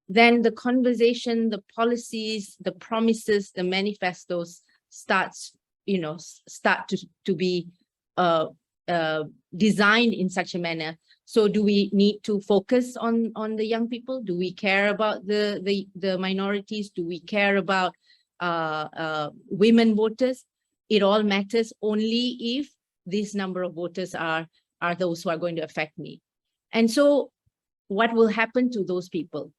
then the conversation, the policies, the promises, the manifestos start to be designed in such a manner. So do we need to focus on the young people? Do we care about the minorities? Do we care about women voters? It all matters only if this number of voters are those who are going to affect me. And so what will happen to those people?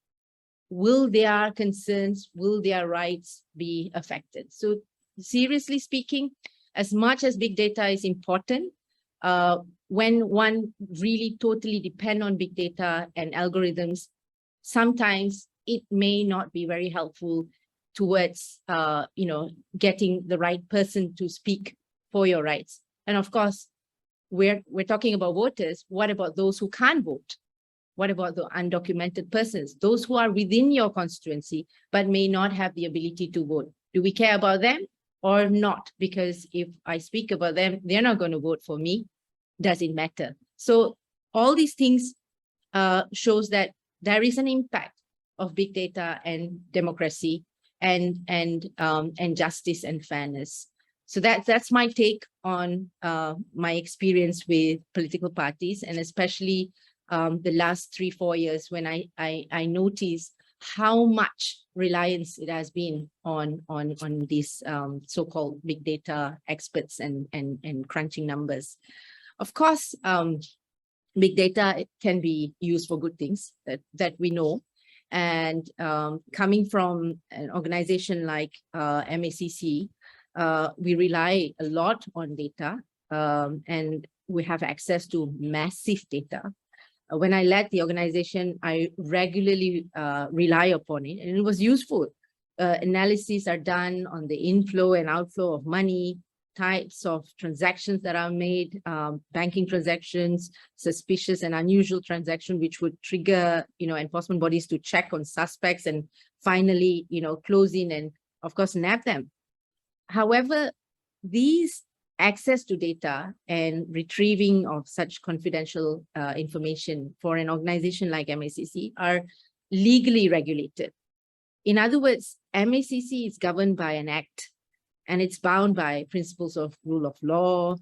Will their concerns, will their rights be affected? So seriously speaking, as much as big data is important, when one really totally depend on big data and algorithms, sometimes it may not be very helpful towards getting the right person to speak for your rights. And of course, we're talking about voters. What about those who can't vote? What about the undocumented persons, those who are within your constituency but may not have the ability to vote? Do we care about them or not? Because if I speak about them, they're not going to vote for me. Does it matter? So all these things shows that there is an impact of big data and democracy and justice and fairness. So that's my take on my experience with political parties, and especially the last 3-4 years when I noticed how much reliance it has been on these so-called big data experts and crunching numbers. Of course, big data can be used for good things that we know. And coming from an organization like MACC, we rely a lot on data, and we have access to massive data. When I led the organization, I regularly rely upon it, and it was useful. Analyses are done on the inflow and outflow of money, types of transactions that are made, banking transactions, suspicious and unusual transactions, which would trigger, enforcement bodies to check on suspects and finally, close in and, of course, nab them. However, these access to data and retrieving of such confidential information for an organization like MACC are legally regulated. In other words, MACC is governed by an act, and it's bound by principles of rule of law,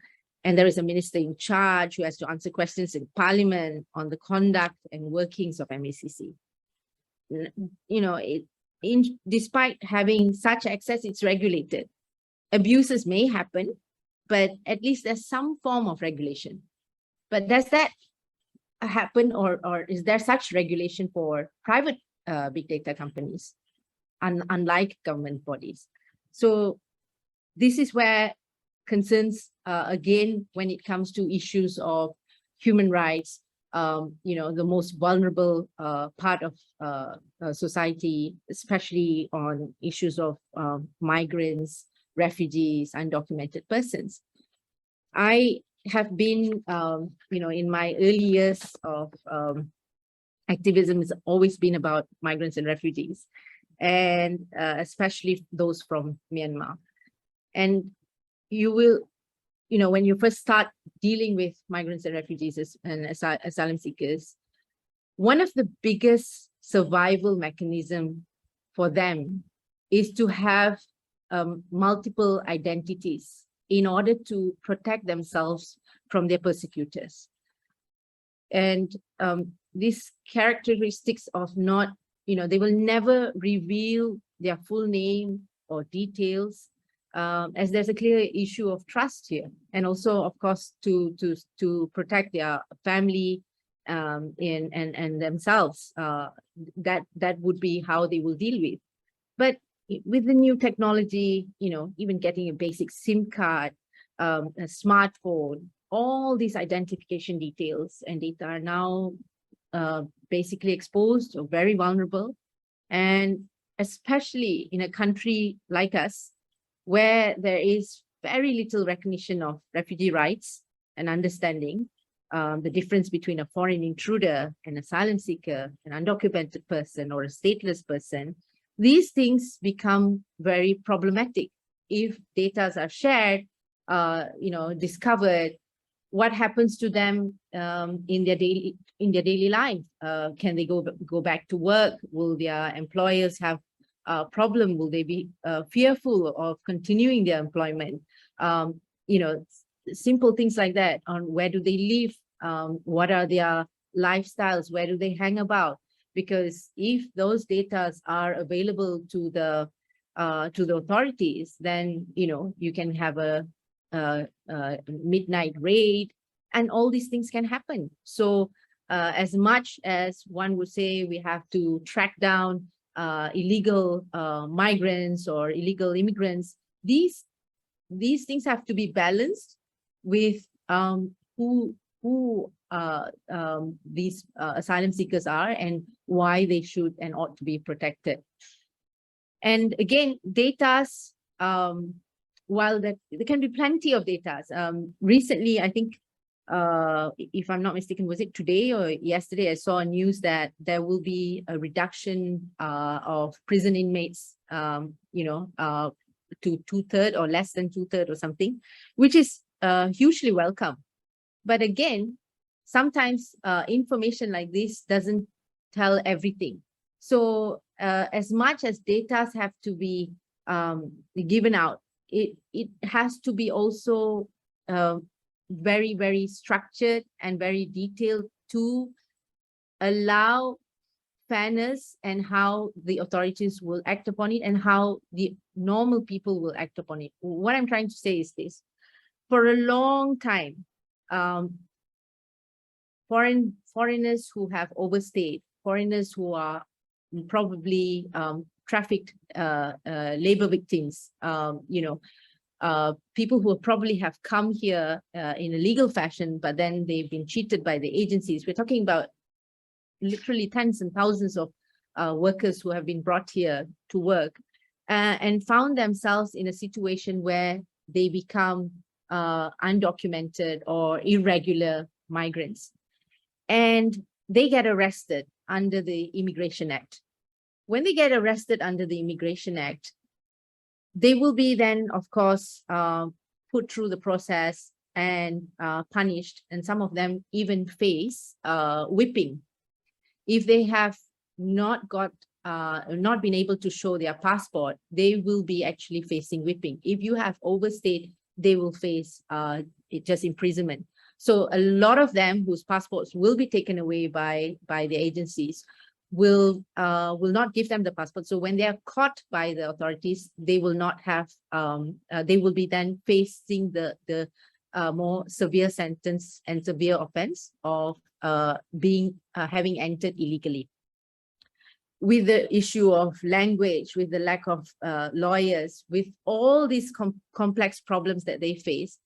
and there is a minister in charge who has to answer questions in Parliament on the conduct and workings of MACC. Despite having such access, it's regulated. Abuses may happen, but at least there's some form of regulation. But does that happen, or is there such regulation for private big data companies, unlike government bodies? So this is where concerns, again, when it comes to issues of human rights, the most vulnerable part of society, especially on issues of migrants, refugees, undocumented persons. I have been, in my early years of activism, has always been about migrants and refugees, and especially those from Myanmar. And you will, when you first start dealing with migrants and refugees and asylum seekers, one of the biggest survival mechanism for them is to have multiple identities in order to protect themselves from their persecutors. And these characteristics of not, they will never reveal their full name or details, as there's a clear issue of trust here. And also, of course, to protect their family and themselves, that would be how they will deal with. But with the new technology, even getting a basic SIM card, a smartphone, all these identification details and data are now basically exposed or very vulnerable. And especially in a country like us, where there is very little recognition of refugee rights, and understanding the difference between a foreign intruder, an asylum seeker, an undocumented person, or a stateless person, these things become very problematic. If data are shared, discovered, what happens to them in their daily life? Can they go back to work? Will their employers have a problem? Will they be fearful of continuing their employment? Simple things like that, on where do they live? What are their lifestyles? Where do they hang about? Because if those data are available to the authorities, then you can have a midnight raid, and all these things can happen. So as much as one would say we have to track down illegal migrants or illegal immigrants, these things have to be balanced with who these asylum seekers are and why they should and ought to be protected. And again, datas, while there can be plenty of datas. Recently, I think, if I'm not mistaken, was it today or yesterday, I saw a news that there will be a reduction of prison inmates, to 2/3 or less than 2/3 or something, which is hugely welcome. But again, sometimes information like this doesn't tell everything. So as much as data have to be given out, it has to be also very, very structured and very detailed to allow fairness and how the authorities will act upon it and how the normal people will act upon it. What I'm trying to say is this: for a long time, foreigners who have overstayed, foreigners who are probably trafficked labor victims, people who probably have come here in a legal fashion, but then they've been cheated by the agencies. We're talking about literally tens and thousands of workers who have been brought here to work and found themselves in a situation where they become undocumented or irregular migrants. And they get arrested under the Immigration Act. When they get arrested under the Immigration Act, they will be then, of course, put through the process and punished, and some of them even face whipping. If they have not been able to show their passport, they will be actually facing whipping. If you have overstayed, they will face just imprisonment. So a lot of them whose passports will be taken away by the agencies will not give them the passport. So when they are caught by the authorities, they will not have, they will be then facing the more severe sentence and severe offense of having entered illegally. With the issue of language, with the lack of lawyers, with all these complex problems that they face,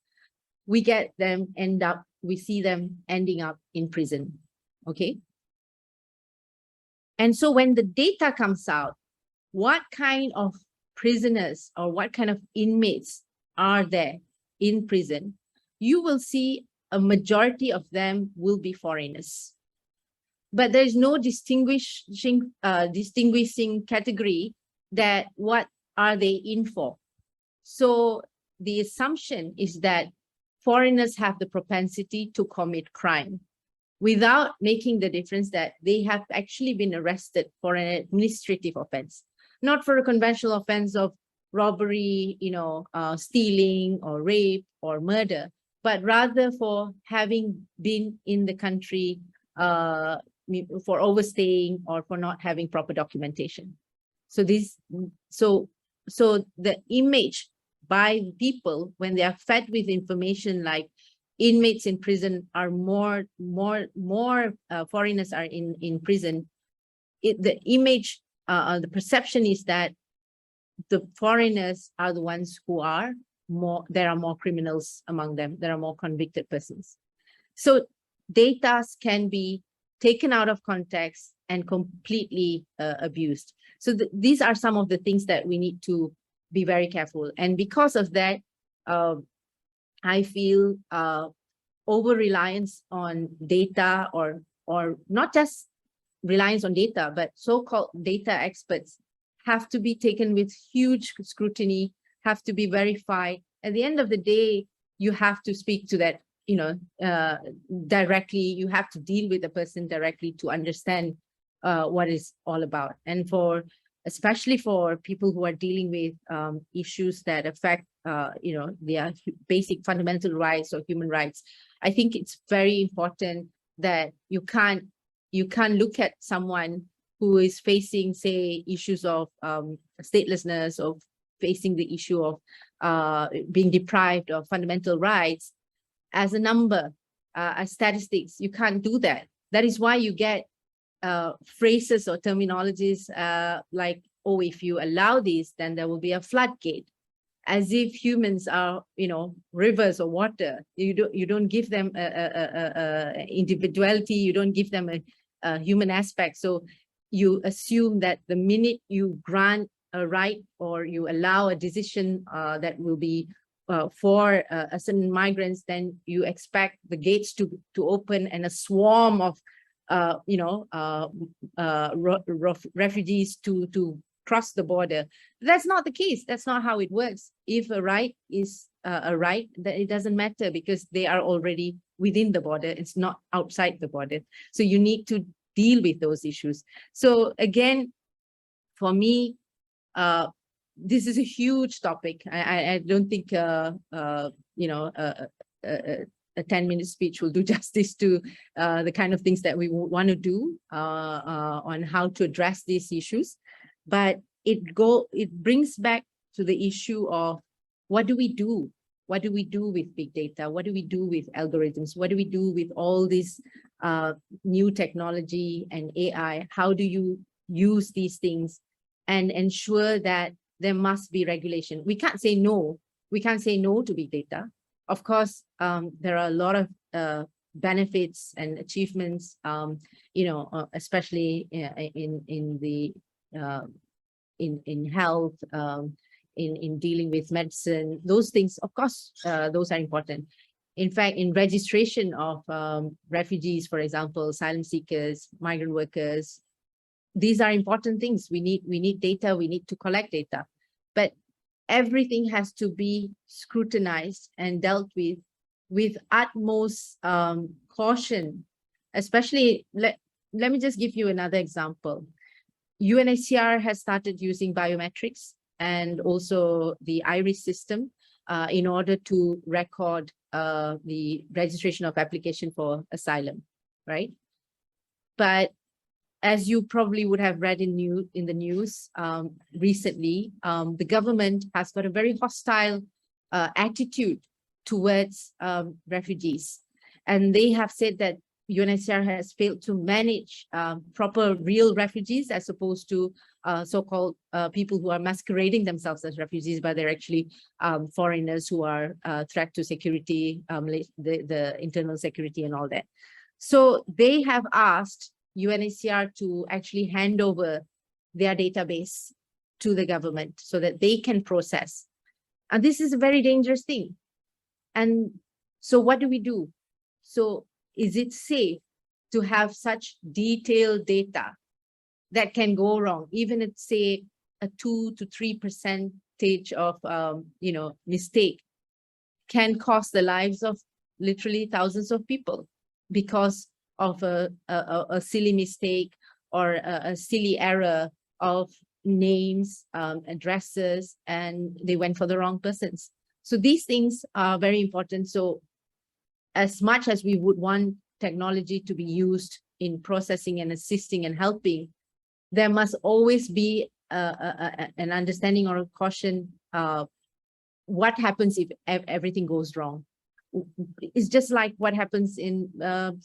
we see them ending up in prison, okay? And so when the data comes out, what kind of prisoners or what kind of inmates are there in prison, you will see a majority of them will be foreigners. But there is no distinguishing category that what are they in for. So the assumption is that foreigners have the propensity to commit crime without making the difference that they have actually been arrested for an administrative offense, not for a conventional offense of robbery, stealing or rape or murder, but rather for having been in the country for overstaying or for not having proper documentation. So the image by people, when they are fed with information like inmates in prison are more foreigners are in prison, the image, the perception is that the foreigners are the ones who are more, there are more criminals among them, there are more convicted persons. So data can be taken out of context and completely abused. So these are some of the things that we need to be very careful. And because of that, I feel over-reliance on data, or not just reliance on data, but so-called data experts have to be taken with huge scrutiny, have to be verified. At the end of the day, you have to speak to that, directly. You have to deal with the person directly to understand what it's all about. And especially for people who are dealing with issues that affect, their basic fundamental rights or human rights, I think it's very important that you can't look at someone who is facing, say, issues of statelessness, or facing the issue of being deprived of fundamental rights as a number, as statistics. You can't do that. That is why you get phrases or terminologies like, oh, if you allow this, then there will be a floodgate, as if humans are, rivers or water. You don't give them a individuality. You don't give them a human aspect. So you assume that the minute you grant a right or you allow a decision that will be for a certain migrants, then you expect the gates to open and a swarm of refugees to cross the border. That's not the case. That's not how it works. If a right is a right, then it doesn't matter, because they are already within the border. It's not outside the border. So you need to deal with those issues. So again, for me, this is a huge topic. I don't think a 10-minute speech will do justice to the kind of things that we want to do on how to address these issues. But it brings back to the issue of, what do we do? What do we do with big data? What do we do with algorithms? What do we do with all this new technology and AI? How do you use these things and ensure that there must be regulation? We can't say no. We can't say no to big data. Of course, there are a lot of benefits and achievements, especially in health, in dealing with medicine. Those things, of course, those are important. In fact, in registration of refugees, for example, asylum seekers, migrant workers, these are important things. We need data. We need to collect data, but everything has to be scrutinized and dealt with utmost caution. Especially, let me just give you another example. UNHCR has started using biometrics and also the iris system in order to record the registration of application for asylum, right? But as you probably would have read in the news recently, the government has got a very hostile attitude towards refugees. And they have said that UNHCR has failed to manage proper real refugees, as opposed to so-called people who are masquerading themselves as refugees, but they're actually foreigners who are a threat to security, the internal security and all that. So they have asked UNHCR to actually hand over their database to the government so that they can process. And this is a very dangerous thing. And so what do we do? So is it safe to have such detailed data that can go wrong, even at, say, a 2 to 3% of mistake can cost the lives of literally thousands of people because of a silly mistake or a silly error of names, addresses, and they went for the wrong persons. So these things are very important. So as much as we would want technology to be used in processing and assisting and helping, there must always be an understanding or a caution. What happens if everything goes wrong? It's just like what happens in,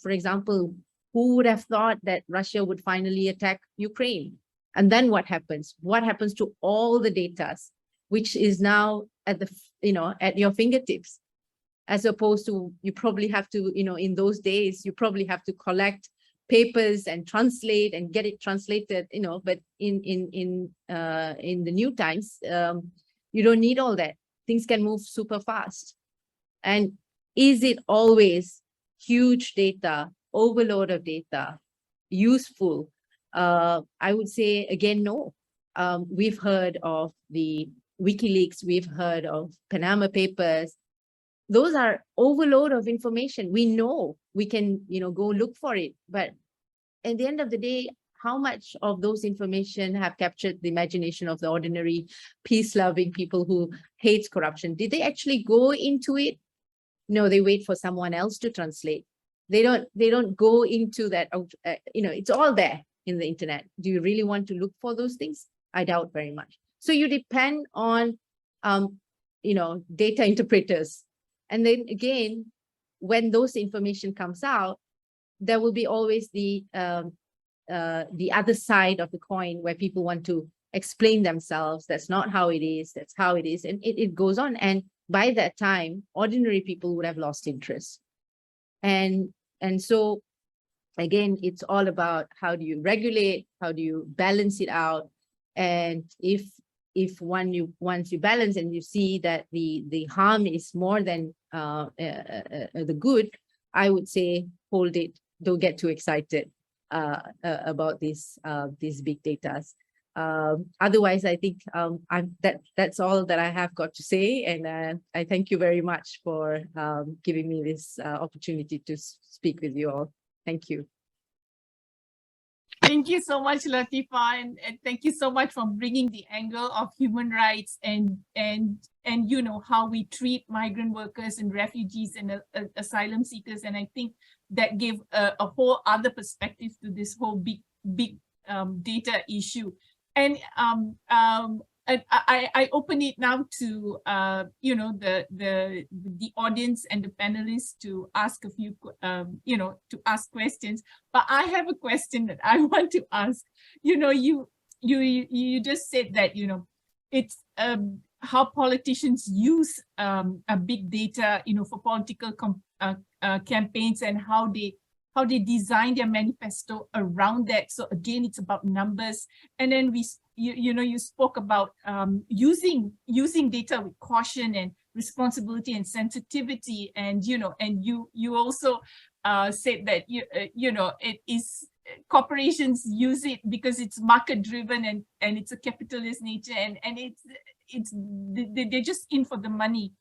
for example, who would have thought that Russia would finally attack Ukraine? And then what happens? What happens to all the data, which is now at the, at your fingertips? As opposed to, you probably have to, in those days, you probably have to collect papers and translate and get it translated, but in the new times, you don't need all that. Things can move super fast. And is it always huge data, overload of data, useful? I would say again, no. We've heard of the WikiLeaks, we've heard of Panama Papers. Those are overload of information. We know we can, go look for it, but at the end of the day, how much of those information have captured the imagination of the ordinary peace-loving people who hates corruption? Did they actually go into it? No, they wait for someone else to translate. They don't go into that. It's all there in the internet. Do you really want to look for those things? I doubt very much. So you depend on, data interpreters. And then again, when those information comes out, there will be always the other side of the coin where people want to explain themselves. That's not how it is. That's how it is. And it goes on. And by that time, ordinary people would have lost interest. And so, again, it's all about how do you regulate? How do you balance it out? And if once you balance and you see that the harm is more than the good, I would say hold it. Don't get too excited about these big data. Otherwise, I think that's all that I have got to say, and I thank you very much for giving me this opportunity to speak with you all. Thank you. Thank you so much, Latheefa, and thank you so much for bringing the angle of human rights and how we treat migrant workers and refugees and asylum seekers. And I think that gave a whole other perspective to this whole big data issue. And I open it now to the audience and the panelists to ask a few to ask questions. But I have a question that I want to ask. You just said that it's how politicians use a big data for political campaigns, and how they design their manifesto around that. So again, it's about numbers. And then you spoke about using data with caution and responsibility and sensitivity, and you also said that it is corporations use it because it's market driven and it's a capitalist nature, and they're just in for the money.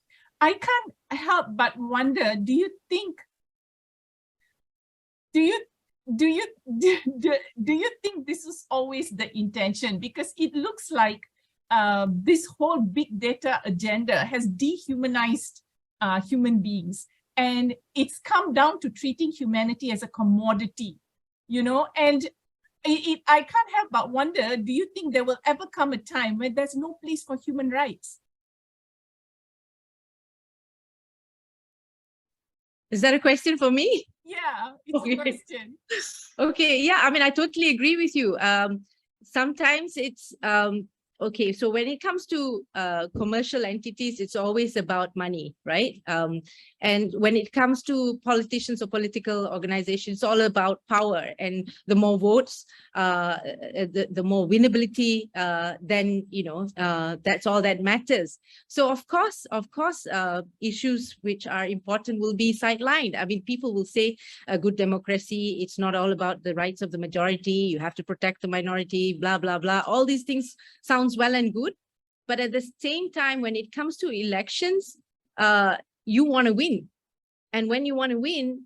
I can't help but wonder, do you think this was always the intention? Because it looks like this whole big data agenda has dehumanized human beings, and it's come down to treating humanity as a commodity, and I can't help but wonder, do you think there will ever come a time where there's no place for human rights? Is that a question for me? Yeah, it's a question. Okay, yeah, I mean, I totally agree with you. Sometimes it's, okay, so when it comes to commercial entities, it's always about money, right? And when it comes to politicians or political organizations, it's all about power. And the more votes, the more winnability, then, that's all that matters. So of course, issues which are important will be sidelined. I mean, people will say a good democracy, it's not all about the rights of the majority. You have to protect the minority, blah, blah, blah. All these things sounds well and good. But at the same time, when it comes to elections, you want to win. And when you want to win,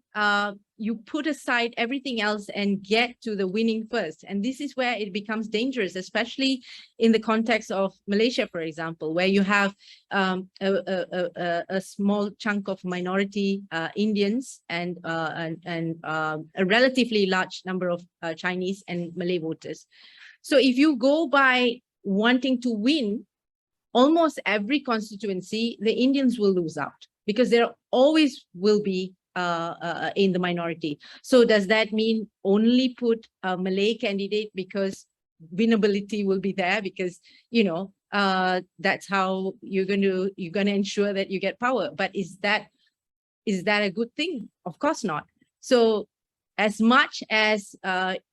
you put aside everything else and get to the winning first. And this is where it becomes dangerous, especially in the context of Malaysia, for example, where you have a small chunk of minority Indians and a relatively large number of Chinese and Malay voters. So if you go by wanting to win, almost every constituency, the Indians will lose out, because there always will be in the minority. So does that mean only put a Malay candidate because winnability will be there? Because that's how you're going to ensure that you get power. But is that a good thing? Of course not. So as much as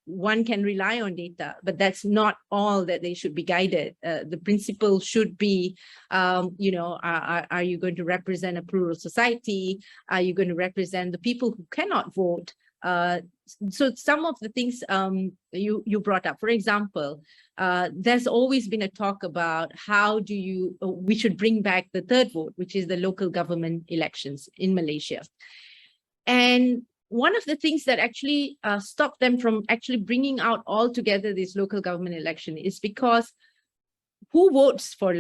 one can rely on data, but that's not all that they should be guided. The principle should be, you know, are you going to represent a plural society? Are you going to represent the people who cannot vote? So some of the things you brought up, for example, there's always been a talk about how do you, we should bring back the third vote, which is the local government elections in Malaysia. And one of the things that actually stopped them from actually bringing out altogether this local government election is because who votes for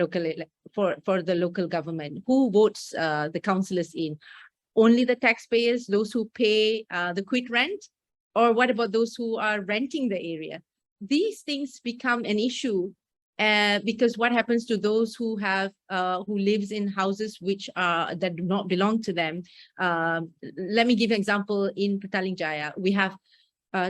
for the local government? Who votes the councillors in? Only the taxpayers, those who pay the quit rent? Or what about those who are renting the area? These things become an issue because what happens to those who have who lives in houses which that do not belong to them? Let me give an example. In Petaling Jaya, we have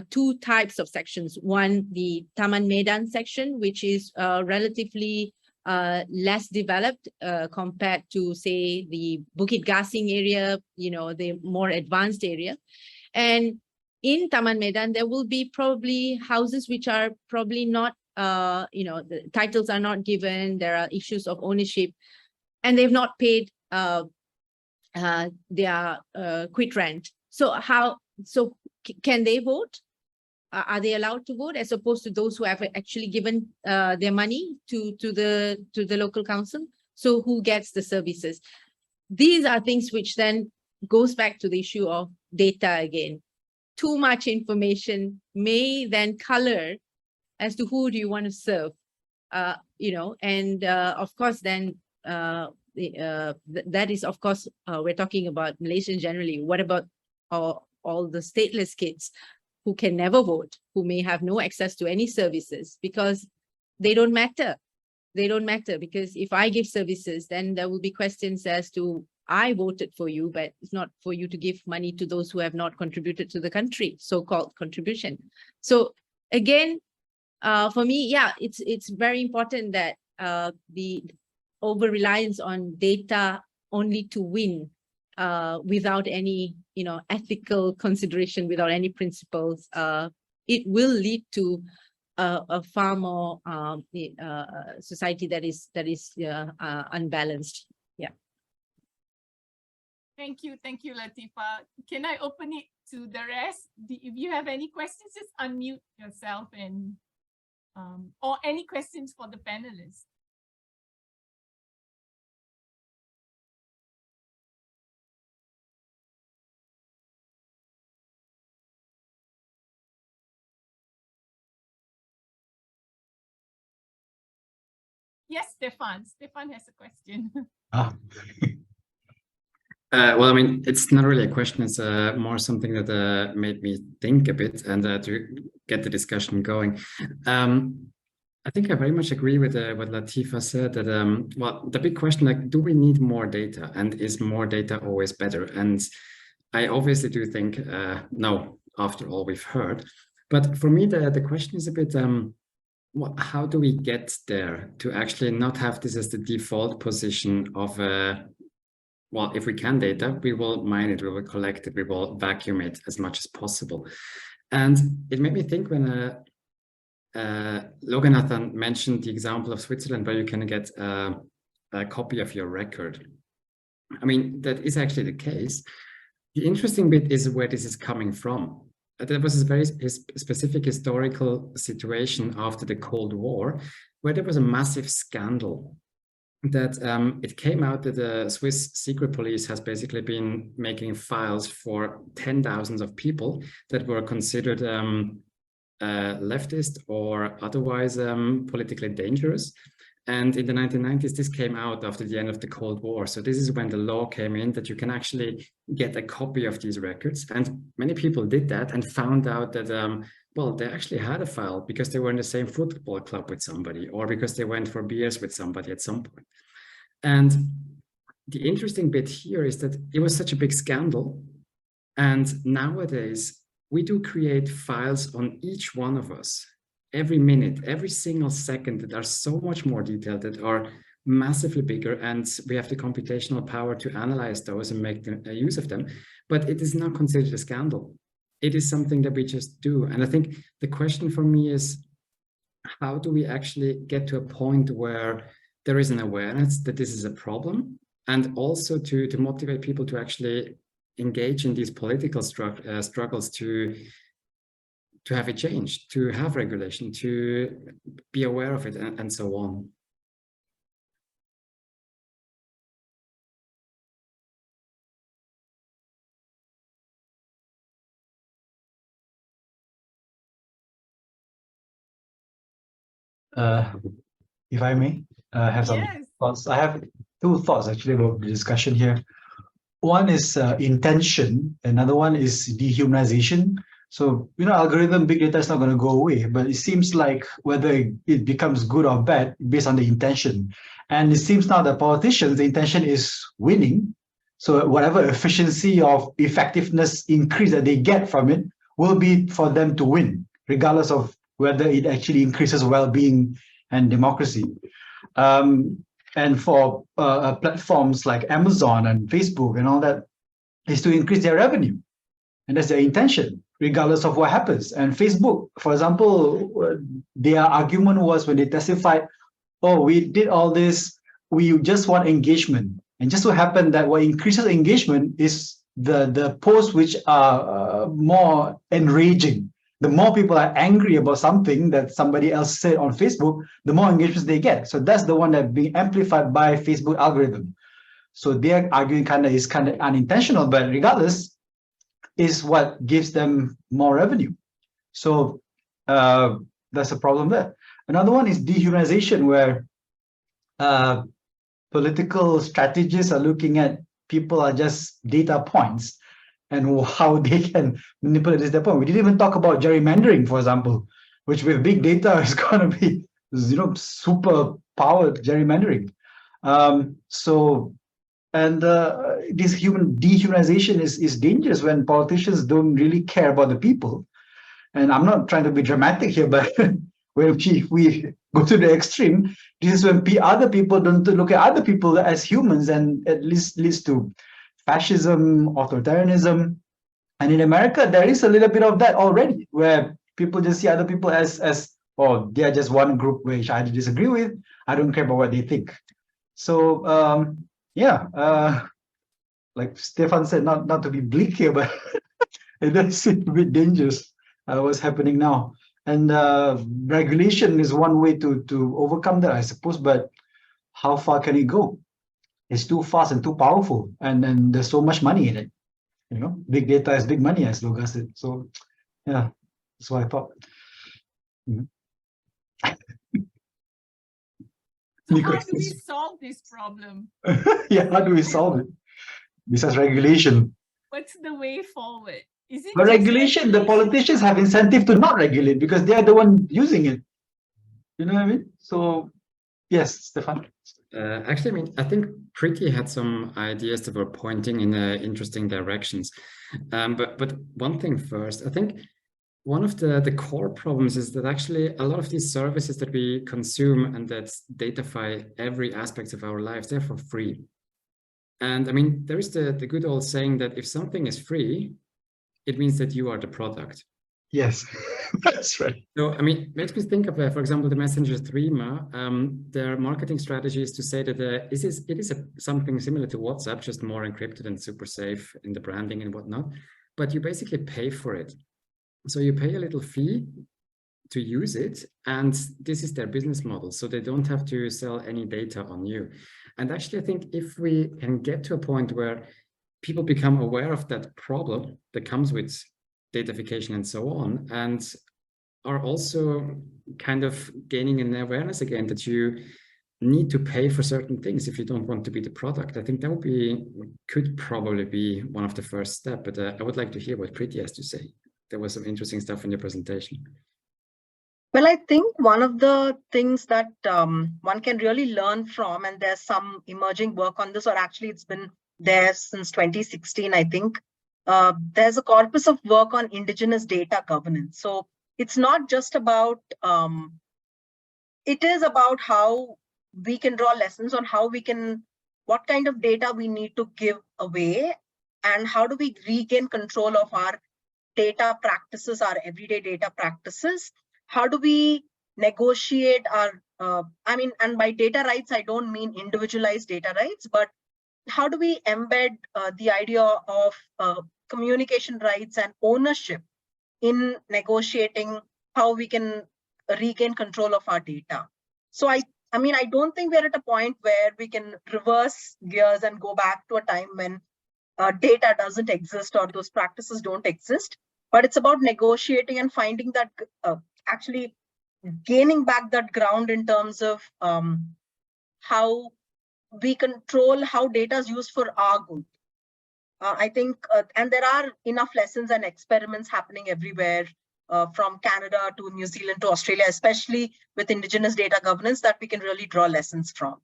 two types of sections. One, the Taman Medan section, which is relatively less developed compared to, say, the Bukit Gasing area, you know, the more advanced area. And in Taman Medan, there will be probably houses which are probably not, you know, the titles are not given, there are issues of ownership, and they've not paid their quit rent. So can they vote? Are they allowed to vote, as opposed to those who have actually given their money to the local council? So who gets the services? These are things which then goes back to the issue of data again. Too much information may then color as to who do you want to serve, you know, and of course then that is, of course, we're talking about Malaysians generally. What about all the stateless kids who can never vote, who may have no access to any services because they don't matter? They don't matter because if I give services, then there will be questions as to, I voted for you, but it's not for you to give money to those who have not contributed to the country, so-called contribution. So again, for me, yeah, it's very important that the over-reliance on data only to win without any, you know, ethical consideration, without any principles, it will lead to a far more society that is unbalanced. Yeah. Thank you, Latheefa. Can I open it to the rest? If you have any questions, just unmute yourself and or any questions for the panelists. Yes, Stefan. Stefan has a question. Well, I mean, it's not really a question. It's more something that made me think a bit and to get the discussion going. I think I very much agree with what Latheefa said, that, well, the big question, like, do we need more data, and is more data always better? And I obviously do think, no, after all we've heard. But for me, the question is a bit, how do we get there to actually not have this as the default position of, well, if we can data, we will mine it, we will collect it, we will vacuum it as much as possible. And it made me think when Loganathan mentioned the example of Switzerland, where you can get a copy of your record. I mean, that is actually the case. The interesting bit is where this is coming from. There was a very specific historical situation after the Cold War, where there was a massive scandal that it came out that the Swiss secret police has basically been making files for 10,000s of people that were considered leftist or otherwise politically dangerous. And in the 1990s, this came out after the end of the Cold War. So this is when the law came in that you can actually get a copy of these records. And many people did that and found out that, well, they actually had a file because they were in the same football club with somebody, or because they went for beers with somebody at some point. And the interesting bit here is that it was such a big scandal. And nowadays, we do create files on each one of us. Every minute, every single second, that are so much more detailed, that are massively bigger, and we have the computational power to analyze those and make use of them. But it is not considered a scandal. it is something that we just do. And I think the question for me is, how do we actually get to a point where there is an awareness that this is a problem, and also to motivate people to actually engage in these political struggles to have it changed, to have regulation, to be aware of it, and so on. If I may have some thoughts. I have two thoughts actually about the discussion here. One is intention, another one is dehumanization. So, algorithm, big data is not going to go away, but it seems like whether it becomes good or bad based on the intention. And it seems now that politicians, the intention is winning. So whatever efficiency of effectiveness increase that they get from it will be for them to win, regardless of whether it actually increases well-being and democracy. And for platforms like Amazon and Facebook and all that, is to increase their revenue. And that's their intention, regardless of what happens. And Facebook, for example, their argument was when they testified, oh, we did all this, we just want engagement. And just so happened that what increases engagement is the posts which are more enraging. The more people are angry about something that somebody else said on Facebook, the more engagements they get. So that's the one that being amplified by Facebook algorithm. So their arguing is kind of unintentional, but regardless, is what gives them more revenue. So that's a problem there. Another one is dehumanization, where political strategists are looking at people are just data points and how they can manipulate this data point. We didn't even talk about gerrymandering, for example, which with big data is going to be, super powered gerrymandering. This dehumanization is dangerous when politicians don't really care about the people. And I'm not trying to be dramatic here, but when we go to the extreme, this is when other people don't look at other people as humans, and at least leads to fascism, authoritarianism. And in America, there is a little bit of that already, where people just see other people as they are just one group which I disagree with. I don't care about what they think. So like Stefan said, not to be bleak here, but it does seem a bit dangerous what's happening now. And regulation is one way to overcome that, I suppose, but how far can it go? It's too fast and too powerful, and then there's so much money in it. Big data is big money, as Logan said. So yeah, that's what I thought. So how do we solve this problem? Yeah, how do we solve it? Besides regulation. What's the way forward? Is it regulation? The politicians have incentive to not regulate because they are the one using it. You know what I mean? So yes, Stefan. Actually, I think Preeti had some ideas that were pointing in interesting directions. But one thing first, I think one of the core problems is that actually a lot of these services that we consume and that datafy every aspect of our lives, they're for free. And there is the good old saying that if something is free, it means that you are the product. Yes, that's right. So, makes me think of, for example, the messenger Threema. Their marketing strategy is to say that it is something similar to WhatsApp, just more encrypted and super safe in the branding and whatnot. But you basically pay for it. So you pay a little fee to use it, and this is their business model. So they don't have to sell any data on you. And actually, I think if we can get to a point where people become aware of that problem that comes with datafication and so on, and are also kind of gaining an awareness again that you need to pay for certain things if you don't want to be the product. I think that could probably be one of the first steps, but I would like to hear what Preeti has to say. There was some interesting stuff in your presentation. Well, I think one of the things that one can really learn from, and there's some emerging work on this, or actually it's been there since 2016, I think, there's a corpus of work on indigenous data governance. So it's not just about, it is about how we can draw lessons on what kind of data we need to give away, and how do we regain control of our data practices, our everyday data practices? How do we negotiate our, and by data rights, I don't mean individualized data rights, but how do we embed the idea of communication rights and ownership in negotiating how we can regain control of our data? So I don't think we're at a point where we can reverse gears and go back to a time when data doesn't exist or those practices don't exist, but it's about negotiating and finding that, actually gaining back that ground in terms of how we control how data is used for our good. I think, and there are enough lessons and experiments happening everywhere, from Canada to New Zealand to Australia, especially with Indigenous data governance, that we can really draw lessons from.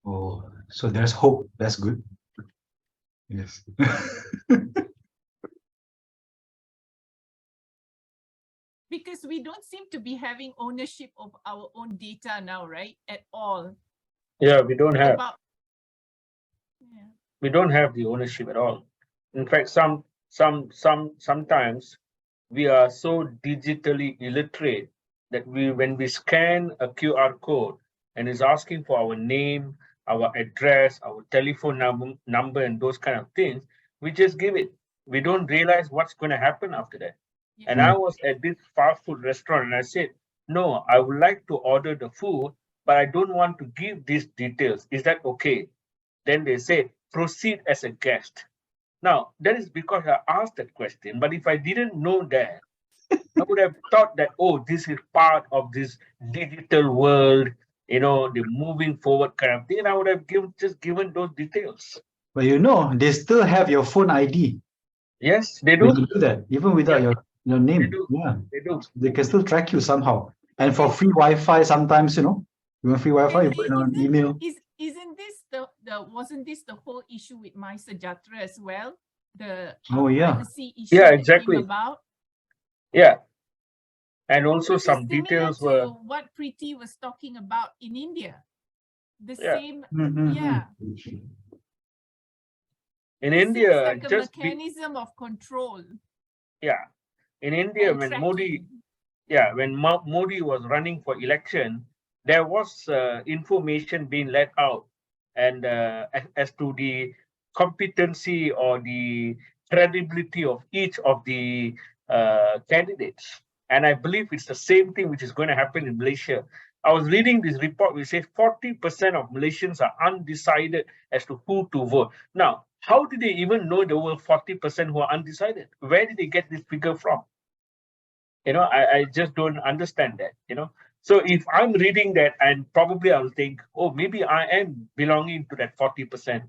Oh, so there's hope. That's good. Yes. Because we don't seem to be having ownership of our own data now, right? At all. Yeah, we don't have. Yeah. We don't have the ownership at all. In fact, sometimes we are so digitally illiterate that when we scan a QR code and it's asking for our name, our address, our telephone number, and those kind of things, we just give it. We don't realize what's going to happen after that. Yeah. And I was at this fast food restaurant and I said, no, I would like to order the food, but I don't want to give these details. Is that okay? Then they said, proceed as a guest. Now, that is because I asked that question. But if I didn't know that, I would have thought that, oh, this is part of this digital world, the moving forward kind of thing. And I would have just given those details. But they still have your phone ID. Yes, they do. They can do that, even without your name. They do. Yeah, they do. They can still track you somehow. And for free Wi-Fi, sometimes, you want free Wi-Fi, you put it on email. Isn't this wasn't this the whole issue with My Sejahtera as well? The privacy issue exactly. About? Yeah. And also Which some is details similar to were what Preeti was talking about in India. The Yeah. same, Mm-hmm. in it India, seems like a mechanism of control. In India, and when tracking. Modi was running for election, there was information being let out, and as to the competency or the credibility of each of the candidates. And I believe it's the same thing which is going to happen in Malaysia. I was reading this report which says 40% of Malaysians are undecided as to who to vote. Now, how did they even know there were 40% who are undecided? Where did they get this figure from? I just don't understand that, So if I'm reading that, and probably I'll think, oh, maybe I am belonging to that 40%,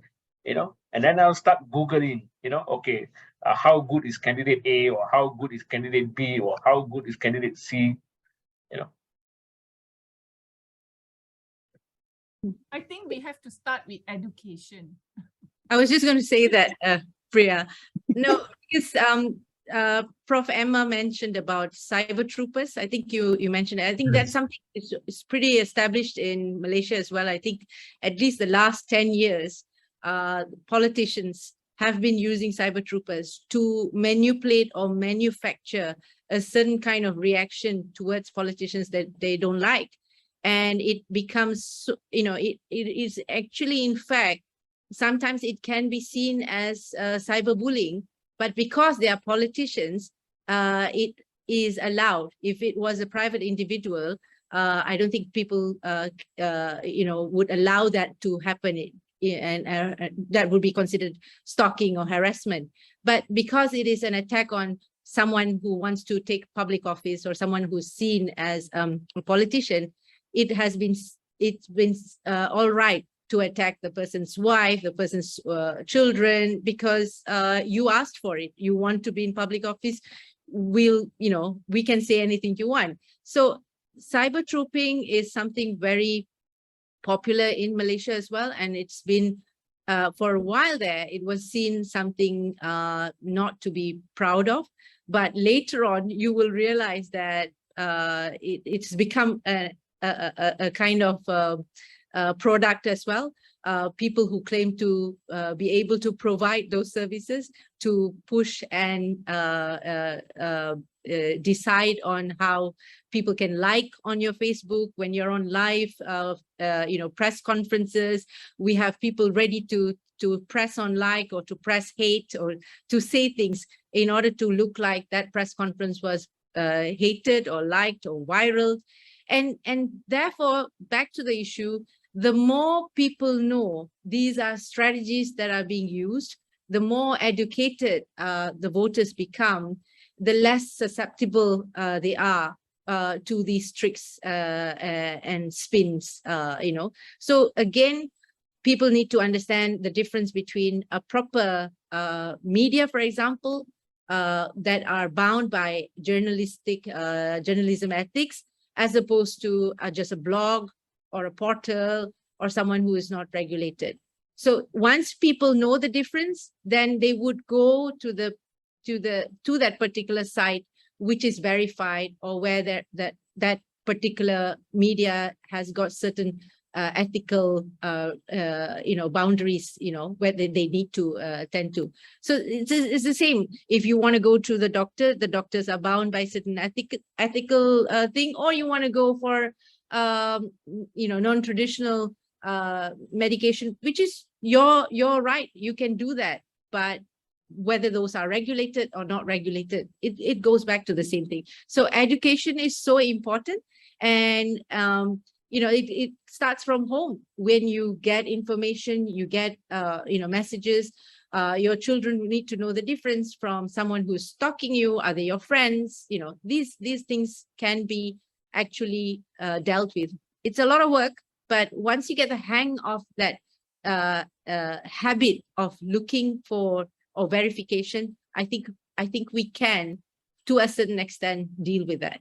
and then I'll start Googling, okay, how good is candidate A, or how good is candidate B, or how good is candidate C, I think we have to start with education. I was just going to say that, Priya. No, because Prof. Emma mentioned about cyber troopers. I think you mentioned it. I think that's something is pretty established in Malaysia as well. I think at least the last 10 years, politicians have been using cyber troopers to manipulate or manufacture a certain kind of reaction towards politicians that they don't like. And it becomes, it is actually, in fact, sometimes it can be seen as cyberbullying, but because they are politicians, it is allowed. If it was a private individual, I don't think people, would allow that to happen, and that would be considered stalking or harassment. But because it is an attack on someone who wants to take public office or someone who's seen as a politician, it's been all right to attack the person's wife, the person's children, because you asked for it. You want to be in public office, we can say anything you want. So cyber trooping is something very popular in Malaysia as well. And it's been, for a while there, it was seen something not to be proud of. But later on, you will realize that it's become a kind of product as well. people who claim to be able to provide those services to push and decide on how people can like on your Facebook when you're on live, press conferences. We have people ready to press on like or to press hate or to say things in order to look like that press conference was hated or liked or viral. And therefore, back to the issue, the more people know these are strategies that are being used, the more educated the voters become, the less susceptible they are to these tricks and spins, So again, people need to understand the difference between a proper media, for example, that are bound by journalism ethics, as opposed to just a blog or a portal or someone who is not regulated. So once people know the difference, then they would go to that particular site which is verified, or where that particular media has got certain ethical boundaries, where they need to tend to. So it's the same. If you want to go to the doctors are bound by certain ethical thing, or you want to go for non-traditional medication, which is your right, you can do that. But whether those are regulated or not regulated, it goes back to the same thing. So education is so important, and it starts from home. When you get information, you get messages, your children need to know the difference from someone who's stalking you. Are they your friends? These things can be actually dealt with. It's a lot of work, but once you get the hang of that habit of looking for or verification, I think we can, to a certain extent, deal with that.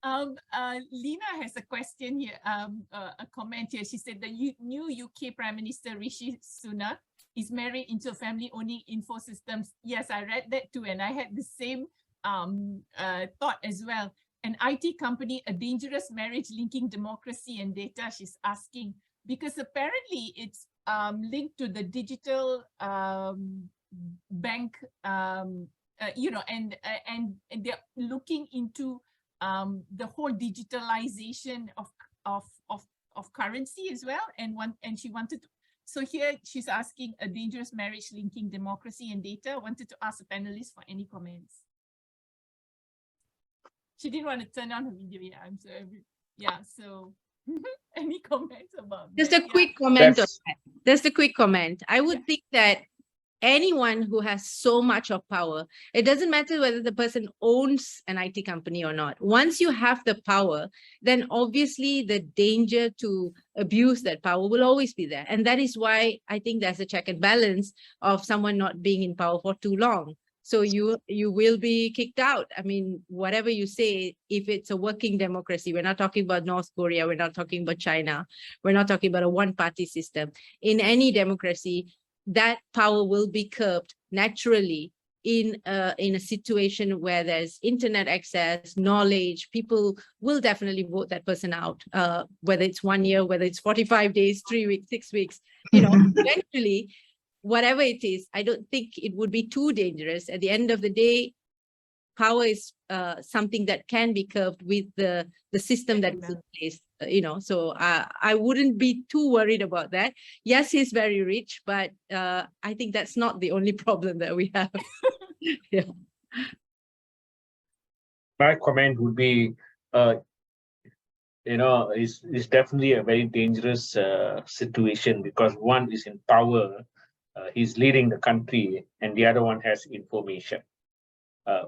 Lena has a question here, a comment here. She said the new UK Prime Minister Rishi Sunak is married into a family owning info systems. Yes, I read that too, and I had the same thought as well. An IT company, a dangerous marriage linking democracy and data, she's asking, because apparently it's linked to the digital bank, and they're looking into the whole digitalization of currency as well, and she wanted to, so here she's asking a dangerous marriage linking democracy and data. Wanted to ask the panelists for any comments. She didn't want to turn on her video. Yeah, I'm sorry. Yeah, so any comments about just that? a quick comment on that. Just a quick comment. I would think that anyone who has so much of power, it doesn't matter whether the person owns an IT company or not. Once you have the power, then obviously the danger to abuse that power will always be there. And that is why I think there's a check and balance of someone not being in power for too long. So you will be kicked out. I mean, whatever you say, if it's a working democracy, we're not talking about North Korea, we're not talking about China, we're not talking about a one-party system. In any democracy, that power will be curbed naturally in a situation where there's internet access, knowledge. People will definitely vote that person out, whether it's 1 year, whether it's 45 days, 3 weeks, 6 weeks, eventually, whatever it is, I don't think it would be too dangerous. At the end of the day, power is something that can be curbed with the system that is in place, so I wouldn't be too worried about that. Yes, he's very rich, but I think that's not the only problem that we have. Yeah. My comment would be, it's definitely a very dangerous situation, because one is in power, he's leading the country, and the other one has information.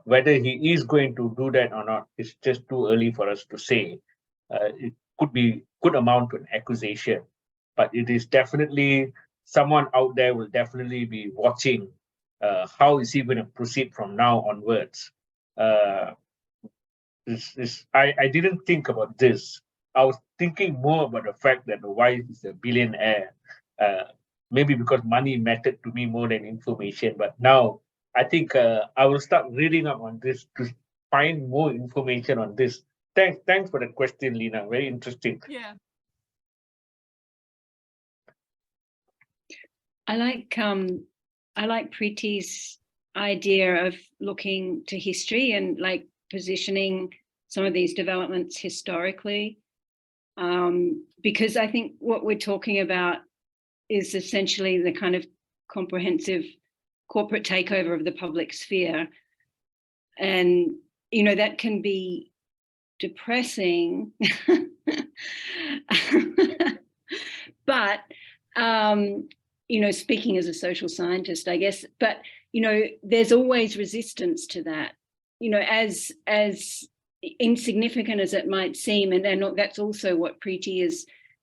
Whether he is going to do that or not, it's just too early for us to say. It could amount to an accusation, but it is definitely someone out there will definitely be watching how is he going to proceed from now onwards. I didn't think about this. I was thinking more about the fact that the wife is a billionaire, maybe because money mattered to me more than information. But now I think I will start reading up on this to find more information on this. Thanks for the question, Lena. Very interesting. Yeah. I like Preeti's idea of looking to history and like positioning some of these developments historically, because I think what we're talking about is essentially the kind of comprehensive corporate takeover of the public sphere. And, you know, that can be depressing, but, you know, speaking as a social scientist, I guess, but, you know, there's always resistance to that, you know, as insignificant as it might seem. And that's also what Preeti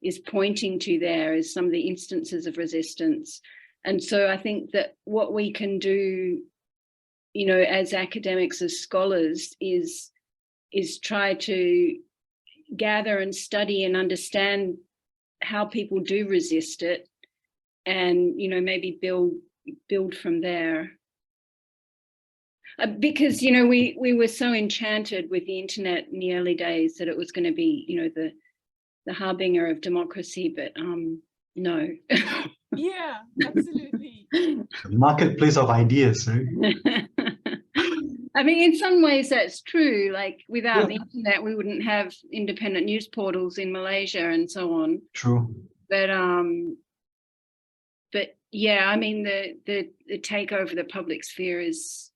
is pointing to there, is some of the instances of resistance. And so I think that what we can do, you know, as academics, as scholars, is try to gather and study and understand how people do resist it, and, you know, maybe build from there. Because, you know, we were so enchanted with the internet in the early days that it was going to be, you know, the harbinger of democracy, but no. Yeah, absolutely. Marketplace of ideas, right? I mean, in some ways that's true. Like, without the internet, we wouldn't have independent news portals in Malaysia and so on. True. But yeah, I mean, the takeover of the public sphere is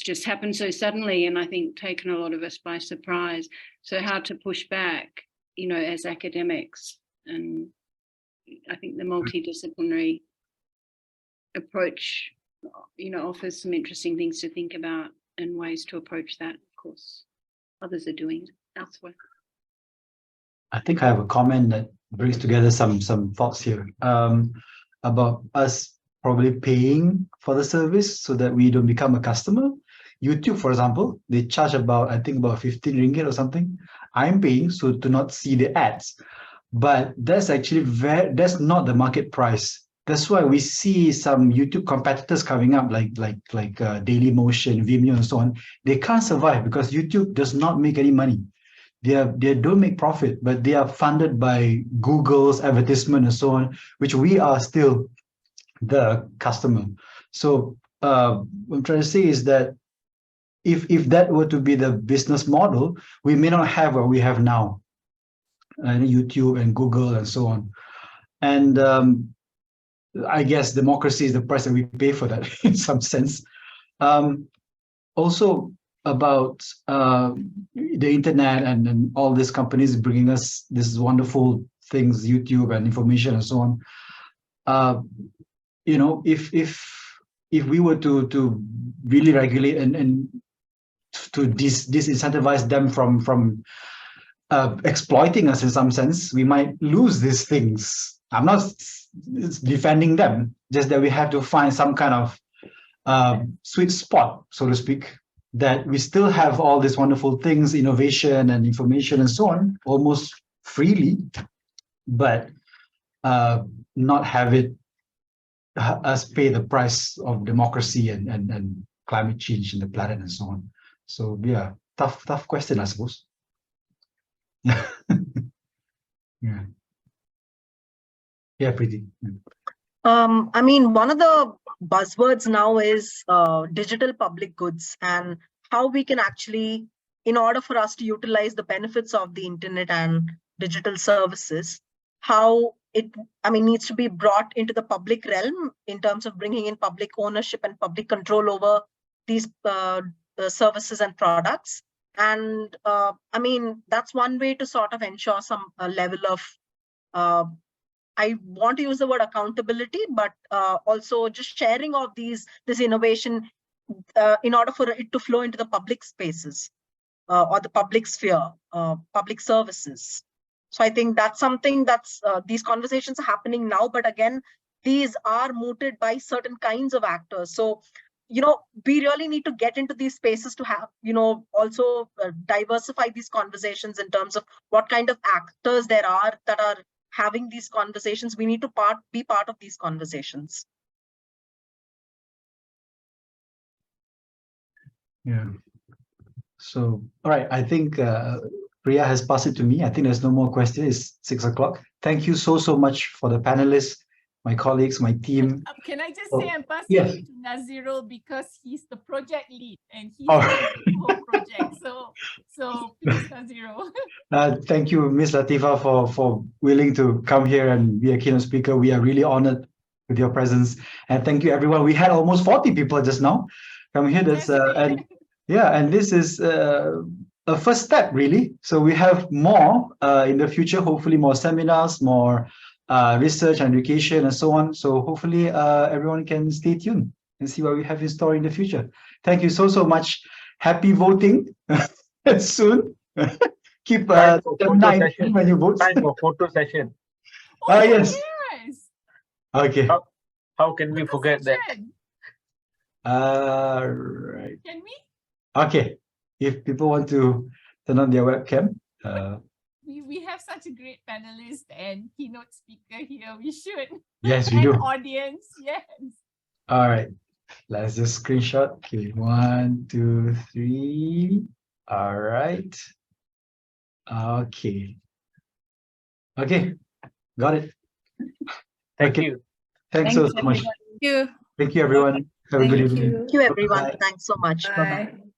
just happened so suddenly, and I think taken a lot of us by surprise. So how to push back, you know, as academics, and I think the multidisciplinary approach, you know, offers some interesting things to think about and ways to approach that. Of course, others are doing it elsewhere. I think I have a comment that brings together some thoughts here about us probably paying for the service so that we don't become a customer. YouTube, for example, they charge about, I think, about 15 ringgit or something. I'm paying so to not see the ads, but that's actually that's not the market price. That's why we see some YouTube competitors coming up, like Dailymotion, Vimeo, and so on. They can't survive because YouTube does not make any money. They don't make profit, but they are funded by Google's advertisement and so on, which we are still the customer. So what I'm trying to say is that if that were to be the business model, we may not have what we have now, YouTube and Google and so on. And I guess democracy is the price that we pay for that in some sense. Also about the internet and all these companies bringing us these wonderful things, YouTube and information and so on. You know, if we were to really regulate and to disincentivize them from exploiting us in some sense, we might lose these things. I'm not defending them, just that we have to find some kind of sweet spot, so to speak, that we still have all these wonderful things, innovation and information and so on, almost freely, but not have it us pay the price of democracy and climate change in the planet and so on. So yeah, tough question, I suppose. Yeah. Yeah, Preeti. I mean, one of the buzzwords now is digital public goods, and how we can actually, in order for us to utilize the benefits of the internet and digital services, how it, I mean, needs to be brought into the public realm in terms of bringing in public ownership and public control over these services and products. And I mean, that's one way to sort of ensure some level of I want to use the word accountability, but also just sharing of this innovation in order for it to flow into the public spaces or the public sphere, public services. So I think that's something that's these conversations are happening now, but again, these are mooted by certain kinds of actors. So, you know, we really need to get into these spaces to have, you know, also diversify these conversations in terms of what kind of actors there are that are having these conversations. We need to be part of these conversations. Yeah. So, all right, I think Priya has passed it to me. I think there's no more questions. It's 6 o'clock. Thank you so much for the panelists my colleagues, my team. Can I just Oh, say I'm passing yes. it to Nazirul because he's the project lead and he's Oh. running the whole project. So please, Nazirul. Thank you, Miss Latheefa, for willing to come here and be a keynote speaker. We are really honored with your presence. And thank you, everyone. We had almost 40 people just now come here. That's and yeah, and this is a first step, really. So we have more in the future. Hopefully, more seminars, more research and education, and so on. So hopefully, everyone can stay tuned and see what we have in store in the future. Thank you so much. Happy voting soon. Keep Time for photo 9 session. when you vote. Time for photo session. Oh, Yes. yes. Okay. How can we forget that? Session. Right. Can we? Okay. If people want to turn on their webcam. We have such a great panelist and keynote speaker here. We should. Yes, we and do. audience, yes. All right. Let's just screenshot. Okay. 1, 2, 3. All right. Okay. Okay. Got it. Thank Okay. you. Thanks so much. Thank you. Thank you, everyone. Have a good Thank evening. you. Thank you, everyone. Bye. Thanks so much. Bye-bye. Bye.